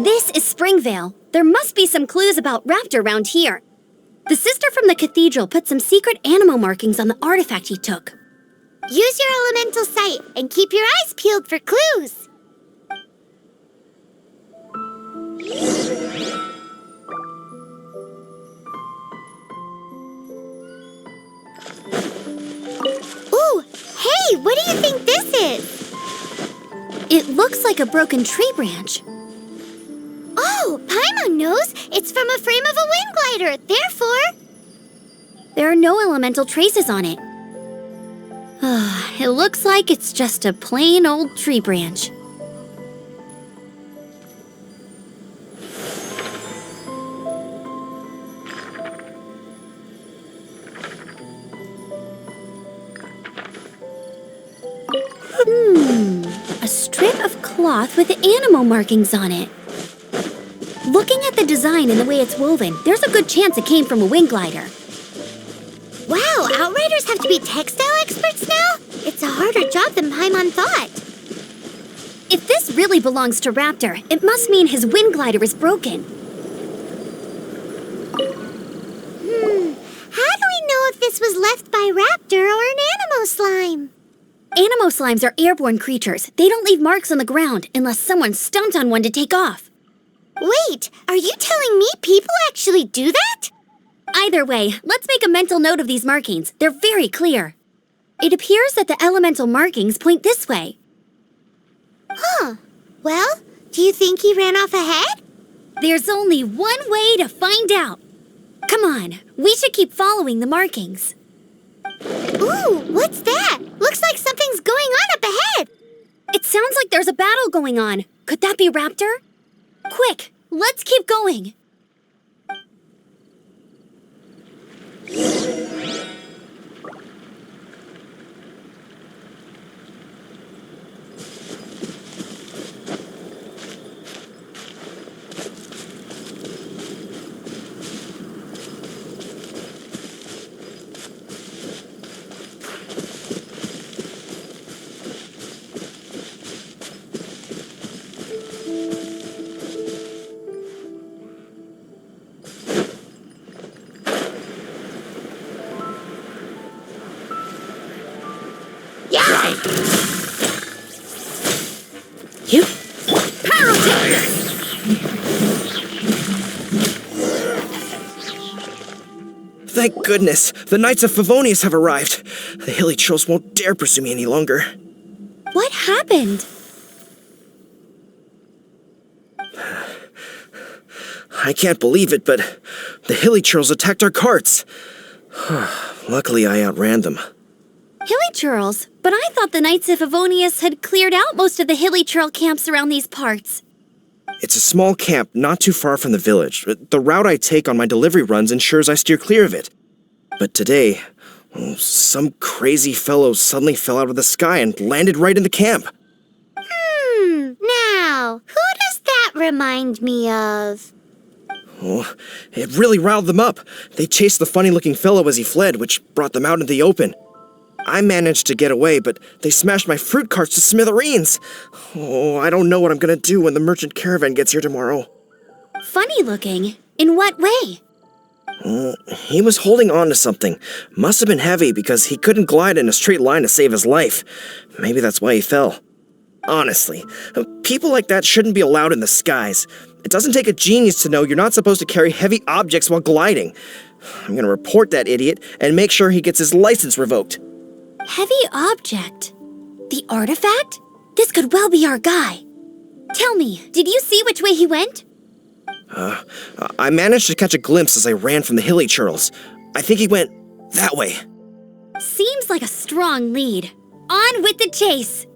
This is Springvale. There must be some clues about Raptor around here. The sister from the cathedral put some secret animal markings on the artifact he took. Use your elemental sight and keep your eyes peeled for clues. Ooh, hey, what do you think this is? It looks like a broken tree branch. Oh, Oh, Paimon knows! It's from a frame of a wind glider, therefore... There are no elemental traces on it. It looks like it's just a plain old tree branch. A strip of cloth with animal markings on it. Looking at the design and the way it's woven, there's a good chance it came from a wind glider. Wow, Outriders have to be textile experts now? It's a harder job than Paimon thought. If this really belongs to Raptor, it must mean his wind glider is broken. How do we know if this was left by Raptor or an Animo slime? Animo slimes are airborne creatures. They don't leave marks on the ground unless someone stomped on one to take off. Wait, are you telling me people actually do that? Either way, let's make a mental note of these markings. They're very clear. It appears that the elemental markings point this way. Huh. Well, do you think he ran off ahead? There's only one way to find out. Come on, we should keep following the markings. Ooh, what's that? Looks like something's going on up ahead. It sounds like there's a battle going on. Could that be Raptor? Quick, let's keep going. Thank goodness, the Knights of Favonius have arrived. The hilly trolls won't dare pursue me any longer. What happened? I can't believe it, but the hilly trolls attacked our carts. Luckily, I outran them. Hilly churls? But I thought the Knights of Favonius had cleared out most of the hilly churl camps around these parts. It's a small camp not too far from the village. The route I take on my delivery runs ensures I steer clear of it. But today, some crazy fellow suddenly fell out of the sky and landed right in the camp. Now, who does that remind me of? Oh, it really riled them up. They chased the funny-looking fellow as he fled, which brought them out into the open. I managed to get away, but they smashed my fruit carts to smithereens. Oh, I don't know what I'm gonna do when the merchant caravan gets here tomorrow. Funny looking? In what way? He was holding on to something. Must have been heavy because he couldn't glide in a straight line to save his life. Maybe that's why he fell. Honestly, people like that shouldn't be allowed in the skies. It doesn't take a genius to know you're not supposed to carry heavy objects while gliding. I'm gonna report that idiot and make sure he gets his license revoked. Heavy object? The artifact? This could well be our guy. Tell me, did you see which way he went? I managed to catch a glimpse as I ran from the hilly churls. I think he went that way. Seems like a strong lead. On with the chase!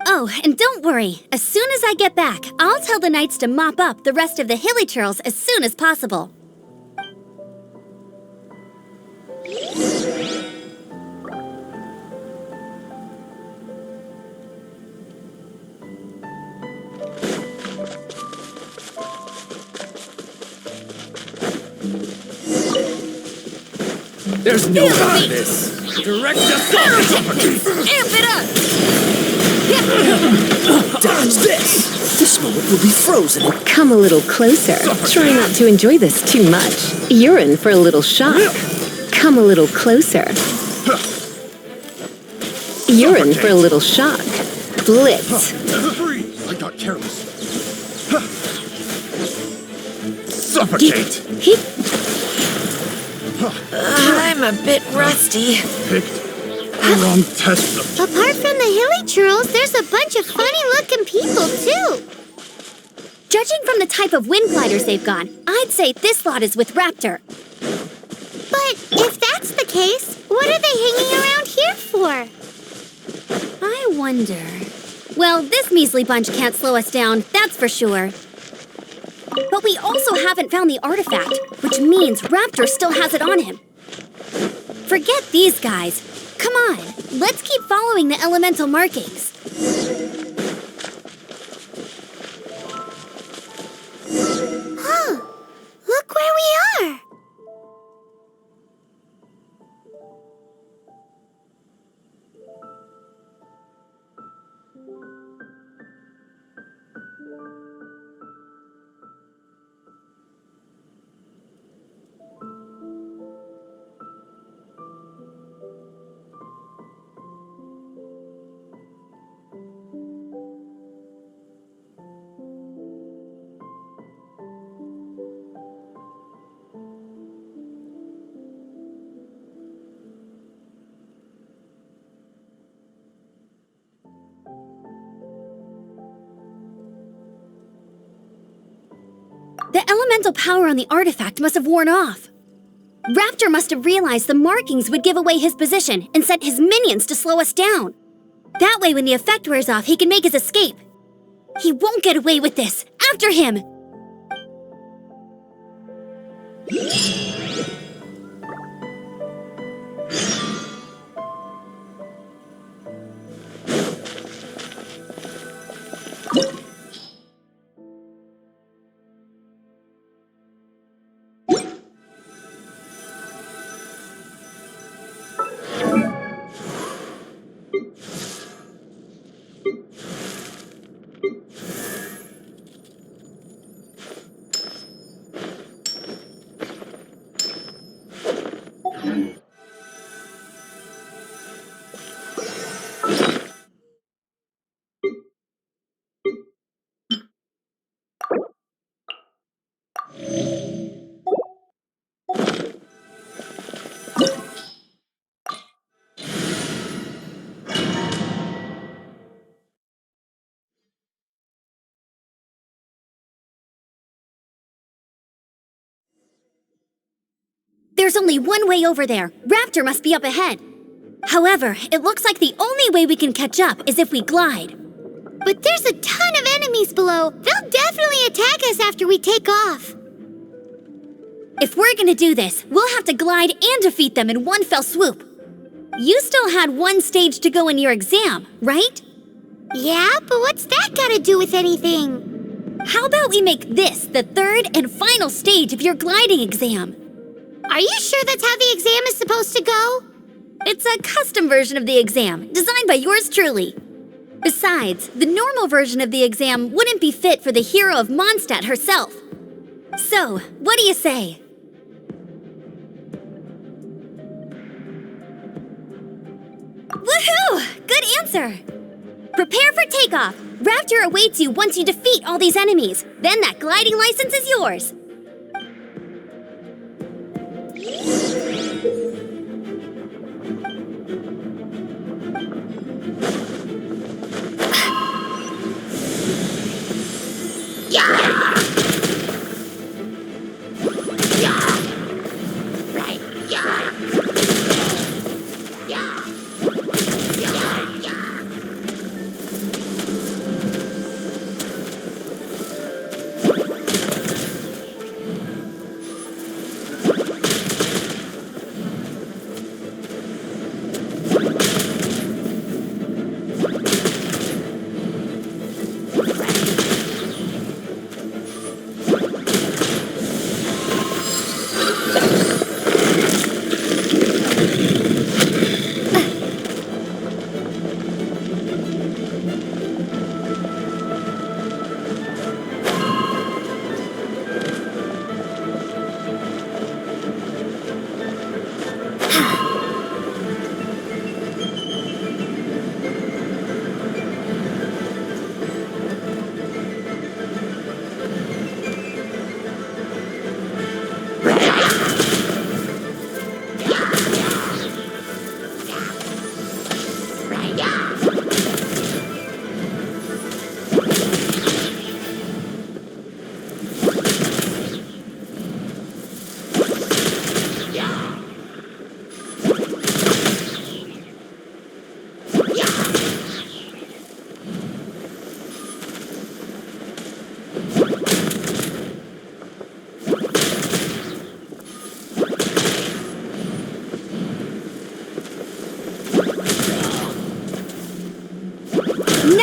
Oh, and don't worry. As soon as I get back, I'll tell the knights to mop up the rest of the hilly churls as soon as possible. There's no way to this. Direct assault! Amp it up! Dodge this! This moment will be frozen. Come a little closer. Try not to enjoy this too much. You're in for a little shock. Come a little closer. You're in for a little shock. Blitz. I got careless. Suffocate! I'm a bit rusty. Picked the wrong test. Apart from the hilly churls, there's a bunch of funny-looking people, too. Judging from the type of wind gliders they've got, I'd say this lot is with Raptor. But if that's the case, what are they hanging around here for? I wonder... Well, this measly bunch can't slow us down, that's for sure. But we also haven't found the artifact, which means Raptor still has it on him. Forget these guys. Come on, let's keep following the elemental markings. Huh, look where we are. The elemental power on the artifact must have worn off. Raptor must have realized the markings would give away his position and sent his minions to slow us down. That way, when the effect wears off, he can make his escape. He won't get away with this. After him! There's only one way over there. Raptor must be up ahead. However, it looks like the only way we can catch up is if we glide. But there's a ton of enemies below. They'll definitely attack us after we take off. If we're gonna do this, we'll have to glide and defeat them in one fell swoop. You still had one stage to go in your exam, right? Yeah, but what's that gotta do with anything? How about we make this the third and final stage of your gliding exam? Are you sure that's how the exam is supposed to go? It's a custom version of the exam, designed by yours truly. Besides, the normal version of the exam wouldn't be fit for the hero of Mondstadt herself. So, what do you say? Woohoo! Good answer! Prepare for takeoff! Raptor awaits you once you defeat all these enemies. Then that gliding license is yours.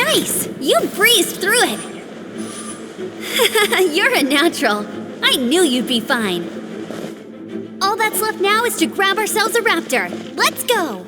Nice! You breezed through it! You're a natural. I knew you'd be fine. All that's left now is to grab ourselves a raptor. Let's go!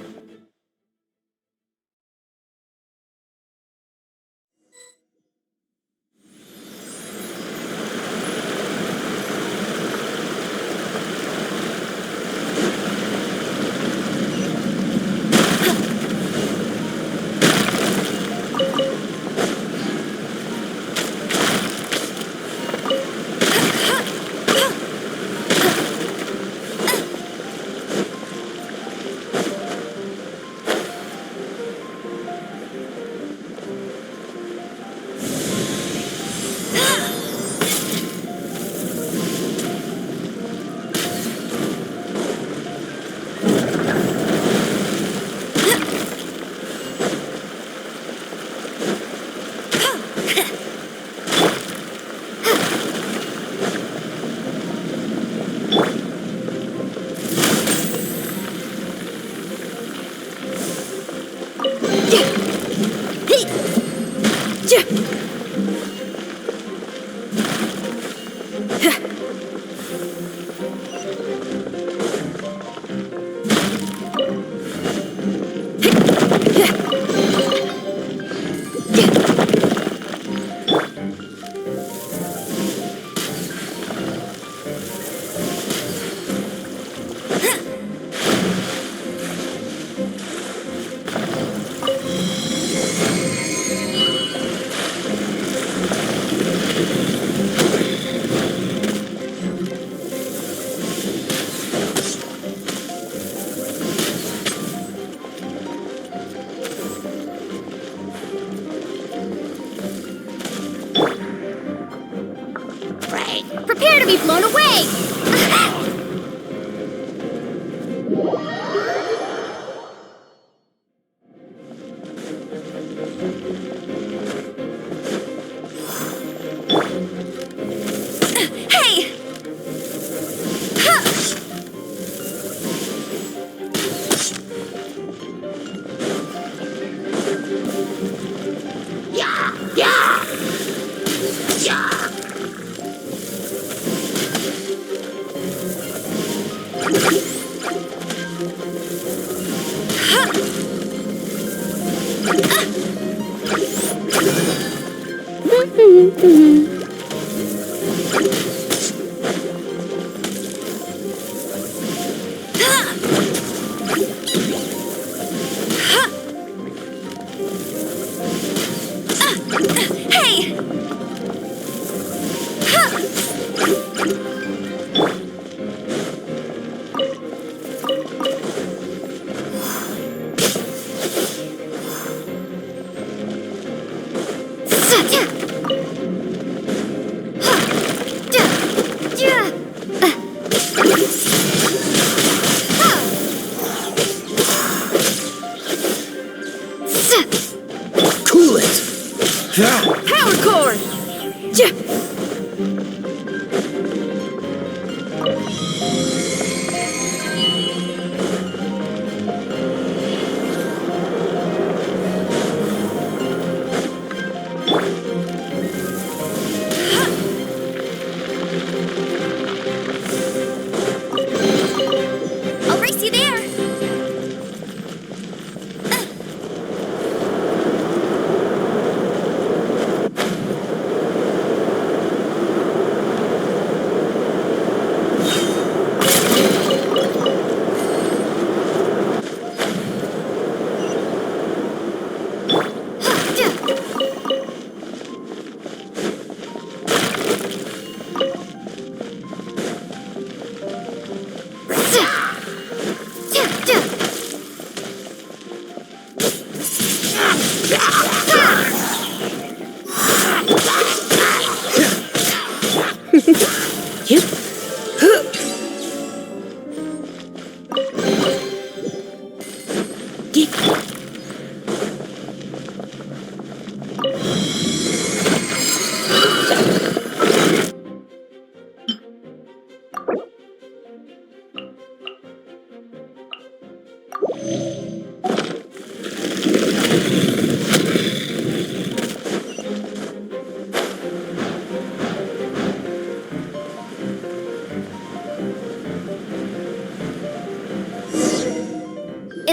Prepare to be blown away! Hey! Power core! I'll race you there!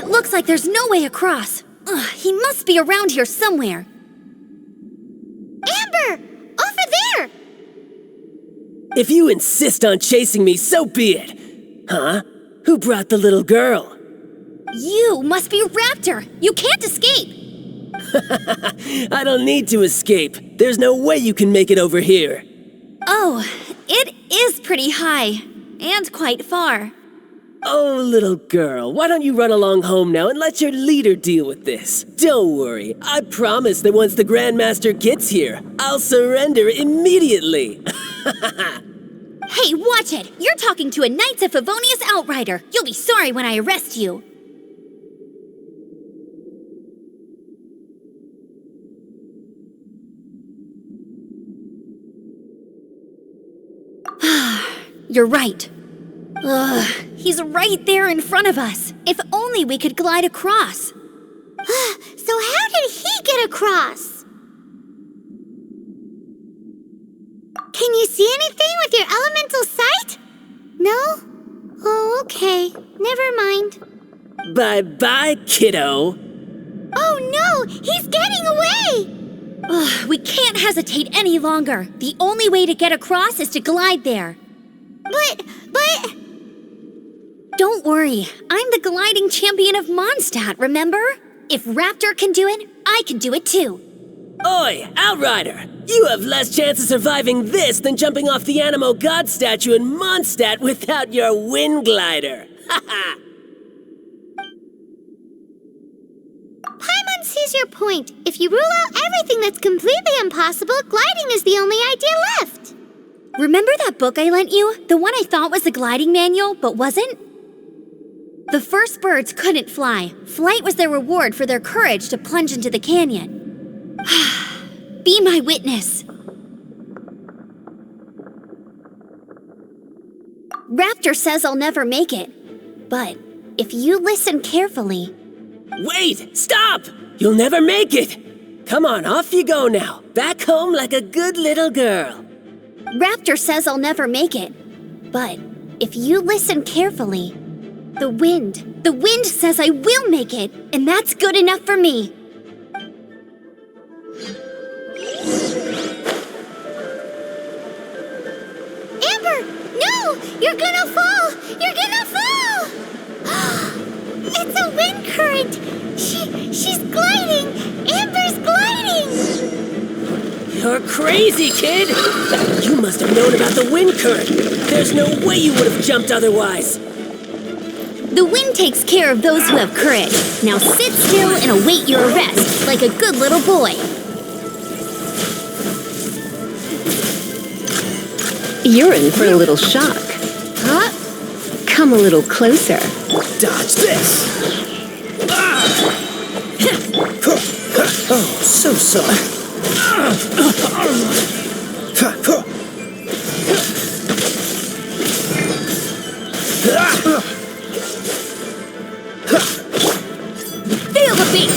It looks like there's no way across. Ugh, he must be around here somewhere. Amber! Over there! If you insist on chasing me, so be it. Huh? Who brought the little girl? You must be Raptor! You can't escape! I don't need to escape. There's no way you can make it over here. Oh, it is pretty high. And quite far. Oh, little girl, why don't you run along home now and let your leader deal with this? Don't worry, I promise that once the Grandmaster gets here, I'll surrender immediately. Hey, watch it! You're talking to a Knights of Favonius outrider. You'll be sorry when I arrest you. You're right. Ugh, he's right there in front of us. If only we could glide across. So how did he get across? Can you see anything with your elemental sight? No? Oh, okay. Never mind. Bye-bye, kiddo. Oh no! He's getting away! Ugh, we can't hesitate any longer. The only way to get across is to glide there. But... Don't worry, I'm the gliding champion of Mondstadt, remember? If Raptor can do it, I can do it too. Oi, Outrider! You have less chance of surviving this than jumping off the Animo God statue in Mondstadt without your wind glider! Haha! Paimon sees your point. If you rule out everything that's completely impossible, gliding is the only idea left. Remember that book I lent you? The one I thought was the gliding manual, but wasn't? The first birds couldn't fly. Flight was their reward for their courage to plunge into the canyon. Be my witness. Raptor says I'll never make it. But if you listen carefully... Wait! Stop! You'll never make it! Come on, off you go now. Back home like a good little girl. Raptor says I'll never make it. But if you listen carefully... The wind says I will make it, and that's good enough for me. Amber, no! You're gonna fall! You're gonna fall! It's a wind current! She's gliding! Amber's gliding! You're crazy, kid! You must have known about the wind current. There's no way you would have jumped otherwise. The wind takes care of those who have courage. Now sit still and await your arrest, like a good little boy. You're in for a little shock. Huh? Come a little closer. Dodge this! Oh, so soft. Feel the beat!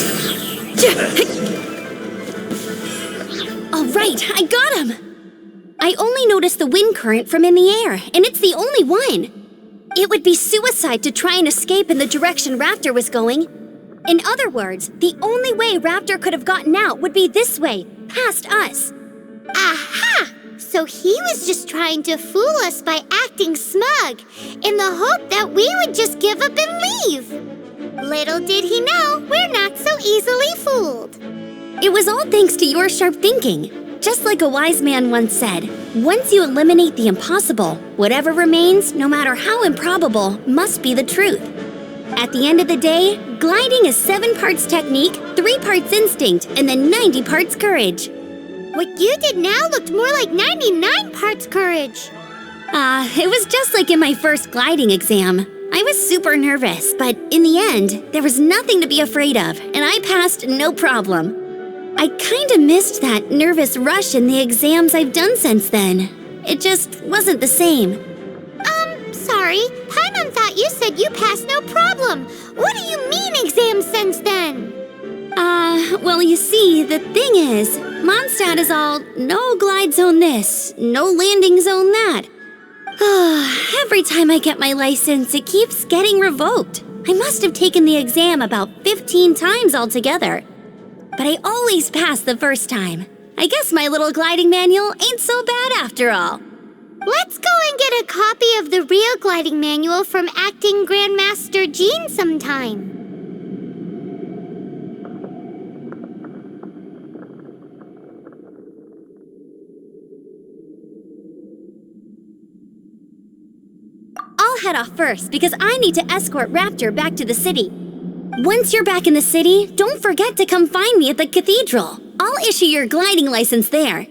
All right, I got him! I only noticed the wind current from in the air, and it's the only one. It would be suicide to try and escape in the direction Raptor was going. In other words, the only way Raptor could have gotten out would be this way, past us. Aha! So he was just trying to fool us by acting smug, in the hope that we would just give up and leave. Little did he know, we're not so easily fooled. It was all thanks to your sharp thinking. Just like a wise man once said, once you eliminate the impossible, whatever remains, no matter how improbable, must be the truth. At the end of the day, gliding is 7 parts technique, 3 parts instinct, and then 90 parts courage. What you did now looked more like 99 parts courage. It was just like in my first gliding exam. I was super nervous, but in the end, there was nothing to be afraid of, and I passed no problem. I kinda missed that nervous rush in the exams I've done since then. It just wasn't the same. Sorry. Paimon thought you said you passed no problem. What do you mean exams since then? Well, you see, the thing is, Mondstadt is all no glide zone this, no landing zone that. Every time I get my license, it keeps getting revoked. I must have taken the exam about 15 times altogether. But I always pass the first time. I guess my little gliding manual ain't so bad after all. Let's go and get a copy of the real gliding manual from Acting Grandmaster Jean sometime. I'll head off first because I need to escort Raptor back to the city. Once you're back in the city, don't forget to come find me at the cathedral. I'll issue your gliding license there.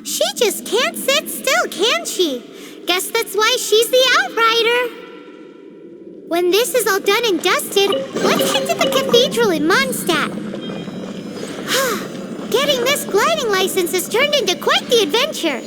She just can't sit still, can she? Guess that's why she's the Outrider. When this is all done and dusted, let's head to the cathedral in Mondstadt. Getting this gliding license has turned into quite the adventure.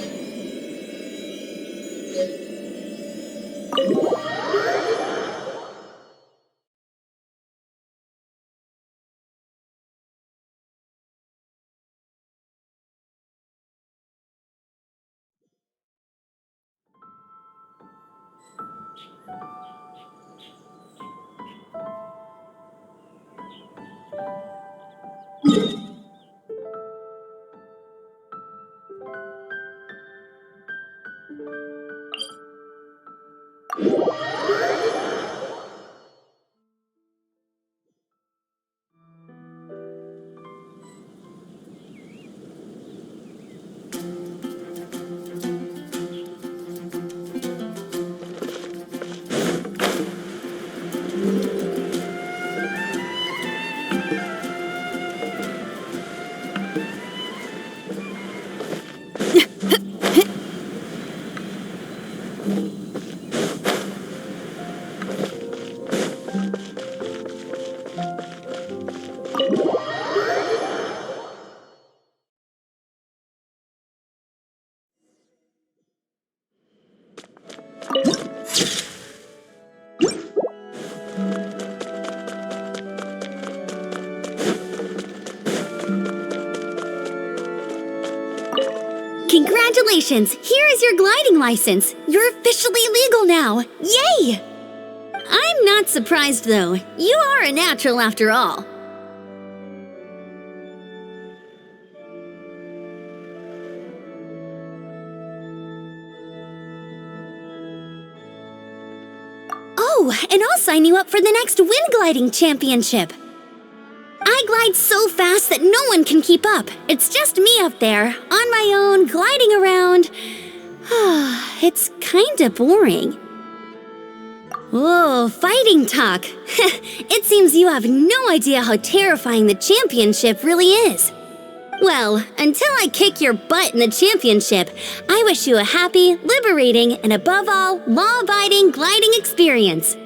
Congratulations! Here is your gliding license. You're officially legal now. Yay! I'm not surprised, though. You are a natural after all. Oh, and I'll sign you up for the next wind gliding championship. I glide so fast that no one can keep up. It's just me up there, on my own, gliding around. It's kinda boring. Whoa, fighting talk. It seems you have no idea how terrifying the championship really is. Well, until I kick your butt in the championship, I wish you a happy, liberating, and above all, law-abiding gliding experience.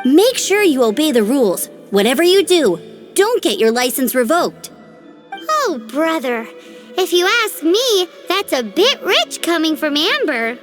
Make sure you obey the rules. Whatever you do, don't get your license revoked. Oh, brother. If you ask me, that's a bit rich coming from Amber.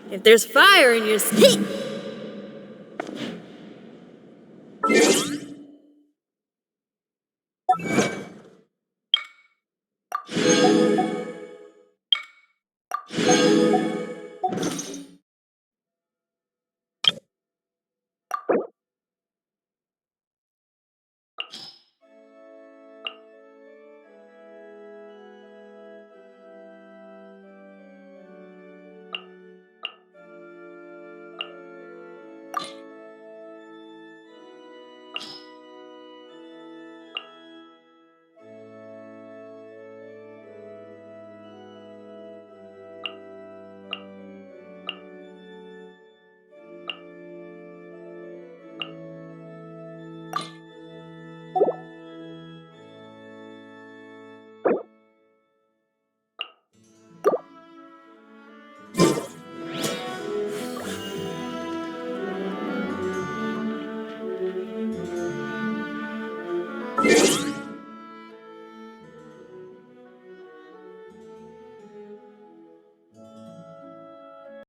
If there's fire in your